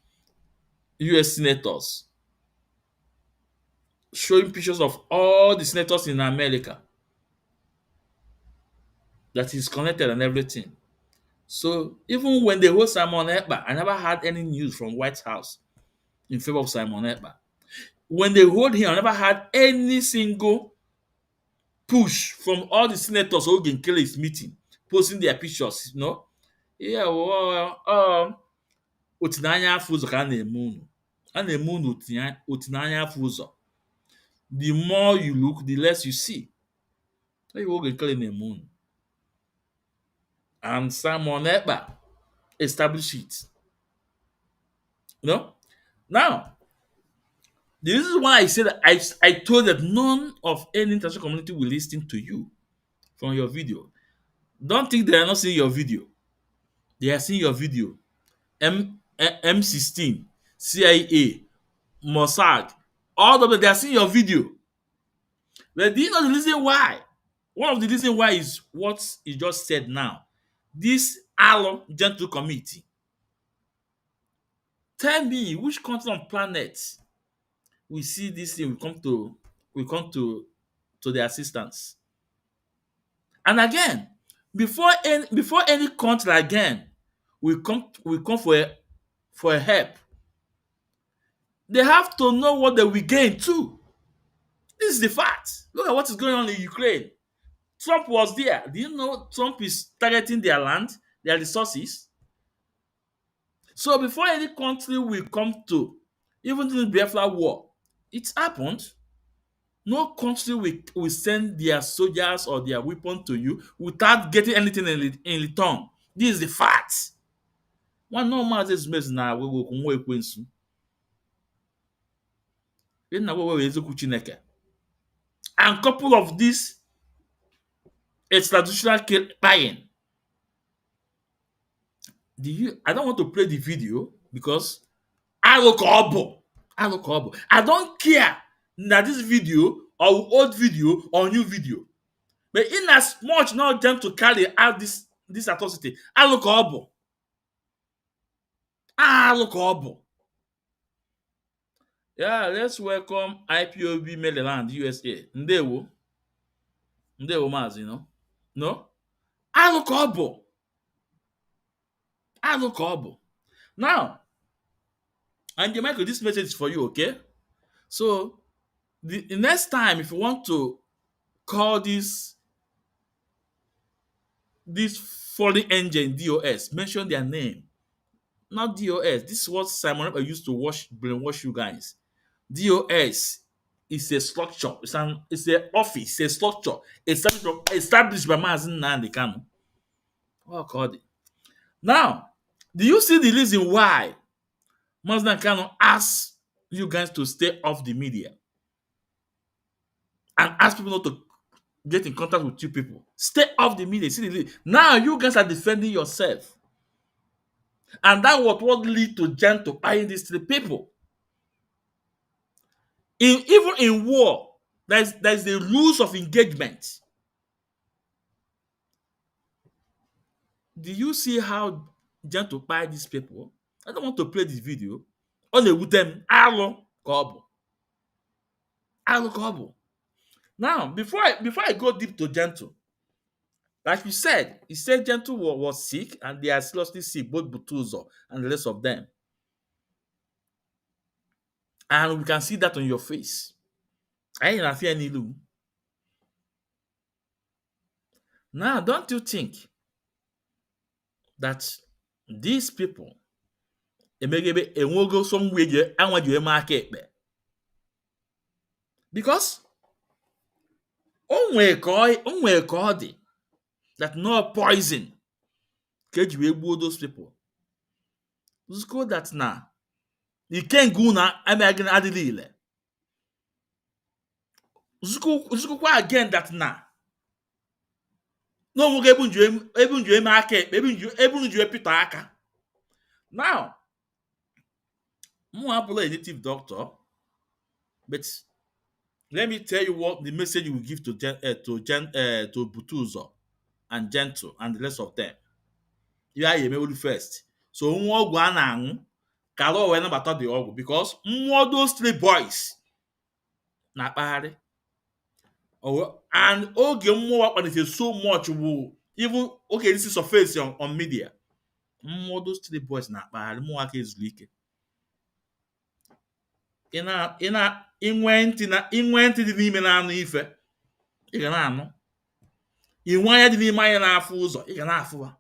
US senators, showing pictures of all the senators in America that is connected and everything. So even when they hold Simon Ekpa, I never had any news from White House in favor of Simon Ekpa. When they hold him, I never had any single push from all the senators Ogen Kelly is meeting, posting their pictures, you know. Yeah, otu n'anya afọ ụzọ ka a na-eme unu. A na-eme unu otu n'anya afọ ụzọ. The more you look, the less you see. Oge Ogenkele na-eme unu. And Simon Ekpa establish it. You know? Now, the reason why I said that I told that none of any international community will listen to you from your video. Don't think they are not seeing your video. They are seeing your video. M16, CIA, Mossad, all of them, they are seeing your video. But do you know the reason why? One of the reasons why is what he just said now. This Allo Gentle Committee. Tell me which country on planet we see this thing we come to the assistance. And again, before any country again we come for help, they have to know what they will gain too. This is the fact. Look at what is going on in Ukraine. Trump was there. Do you know Trump is targeting their land, their resources? So before any country will come to, even during the Biafra war, it happened. No country will send their soldiers or their weapons to you without getting anything in return. This is the fact. One no man is na we will nwa ekwensu. And couple of these extrajudicial buying. I don't want to play the video because I look horrible. I don't care that this video or old video or new video. But in as much not them to carry out this atrocity, I look horrible. Yeah, let's welcome IPOB Maryland, USA. Ndewo Maz, you know. No? I look horrible. Now, and Michael, this message is for you, okay? So, the next time, if you want to call this fallen engine DOS, mention their name. Not DOS. This is what Simon Ekpa used to brainwash you guys. DOS is a structure. It's an office, a structure established by Mazi Nnamdi Kanu. Oh God. Now, do you see the reason why Mazi Nnamdi Kanu asked you guys to stay off the media and ask people not to get in contact with you people? Stay off the media. See the reason. Now you guys are defending yourself. And that was what lead to Jen to buying these 3 people. Even in war, there's the rules of engagement. Do you see how Jen to buy these people? I don't want to play this video. Only with them, Alo Kobo. Now, before I go deep to Gentle, like we said, he said Gentle was sick and they are seriously sick, both Butuzo and the rest of them. And we can see that on your face. I ain't fear any Lu. Now, don't you think that these people go somewhere and what you market? Because onwe ka that no poison can you those people. Zuko that na you can't go na again adilile. Zuko again that na no mo ebunju market ebunju Peter aka. Now, I'm a native doctor, but let me tell you what the message you will give to Butuzo and Gentle and the rest of them. You are a first. So go and Kalo when about the ogu because those 3 boys na party. Oh, and oge more when it is so much will even okay, this is surface on media. Those 3 boys na party more is leaking. Inwenti dị n'ime na-anụ ife ị ga na-anụ inwe anya dị n'ime anya na-afụ ụzọ ị ga na-afụ ha.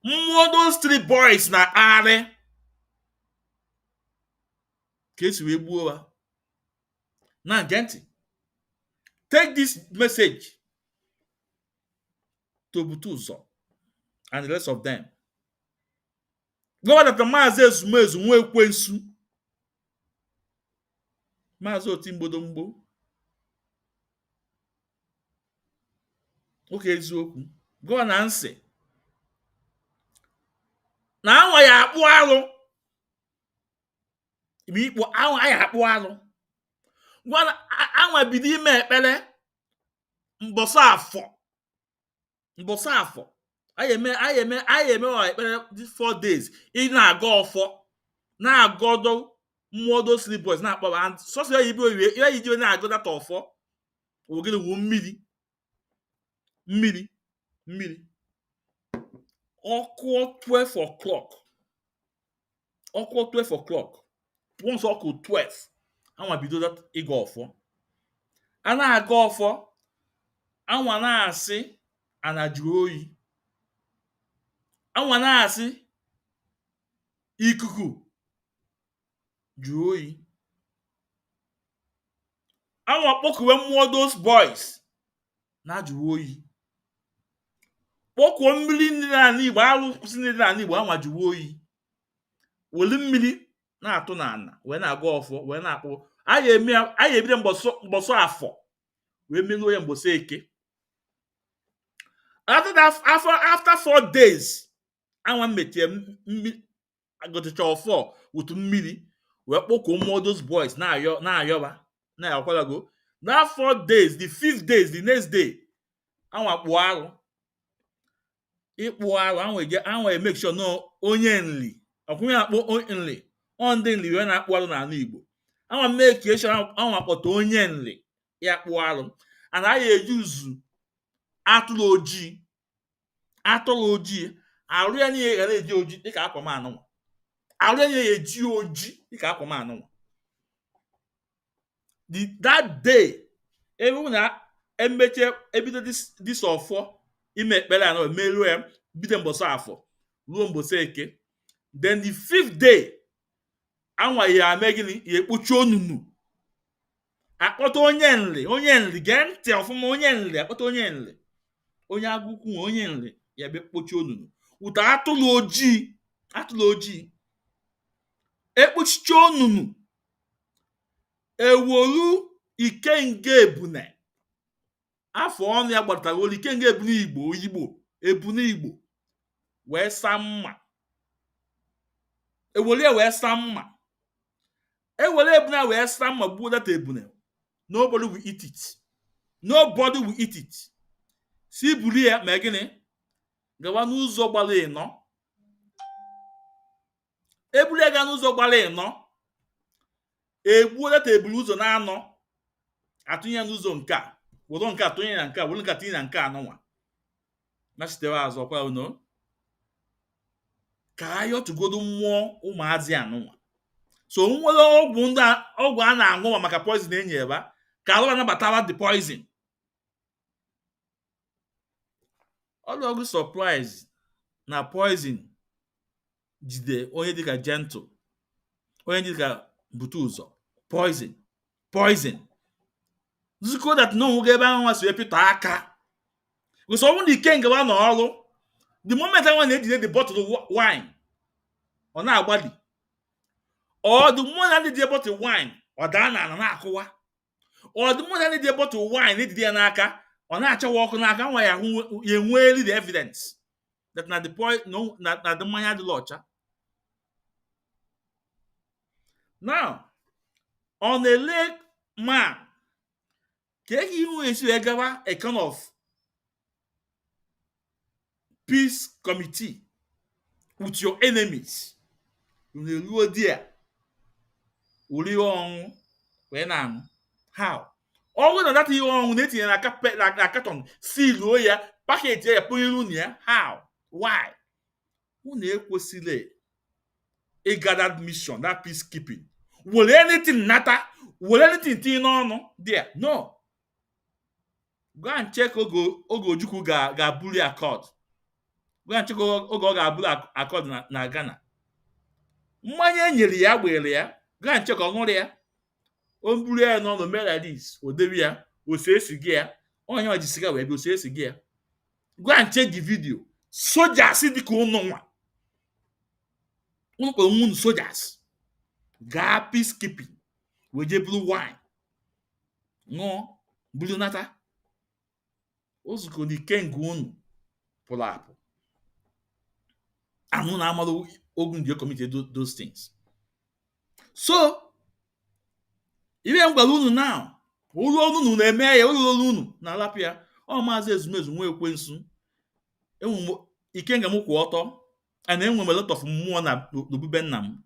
Mmụọ those 3 boys na-akpagharị ka esi wee gbuo ha. Na gentị, take this message to Butuzo and the rest of them. Gọvanọ Dr. Maazị Ezumezu nwa ekwensu Maazị Otimgbodomgbo oke eziokwu gụọ na nsị na anwa ya akpụ alụ ikpo anwa ya akpụ alụ gụọ na anwa bido ime ekpere mbọsọ afọ anyị eme ekpere 4 days ị na-aga ọfọ na-agọdọ mmụọ those 3 boys na-akpọ and sọsọ ya ibe oyiwe ya iji na-agụ data ọfọ ogene wu mmiri ọkụ 12 o'clock once ọkụ 12 anwa bido that ịga ọfọ a na-aga ọfọ anwa na-asị ana jụrụ oyi anwa na-asị ikuku jụrụ oyi anwa kpọkuwe mmụọ those boys na-ajụrụ oyi kpọkuo mmiri ndị n'ala Igbo alụkwụsị ndị n'ala Igbo anwa jụrụ oyi weli mmiri na-atụ n'ala wee na-aga ọfọ wee na-akpọ anyị ebido mbọsọ afọ wee meluo ya mbọsọ eke. After 4 days anwa mechie agọtịcha ọfọ with mmiri wee kpọkuo mmụọ those boys na-ayọkwalago. That 4 days, the 5th days, the next day anwa kpụọ arụ ịkpụ arụ anwa make sure no onye nri ọkwụnye akpọ onye nri ndị nri wee na-akpụ arụ n'ala Igbo anwa make sure anwa kpọta onye nri ya kpụ arụ and anyị eji uzu atụrụ ojii arụ ya niile ga na-eji oji dịka akwamanụnwa arụ ya niile eji oji dịka akwamanụnwa. That day ewu na emeche ebido this ọfọ ime ekpere anọ meruo ya bido mbọsọ afọ ruo mbọsọ eke. Then the 5th day anwa ya ame gịnị ya ekpuchi onunu akpọta onye nri gee ntị ọfụma. Onye nri akpọta onye nri, onye agụkwu nwe onye nri ya bịa kpochie onunu ụta atụrụ ojii ekpuchiche onunu, eworu ikenga ebune afọ ọnụ ya gbatara olu ikenga ebune igbo wee saa mma, ewere wee saa mma, ewere ebune wee saa mma gbuo data ebune. Nobody will eat it. Nobody will eat it. Si buru ya ma gịnị gawa n'ụzọ gbara ịnọ. Eburu ya gaa n'ụzọ gbara ịnọ, egbuo data eburu ụzọ na-anọ, atụnye ya n'ụzọ nke a, were nke a tụnye na nke a, were nke a tinye na nke a nọnwa na sitewe azụ kwa uno ka ayọ tụgodo mmụọ ụmụazị anụnwa. So nwere ọgwụ a na-aṅụ maka poison enyi eba ka alụ anabatawa the poison. Ọlụọgụ surprise na poison jide onye dịka Gentle, onye dịka bute ụzọ poison nzukọ that no nwoke ebe ahụ so epịta aka. Because ọ bụrụ na ike ngewa na ọrụ, the moment I want to the bottle of wine ọ na-agbali, or the moment I need the bottle of wine ọ daa na na-akụwa, or the moment I need the bottle of wine need ya n'aka ọ na-achawa ọkụ n'aka, nwa ya enweeli the evidence that na the point no na the mmanya dị ọcha. Now on a lake man ka ihu esi wee gawa a kind of peace committee with your enemies. Ruo there uri ọnwụ wee na-aṅụ. How? Ọgwụ na data ihe ọnwụ na-etinye na carton, seal ya, package ya, pụnyeru na ya. How? Why? Unu ekwesịrị ịga that mission, that peacekeeping. Will anything nata? Will anything tinye n'ọnụ there? No. Go and check oge Ojukwu ga-abuli accord. Go and check oge ọ ga-abuli accord na Ghana. Mmanya enyere ya gbere ya. Go and check ọṅụrụ ya. O buru ya n'ọnụ mere like this, o dewe ya, o see siga ya. Onye ọ ji siga wee bịa, o see siga ya. Go and check the video. Soldiers dị ka ụnụ nwa. Ụnụ kpọrọ ụmụ soldiers. Gaa peacekeeping. Wee je buru wine. Ṅụọ, buru nata. Ozuko na ikenga unu pụrụ apụ. Anụ na-amalụ ogun ji commit those things. So ibe m gwara unu now, ụlọ unu na-eme ya, ụlọ unu na-alapụ ya. Ọ maazị ezumezu nwa ekwensu. Enwe ikenga m kwụ ọtọ, and enwe m a lot of mmụọ na obube nna m.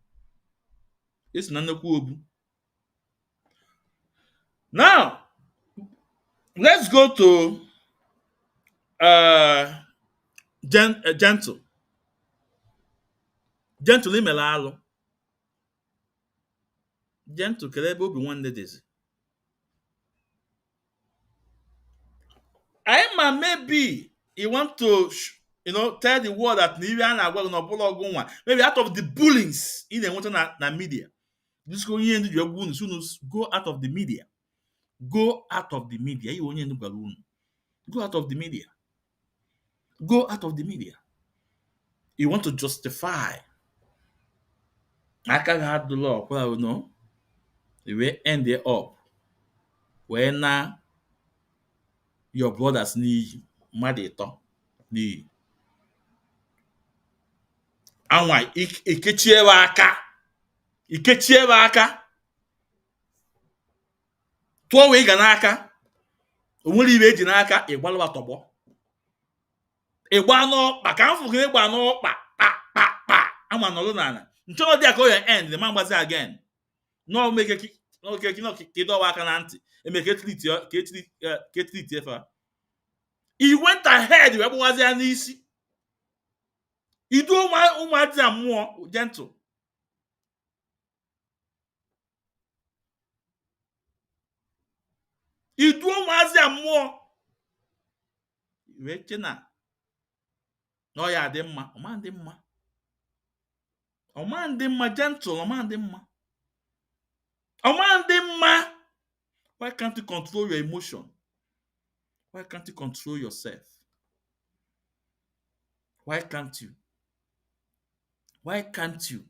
Esi na nnekwu obu. Now let's go to Gentle. Gentle imele alụ. Gentle kele ebe obi nwanne dịzi. I ma maybe you want to tell the world that na ibe a na-agwa na ọbụla ọgụ nwa, maybe out of the bullings ị na-enweta na media. This onye ndị ji egwu unu, so go out of the media. Go out of the media. Ihe onye ndị gwara unu. Go out of the media. Go out of the media. You want to justify. Aka ga the law, well, no. You will end it up. When your brothers need madito need. And why ikechiewa aka. Ikechiewa aka. Tụọ wee ga n'aka. Onwere ibe eji n'aka ịgbalụwa tọgbọ. Ịgba n'ọkpa ka mfụ gị ịgba n'ọkpa pa ama nọrọ n'ala. Nchọrọ dị aka o ya end the man gbazi again. No make kidowa aka na ntị. Eme ka treat efa. He went ahead wee gbawazi ya n'isi. Idu ụmụadị a mmụọ Gentle. Idu ụmụazị a mmụọ. Wee che na ọ ya dị mma, ọma ndị mma. Ọma ndị mma Gentle, ọma ndị mma. Ọma ndị mma. Why can't you control your emotion? Why can't you control yourself? Why can't you? Why can't you?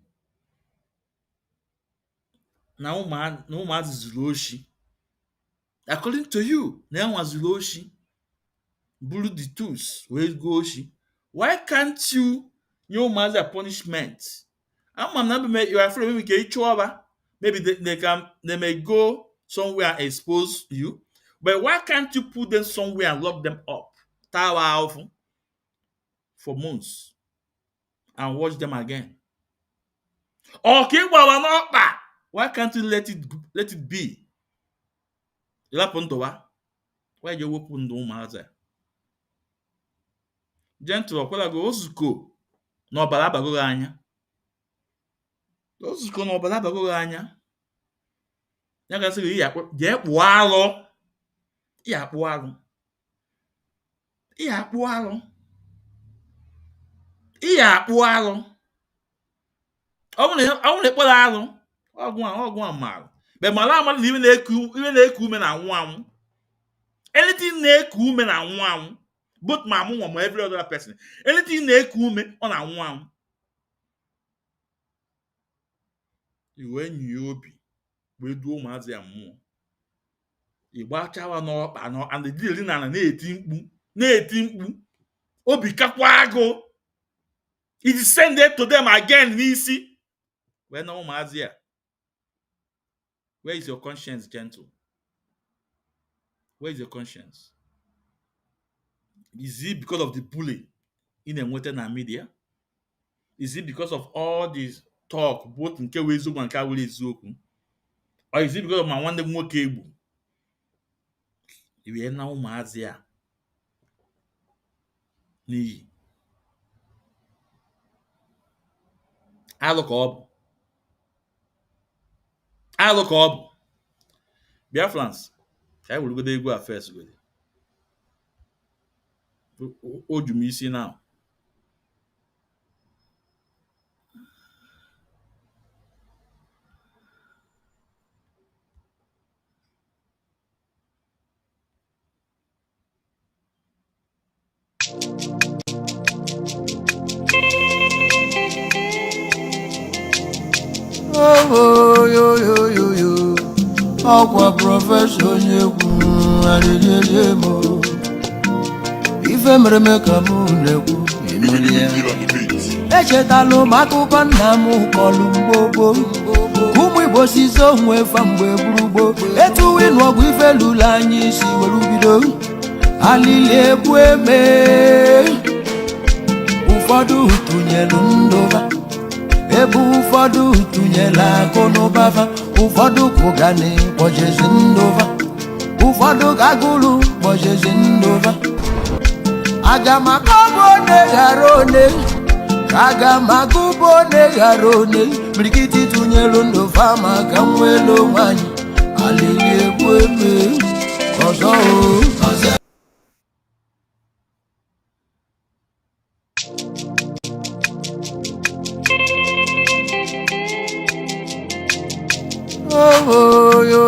Na ụmụazị zuru oshi. According to you, na nwa zuru oshi. Buru the tools wee go oshi. Why can't you nye ụmụazị a punishment? Ama na you are afraid maybe ka ịchụ ọba. Maybe they may go somewhere and expose you. But why can't you put them somewhere and lock them up? Tower off for months and watch them again. Okay, well, why can't you let it be? Why you open the ụmụazị? Gentle ọkwala go ozuko na ọbara abagoghị anya. Ozuko na ọbara abagoghị anya. Ya gasị gị jee kpụọ alụ. Ihe akpụ alụ. Ihe akpụ alụ. Ihe akpụ alụ. Ọ bụrụ na ekpọrọ alụ, ọgwụ a marụ. But mara amadụ na iwe na-eku ume na anwụ anwụ. Anything na-eku ume na anwụ anwụ. Both my mom or every other person. Anything na-eku ume ọ na anwụ anwụ. Iwe nyi obi wee duo ụmụazị ya mmụọ. Ịgbachawa n'ọkpa and the deal na-eti mkpu. Obi kakwa agụ. It descended to them again n'isi. Where na ụmụazị ya? Where is your conscience, gentle? Where is your conscience? Is it because of the bullying in the media? Is it because of all this talk, both nke wezu and nke awụrụ eziokwu? Or is it because of my nwanne m nwoke egbu? Iwe na ụmụazị ya n'iyi. Alụ ka ọ bụ. Alụ ka ọ bụ. Biafrans, ka anyị weregodo egwu a first were. O ju m isi now. Oh, yo. Ọkwa prọfesọ onye egwu adịghị mo. Ife mere me ka mụ na-ekwu. Echetalụ m akụkọ nna m kọlụ mgbogbo. Ụmụ Igbo si so nwe fa mgbe gburugbo. Etu ịnụ ọgwụ ife lụrụ anyị si were bido. Alili egbu eme. Ụfọdụ tụnyelu ndụba. Ebe ụfọdụ tụnyela akụ n'ụba fa. Ụfọdụ kwụgani kpọjezi ndụba. Ụfọdụ gagụrụ kpọjezi ndụba. Aga m akọbụ one ghara one. Aga m agụbụ one ghara one. Mirikiti tụnyelu ndụfa maka nwelu nwanyị. Alili egbu eme. Ọzọ ọzọ. Oh, yo.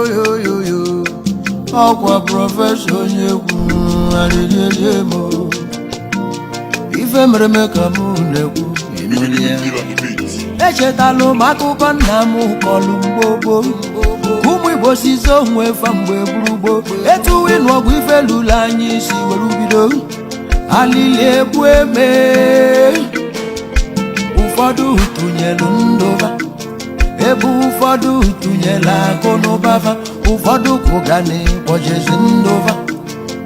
Ọkwa prọfesọ onye egwu adịghị mo. Ife mere me ka mụ na-ekwu. Echetalụ m akụkọ nna m kọlụ mgbogbo. Ụmụ Igbo si so nwe fa mgbe gburugbo. Etu ịnụ ọgwụ ife lụrụ anyị si were bido. Alili egbu eme. Ụfọdụ tụnyelu ndụba. Ebe ụfọdụ tụnyela akụ n'ụba fa. Ụfọdụ kwụgani kpọjezi ndụba.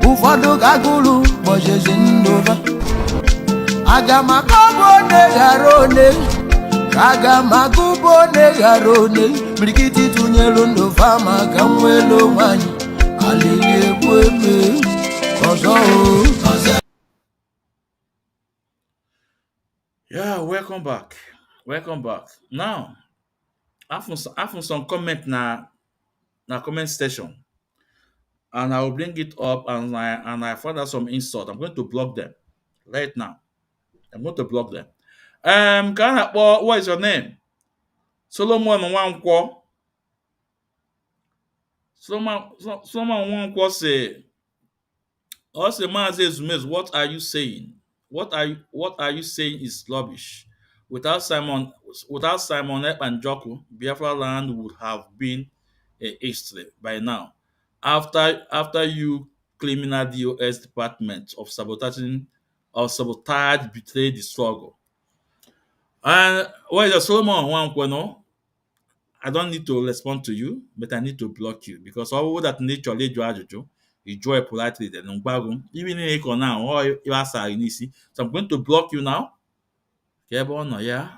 Ụfọdụ gagụrụ kpọjezi ndụba. Aga m akọbụ one ghara one. Aga m agụbụ one ghara one. Mirikiti tụnyelu ndụfa maka nwelu nwanyị. Alili egbu eme. Ọzọ ọzọ. Yeah, welcome back. Now, after some comment na comment section, and I will bring it up, and I found out some insult. I'm going to block them right now. I'm going to block them. What is your name? Solomon Nwankwo. Someone once say, also Mazi Ezumez, what are you saying? What are you saying is rubbish. Without Simon Ekpa and Joko, Biafra land would have been a history by now. After you criminal DOS department of sabotage betrayed the struggle. And well, the Solomon one, I don't need to respond to you, but I need to block you because all that nature lead you ajụjụ, you join politely then even if you now or you ask n'isi. So I'm going to block you now. Ka ebe ọ nọ ya.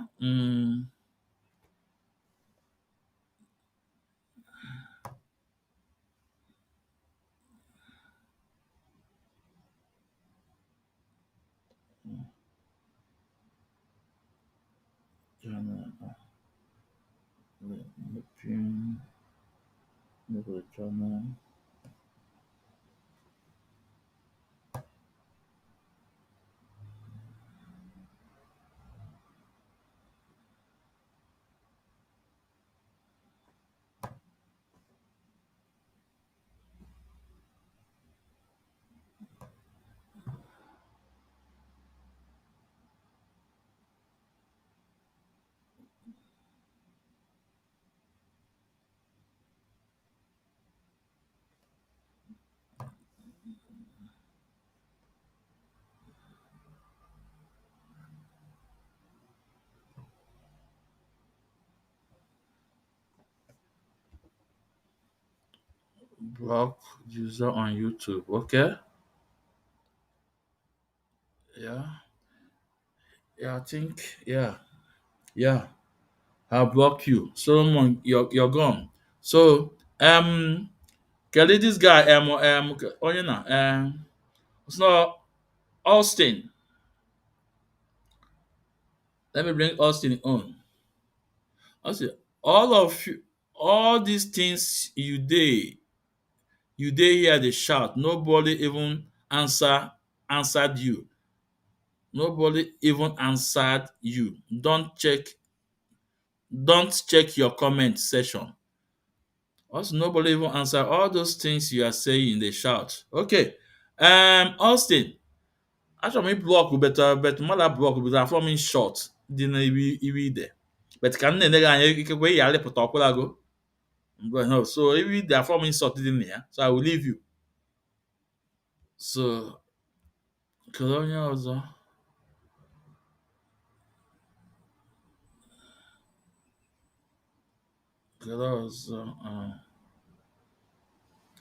Block user on YouTube. Okay. Yeah. Yeah, I think. Yeah. I'll block you. Solomon, you're gone. So Kelly, this guy you know, it's not Austin. Let me bring Austin on. Austin, all of you, all these things you hear they shout. Nobody even answered you. Nobody even answered you. Don't check your comment section. Also, nobody even answer all those things you are saying. They shout. Okay. Austin. Actually, me block better, but mother block better from in short. Didn't even there. But can you way you put up go? No, so if they are from insulted in here, so I will leave you. So, Colonia also.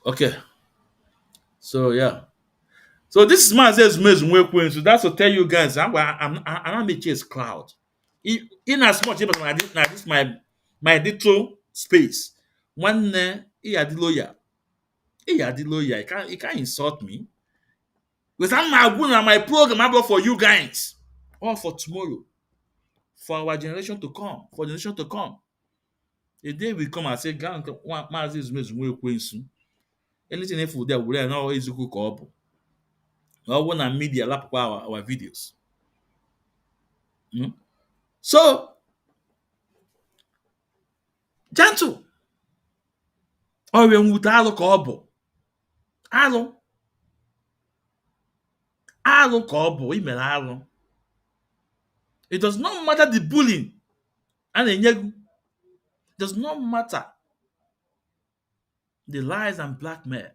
Okay. So yeah. So this man says so that's to tell you guys I'm a chase cloud. In as much as this my little space. One he had the lawyer. He can't insult me. Because I'm going on my program about for you guys. Or for tomorrow. For our generation to come. For the nation to come. The day we come and say, "Gang, one man is anything if we there, we know is cook up. Or when our media lap our videos. So, gentle. Or when we alụ ka ọ bụ. Alụ ka ọ bụ. Imere alụ. It does not matter the bullying. And it does not matter the lies and blackmail.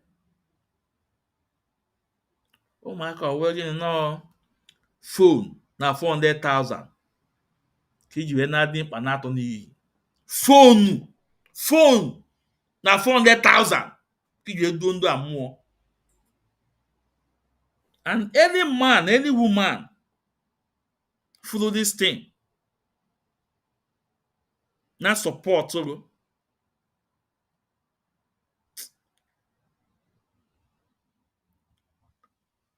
Oh my God, we're getting no phone na 400,000. Ka iji wee na-adị mkpa na-atọ n'iyi. Phone na 400,000. Ka iji wee duo ndụ a mmụọ. And any man, any woman follow this thing. Na support olu.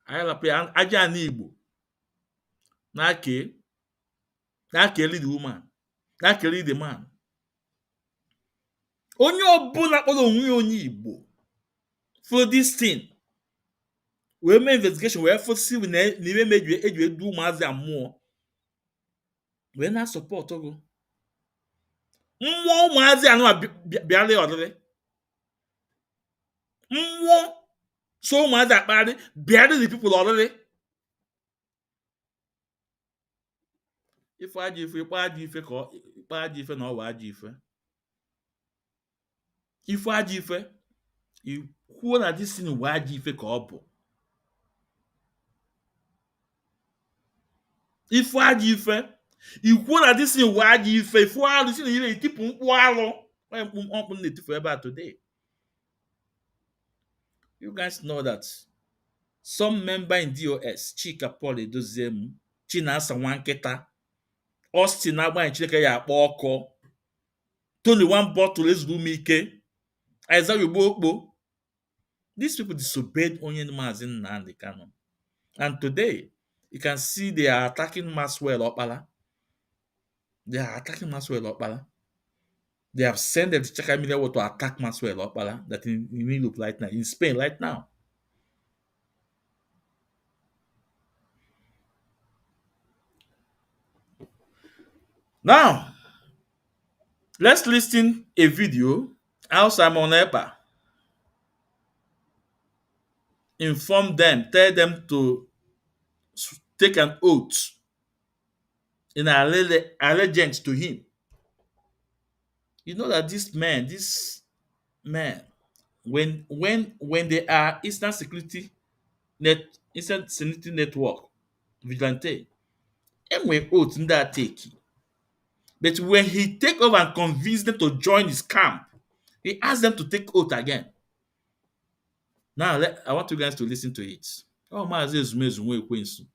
Anyị lapụ aja n'Igbo. Na-akeli the woman. Na-akeli the man. Onye ọbụla kpọrọ onwe ya onye Igbo follow this thing. Wee mee investigation wee fosi na ime meji eji edu ụmụazị a mmụọ. Wee na support ọgụ. Mmụọ ụmụazị anụ bịara ọdịrị. So much that bad, better the people already. If I give you no word if I give you who na this thing word if if I give you who na this thing word if I listen you tip walo when open the for about today. You guys know that some member in DOS, Chika Paul Edozemu, Chinasa Wanketa, Austin Agba Chineke ya akpọ ọkụ, Tony one bottle ezuru m ike, Isaiah Ogbo. These people disobeyed onye Mazi Nnamdi Kanu. And today, you can see they are attacking Maxwell Okpala. They are attacking Maxwell Okpala. They have sent them to Chaka Media to attack Maxwell Okpala that in Europe right now, in Spain right now. Now, let's listen a video how Simon Ekpa inform them, tell them to take an oath in allegiance to him. You know that this man, when they are Eastern Security Network, vigilante, enwe oath in that take. But when he take over and convince them to join his camp, he asked them to take oath again. Now, I want you guys to listen to it. Oh, Mazi Ezumezu Ekwensu.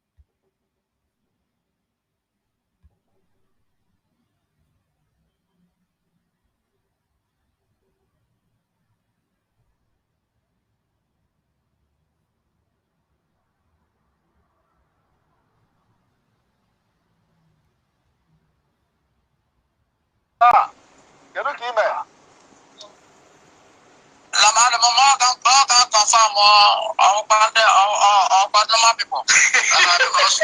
Kedu ka ime? Lamar, mama can confirm our normal people. Because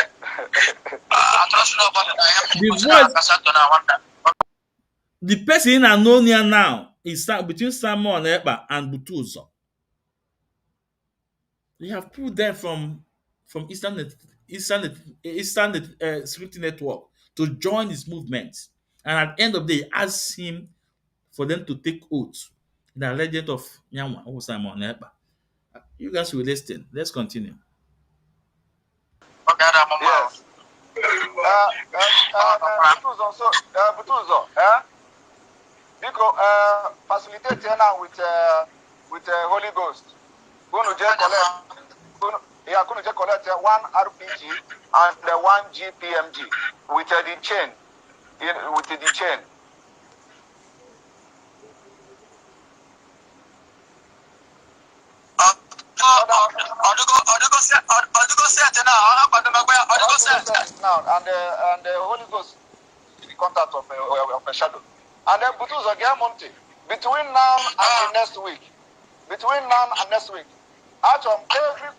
I trust nobody. The person in Anonia now is between Simon Ekpa and Butuzo. They have pulled them from Eastern Security Network to join his movement. And at the end of the day, asked him for them to take oath in the legend of Nyanwa or Simon Ekpa. You guys will listen. Let's continue. Yes. Butuzo, because facilitate now with Holy Ghost. Kunu je collect one RPG and one GPMG with the chain. With the chain. Now and the Holy Ghost the contact of a shadow. And then Butuzo Monte between now and the next week. Between now and next week. Actually, every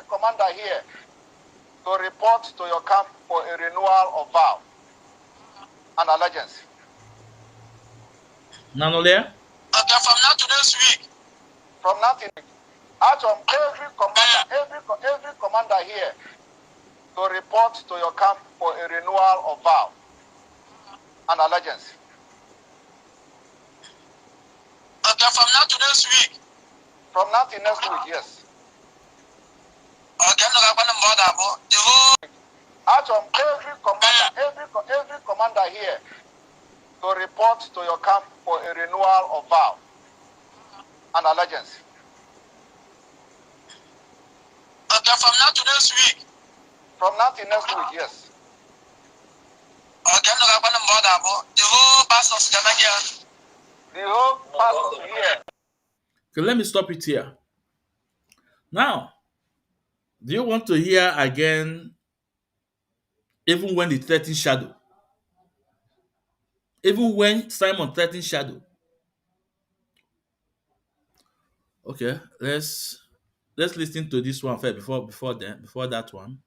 commander here to report to your camp for a renewal of vow and allegiance. Nanolea? Okay, from now to next week. From now to actually, every commander here to report to your camp for a renewal of vow and allegiance. Okay, from now to next week. From now to next week, yes. Okay, I'm not going to bother about the whole. Actually, every commander here to report to your camp for a renewal of vow and allegiance. Okay, from now to next week. From now to next week, yes. Okay, I'm not going to bother about the whole pastors here. The whole pastors here. Okay, let me stop it here. Now, do you want to hear again, even when the 13 shadow? Even when Simon 13 shadow? Okay, let's listen to this one first before that one.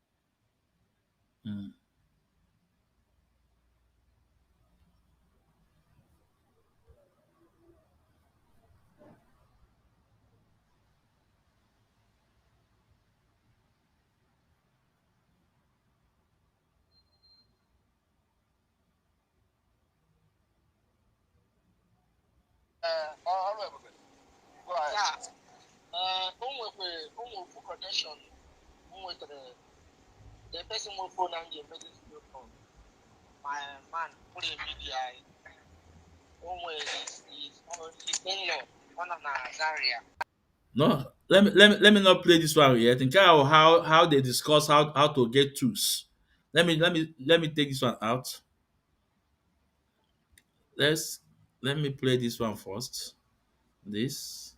Go ahead. Yeah. Connection. The person who phone and the emergency phone. My man, put in media. His in-law, one of Nazaria. No, let me not play this one yet. Think how they discuss how to get tools. Let me take this one out. Let's let me play this one first. This.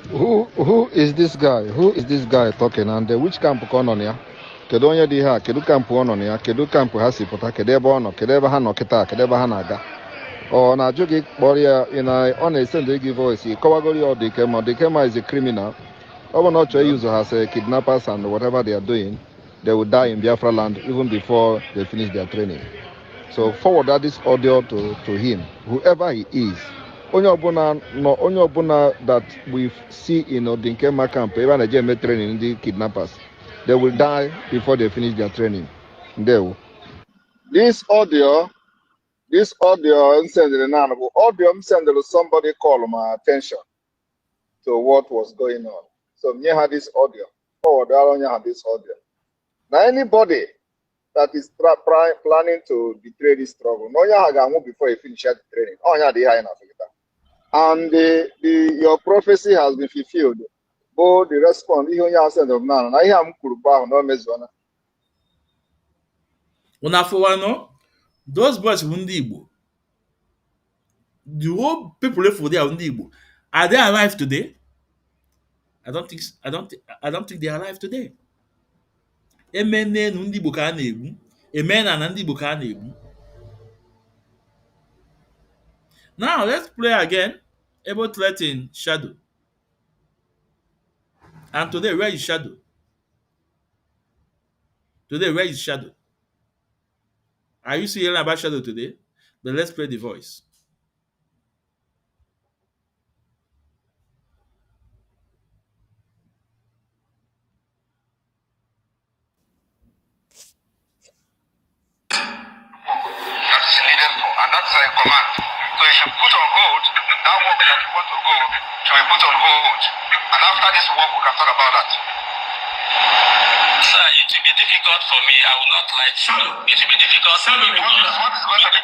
Who is this guy? Who is this guy talking? And which camp ka ọ nọ na ya? Kedu onye dị ha? Kedu kampụ ọ nọ na ya? Kedu kampụ ha si pụta? Kedu ebe ọ nọ? Kedu ebe ha nọ kịta? Kedu ebe ha na-aga? Ọ na-ajụ gị kpọrọ ya ọ na-esendị gị voice kọwagoro ya Ọdịkema. Ọdịkema is a criminal. Ọ bụ na ọ chọrọ use ha as kidnappers and whatever they are doing, they will die in Biafra land even before they finish their training. So forward this audio to him, whoever he is. Onye ọbụla that we see in Odinkema camp, even the training the kidnappers, they will die before they finish their training. There. This audio, I'm sending somebody call my attention to what was going on. So me had this audio. Forward had this audio. Now anybody that is planning to betray this struggle, no one before you finish the training. Oh yeah, they are in Africa. And your prophecy has been fulfilled. Both the response, of man, I am Kuruba, no Mezona. Unafowano, those boys Wundibo. The whole people for there Wundibo. Are they alive today? I don't think they are alive today. Emene Nundibo ka na-egbu. Emena na ndị Igbo ka na-egbu. Now let's play again about threatening shadow. And today, where is shadow? Today, where is shadow? Are you hearing about shadow today? But let's play the voice. That is needed for, and that's a command. So you should put on hold that work that you want to go should be put on hold. And after this work, we can talk about that. Sir, it will be difficult for me. I will not lie to you. It will be difficult for me. What is going to be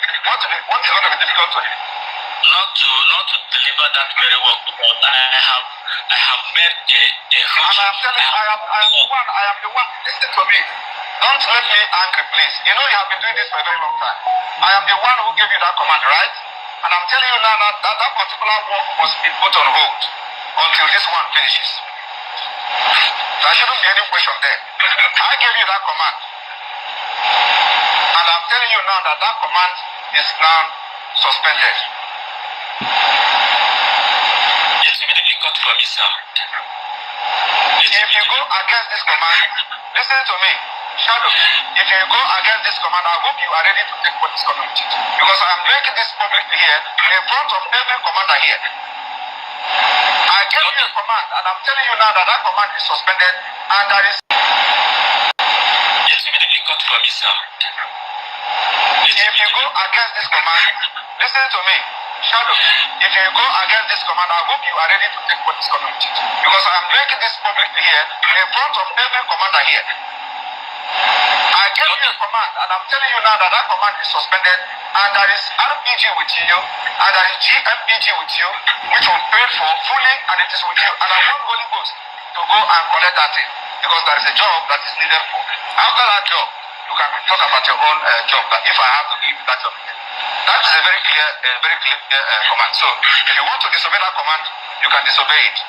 difficult to you? Not to deliver that very work because I have made a huge. And I'm telling you, I am the one. Listen to me. Don't let me angry, please. You know you have been doing this for a very long time. I am the one who gave you that command, right? And I'm telling you now that particular work must be put on hold until this one finishes. There shouldn't be any question there. I gave you that command. And I'm telling you now that command is now suspended. It will be difficult for me, sir. If you go against this command, listen to me. Shadow, if you go against this command, I hope you are ready to take what is coming with it. Because I am making this publicly here in front of every commander here. I gave you a command, and I'm telling you now that command is suspended, and there is. It will be difficult for me, sir. If you go against this command, listen to me. Shadow, if you go against this command, I hope you are ready to take what is coming with it. Because I am making this publicly here in front of every commander here. I gave you a command, and I'm telling you now that command is suspended, and there is RPG with you, and there is GMPG with you, which will pay for fully, and it is with you. And I want Holy Ghost to go and collect that thing, because there is a job that is needed for. After that job, you can talk about your own job, that if I have to give that job. That is a very clear command. So, if you want to disobey that command, you can disobey it.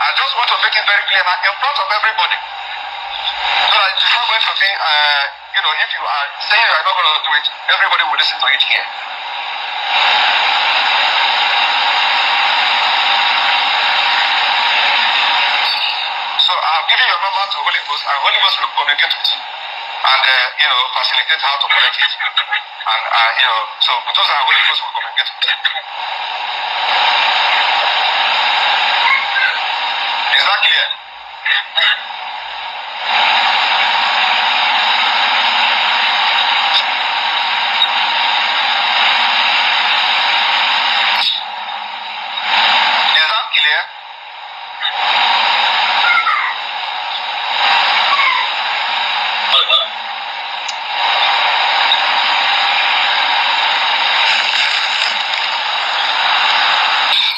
I just want to make it very clear now in front of everybody. So that it's not going to be, if you are saying you are not going to do it, everybody will listen to it here. So I've given your number to Holy Ghost, and Holy Ghost will communicate with you and, facilitate how to collect it. And, so those are Holy Ghost will communicate with you. Is that clear?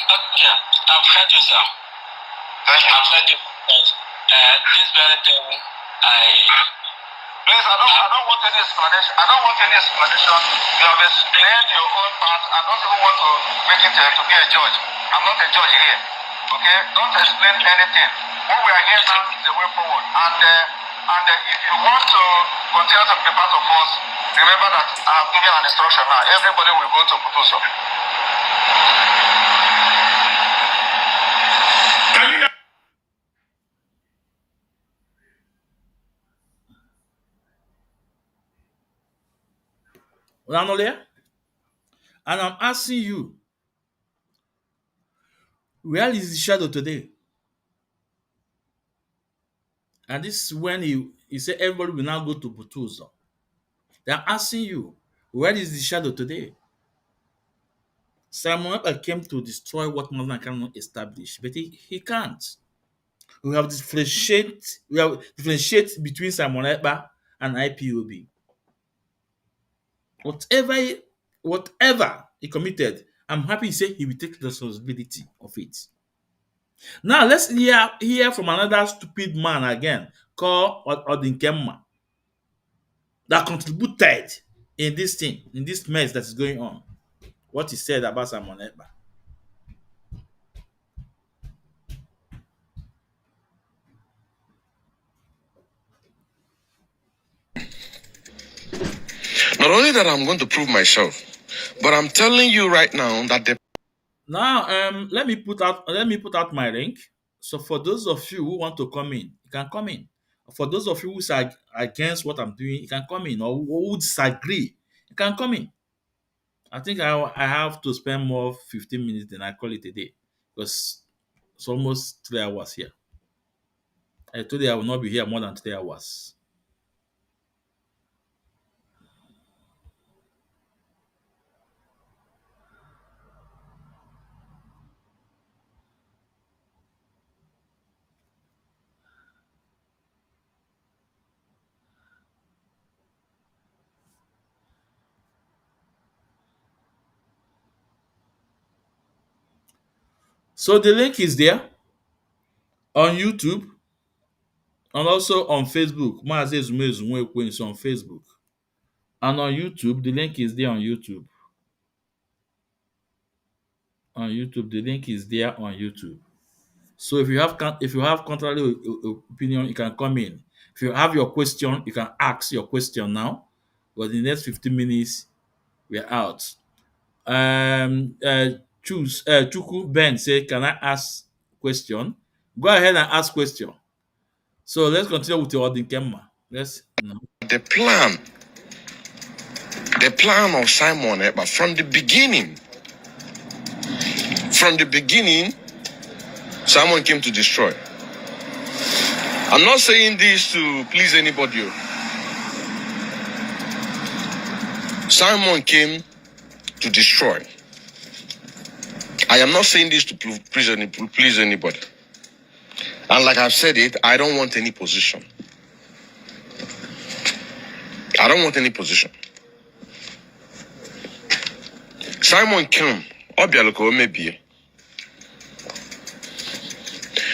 Okay, I've heard you, sir. Thank you. I've heard you. This very thing, Please, I don't want any explanation. I don't want any explanation. You have explained your own part. I don't even want to make it to be a judge. I'm not a judge here. Okay? Don't explain anything. What we are here now is the way forward. And if you want to continue to be part of us, remember that I have given an instruction now. Everybody will go to Kutuso. Ranole, and I'm asking you, where is the shadow today? And this is when he said everybody will now go to Butuzo. They're asking you, where is the shadow today? Simon Ekpa came to destroy what Morgan cannot establish, but he can't. We have differentiate between Simon Ekpa and IPOB. Whatever he committed, I'm happy to say he will take the responsibility of it. Now let's hear from another stupid man again called Odinkemma that contributed in this thing, in this mess that is going on. What he said about Simon Ekpa. Not only that I'm going to prove myself, but I'm telling you right now that the Now, let me put out my link. So for those of you who want to come in, you can come in. For those of you who are against what I'm doing, you can come in. Or who disagree, you can come in. I think I have to spend more 15 minutes than I call it a day because it's almost 3 hours here. I told you I will not be here more than 3 hours. So the link is there on YouTube and also on Facebook. Maazi Ezume Ezumwekwe is on Facebook. And on YouTube, the link is there on YouTube. On YouTube, the link is there on YouTube. So if you have contrary opinion, you can come in. If you have your question, you can ask your question now. But in the next 15 minutes, we are out. Choose Chuku Ben say, can I ask question? Go ahead and ask question. So let's continue with your Odinkemma. Let's no. the plan of Simon Ekpa from the beginning, Simon came to destroy. I'm not saying this to please anybody. Simon came to destroy. I am not saying this to please anybody. And like I've said it, I don't want any position. I don't want any position. Simon came, maybe.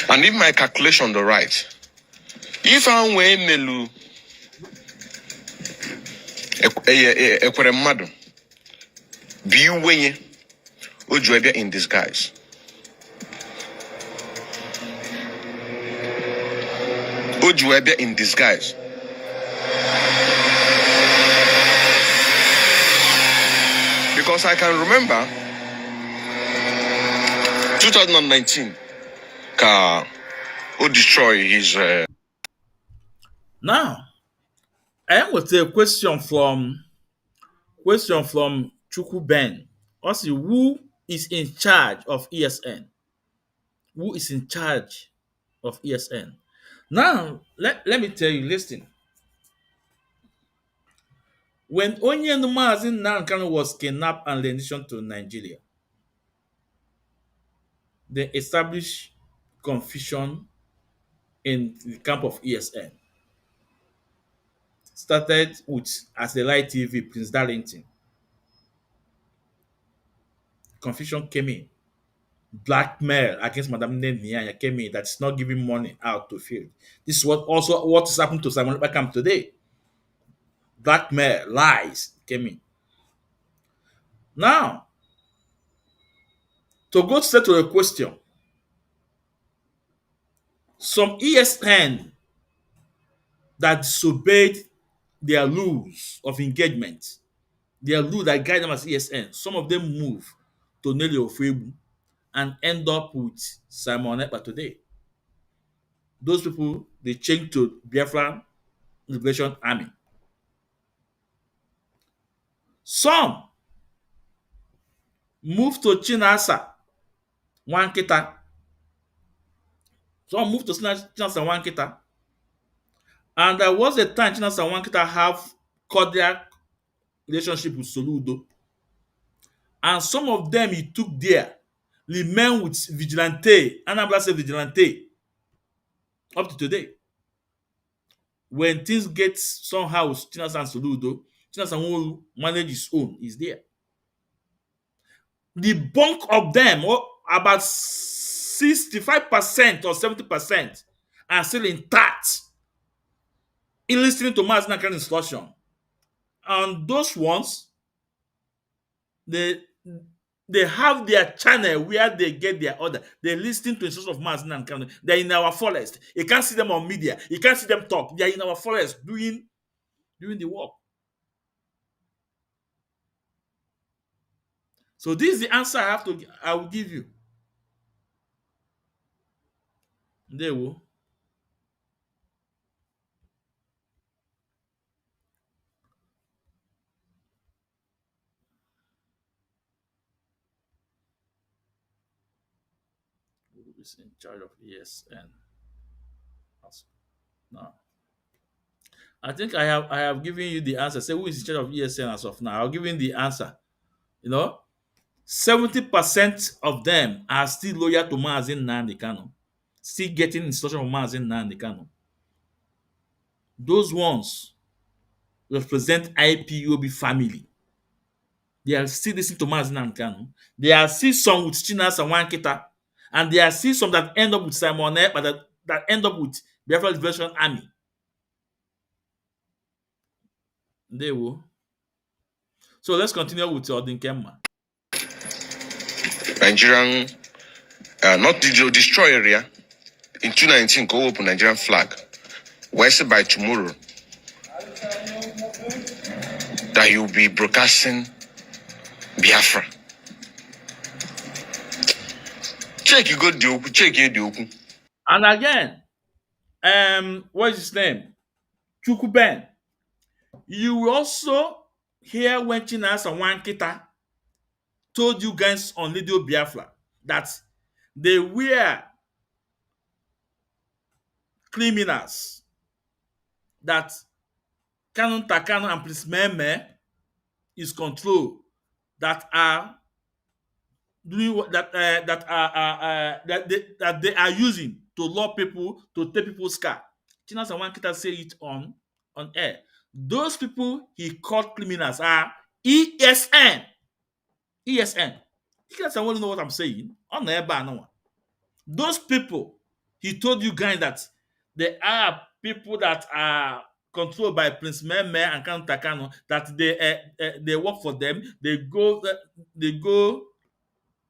And if my calculation the right, if I'm way melu ekwere be wenye ojuebia in disguise. Ojuebia in disguise. Because I can remember 2019 car who destroy his Now I am with a question from Chuku Ben. Also, who is in charge of ESN? Who is in charge of ESN? Now, let me tell you, listen. When Onyen Mazin Nankano was kidnapped and renditioned to Nigeria, they established confusion in the camp of ESN. Started with as the light TV, Prince Darlington. Confusion came in. Blackmail against Madam Nenia came in that's not giving money out to field. This is what is happening to Simon Ekpa today. Blackmail, lies came in. Now, to go straight to the question, some ESN that disobeyed their rules of engagement, their rule that guide them as ESN, some of them move to Nelly Ofebu and end up with Simon Ekpa today. Those people, they change to Biafran Liberation Army. Some move to Chinasa Wankita. Some move to Chinasa Wankita. And there was a time Chinasa Wankita have cordial relationship with Soludo. And some of them he took there, remain with Vigilante, Anambra State Vigilante, up to today. When things get somehow with Chinasa and Soludo, Chinasa will manage his own, is there. The bulk of them, about 65% or 70%, are still intact in listening to mass Nakan instruction. And those ones, they have their channel where they get their order. They listen to instruction of mass Nakan. They're in our forest. You can't see them on media. You can't see them talk. They're in our forest doing the work. So this is the answer I will give you. They will. Who is in charge of ESN? Now, I think I have given you the answer. Say who is in charge of ESN as of now? I'll give you the answer. 70% of them are still loyal to Mazin Nnamdi Kanu, still getting instruction from Mazin Nnamdi Kanu. Those ones represent IPOB family. They are still listening to Mazin Nnamdi Kanu. There are still some with Chinasa Wankita, and there are still some that end up with Simon Ekpa, that end up with Biafra Liberation Army. They will. So let's continue with Odin Kemma. Nigerian, not the destroy area. In 2019, go open Nigerian flag. West by tomorrow, that you'll be broadcasting Biafra. Check you go the check you. And again, what is his name? Chukuben. You will also hear when Chinasa Wankita told you guys on Radio Biafra that they were criminals, that Canon Takano and Prince Meme is control, that are doing what that they are using to lure people, to take people's car. Chinasa Wankita say it on air. Those people he called criminals are ESN. ESN. You guys want to know what I'm saying? On the air, those people, he told you guys that there are people that are controlled by Prince Meme and Kanu Takano, that they work for them. They go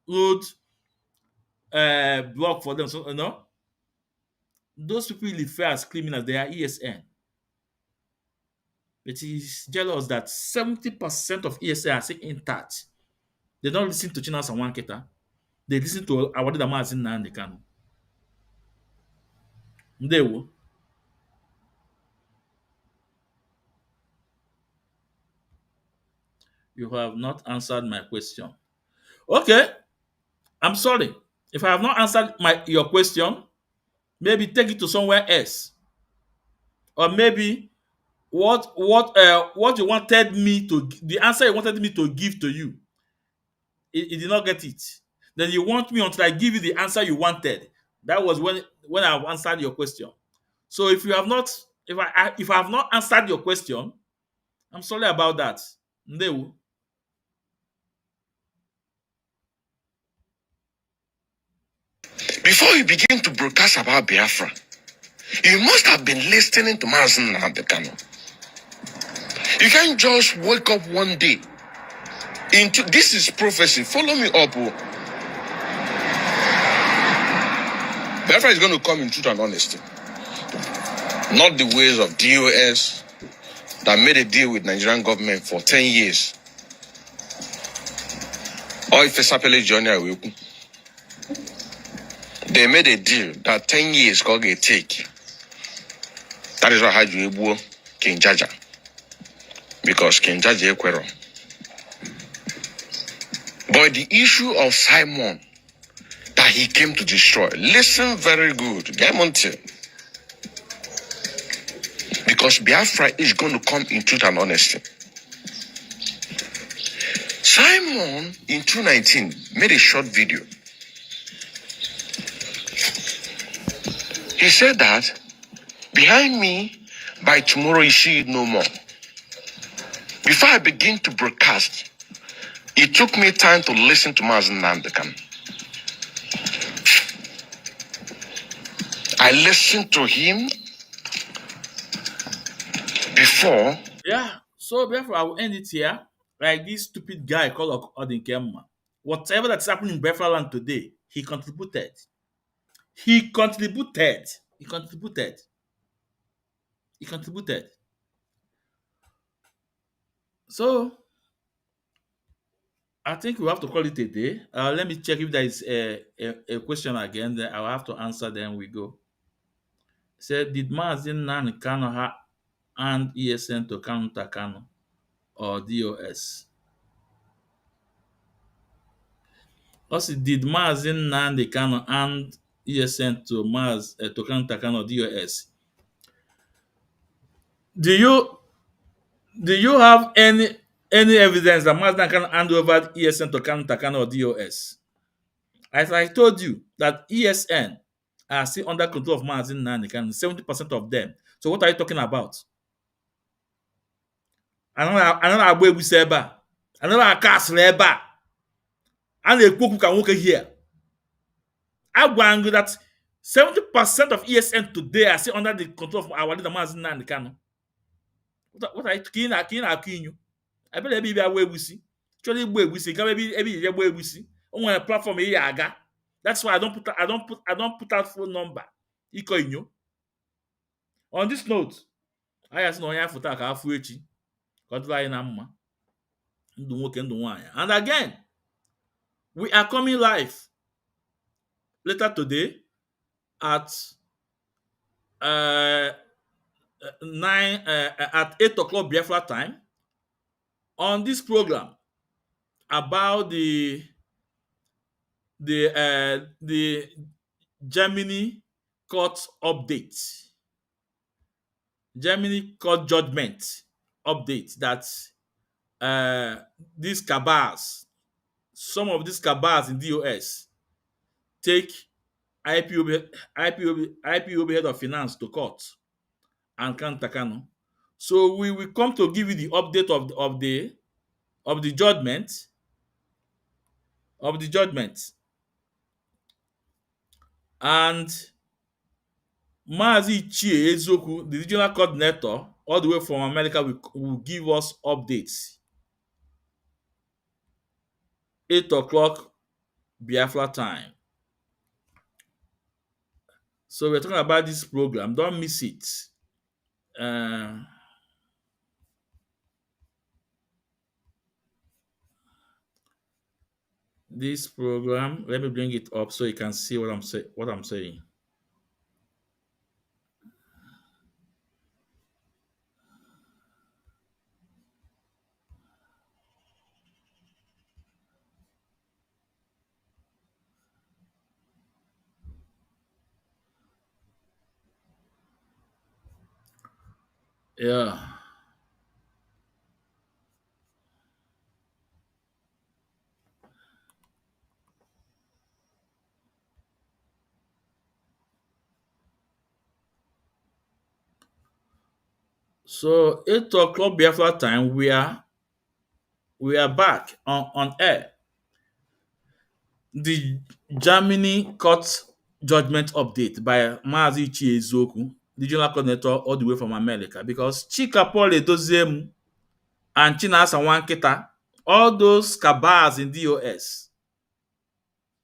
road block for them. So those people refer as criminals. They are ESN. But he's jealous that 70% of ESN are still intact. They don't listen to Chinasa Wankita. They listen to Awadi Damazin Nnamdi Kanu. They will. You have not answered my question. Okay, I'm sorry. If I have not answered your question, maybe take it to somewhere else. Or maybe what you wanted me to, the answer you wanted me to give to you, it did not get it. Then you want me until I give you the answer you wanted. That was when I've answered your question. So if you have not, if I have not answered your question, I'm sorry about that. Ndewo. Before you begin to broadcast about Biafra, you must have been listening to Mazen Nambekano. You can't just wake up one day into this is prophecy. Follow me up. Oh. Biafra is going to come in truth and honesty. Not the ways of DOS that made a deal with Nigerian government for 10 years. Or if it's a journey, they made a deal that 10 years going to take. That is why I had you King Jaja. Because King Jaja Ekwero. But the issue of Simon that he came to destroy, listen very good. Get on to. Because Biafra is going to come in truth and honesty. Simon in 2019 made a short video. He said that behind me, by tomorrow you see it no more. Before I begin to broadcast, it took me time to listen to Mazen Namdekan. I listened to him before. Yeah. So therefore, I will end it here. Like this stupid guy called Odinkemma. Whatever that's happening in Biafra land today, he contributed. He contributed. He contributed. He contributed. So I think we have to call it a day. Let me check if there is a question again. Then I'll have to answer. Then we go. Said, did Mazin Nan Kano and ESN to counter Kano or DOS? Also, did Mazin Nan Kano and ESN to counter Kano or DOS? Do you have any evidence that Mazda can hand over ESN to counter Kano or DOS? As I told you, that ESN are still under control of Mazin Nanikan, 70% of them. So what are you talking about? Another Agbo Egusi ebe a, another Akasịrị ebe a. A na-ekwu okwu ka nwoke here. I want that 70% of ESN today are still under the control of our leader Mazin Nanikan. What are you talking? I bet ebe Agbo Egusi. Chọrọ igbo Egusi, ka ebe ije Agbo Egusi. O nwere platform ihe aga. That's why I don't put out phone number. Iko inyo. On this note, I ask no onye foto ka afu echi. Ka ọ anyị na mma. Ndụ nwoke ndụ nwanyị. And again, we are coming live later today at 8 o'clock Biafra time on this program about the Germany court update. Germany court judgment update that these cabals, some of these cabals in DOS take IPOB head of finance to court and counter Kano. So we will come to give you the update of the judgment. And Mazi Chie Ezoku, the regional coordinator, all the way from America, will give us updates. 8 o'clock Biafra time. So we're talking about this program. Don't miss it. This program, let me bring it up so you can see what I'm saying. Yeah. So 8 o'clock Biafra time, we are back on air. The Germany court judgment update by Mazi Chiezoku, the general coordinator all the way from America, because Chika Paul Edoziem and Chinasa Wankita, all those cabals in DOS,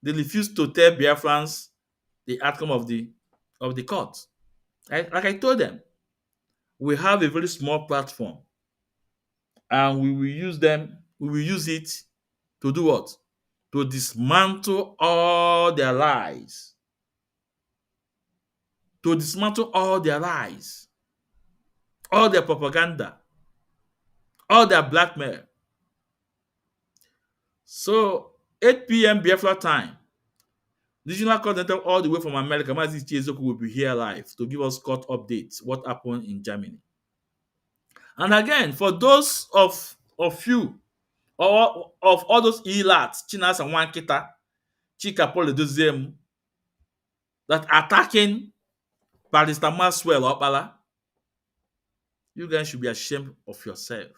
they refused to tell Biafrans the outcome of the court. Like I told them, we have a very small platform, and we will use it to do what? To dismantle all their lies. To dismantle all their lies, all their propaganda, all their blackmail. So 8 p.m. Biafra time, the regional coordinator all the way from America, Mazi Chiezoku, will be here live to give us court updates, what happened in Germany. And again, for those of you, or of all those elats, Chinas and Wankita, Chika Paul Edoziem, that attacking Barrister Maxwell Opala, you guys should be ashamed of yourself.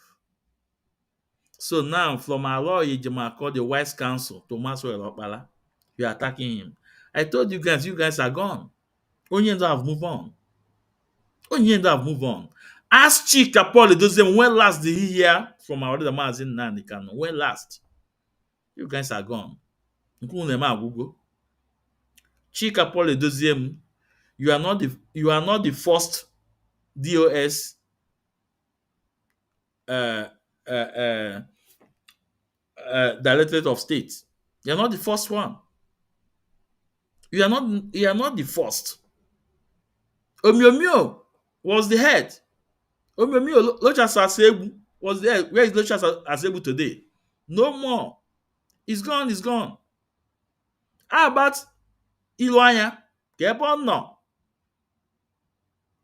So now, from our lawyer, called the Wise Counsel, Thomas Opala, you are attacking him. I told you guys are gone. Onyendo have moved on. Ask Chika Paul Edoziem, when last did he hear from our other man in Nanikano? When last? You guys are gone. Chika Paul Edoziem, you are not the first DOS Directorate of State. You are not the first one. You are not the first. Omiomio was the head. Omiomio Lochas Asebu was there. Where is Lochas Asebu today? No more. He's gone. How about Iluanya? Kebon no.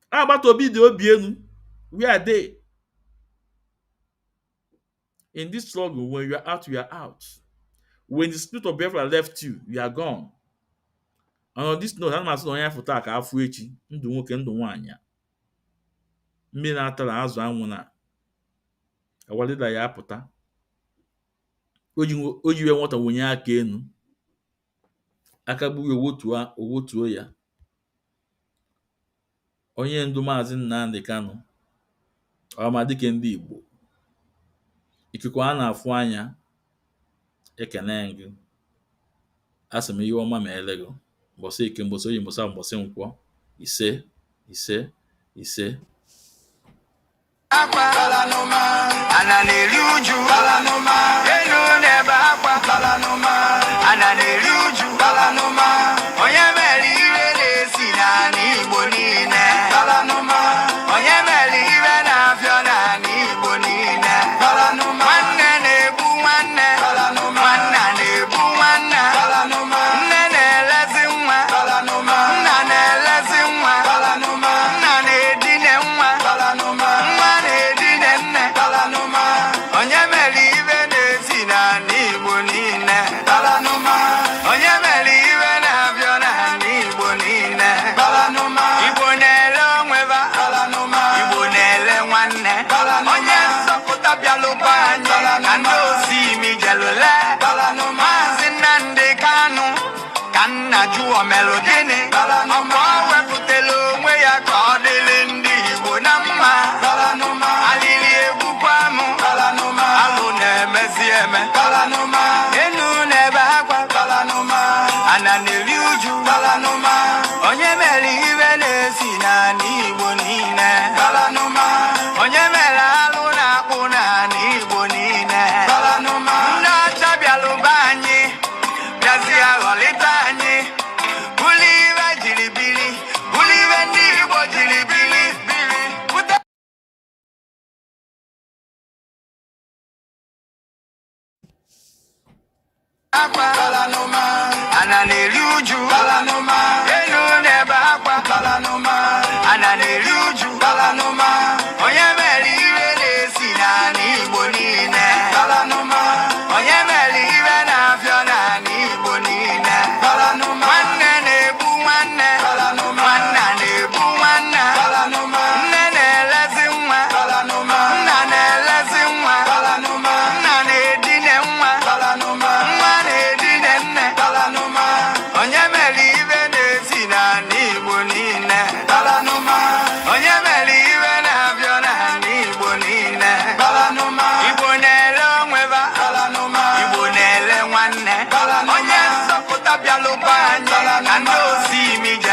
How about Obidio Obienu? Where are they? In this struggle, when you are out, you are out. When the spirit of Biafra left you, you are gone. And on this note, I'm not going to talk about Afuechi, ndụ nwoke ndụ nwanyị. Mmiri na-atara azụ anwụ na awalida ya apụta. O jiwe nwata wonye aka enu. Aka gbuwe owotuo ya. Onye ndu Maazị Nnamdi Kanu, ọmadike ndị Igbo. Ikuku a na-afụ anya, ekene gị. Asị m ihe ọma ma elego. Mbọsị ike, mbọsị oyi, mbọsị nkwọ. Ise.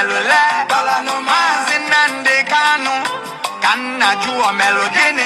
melole, bala no mazinande kanu, kanna jua melodine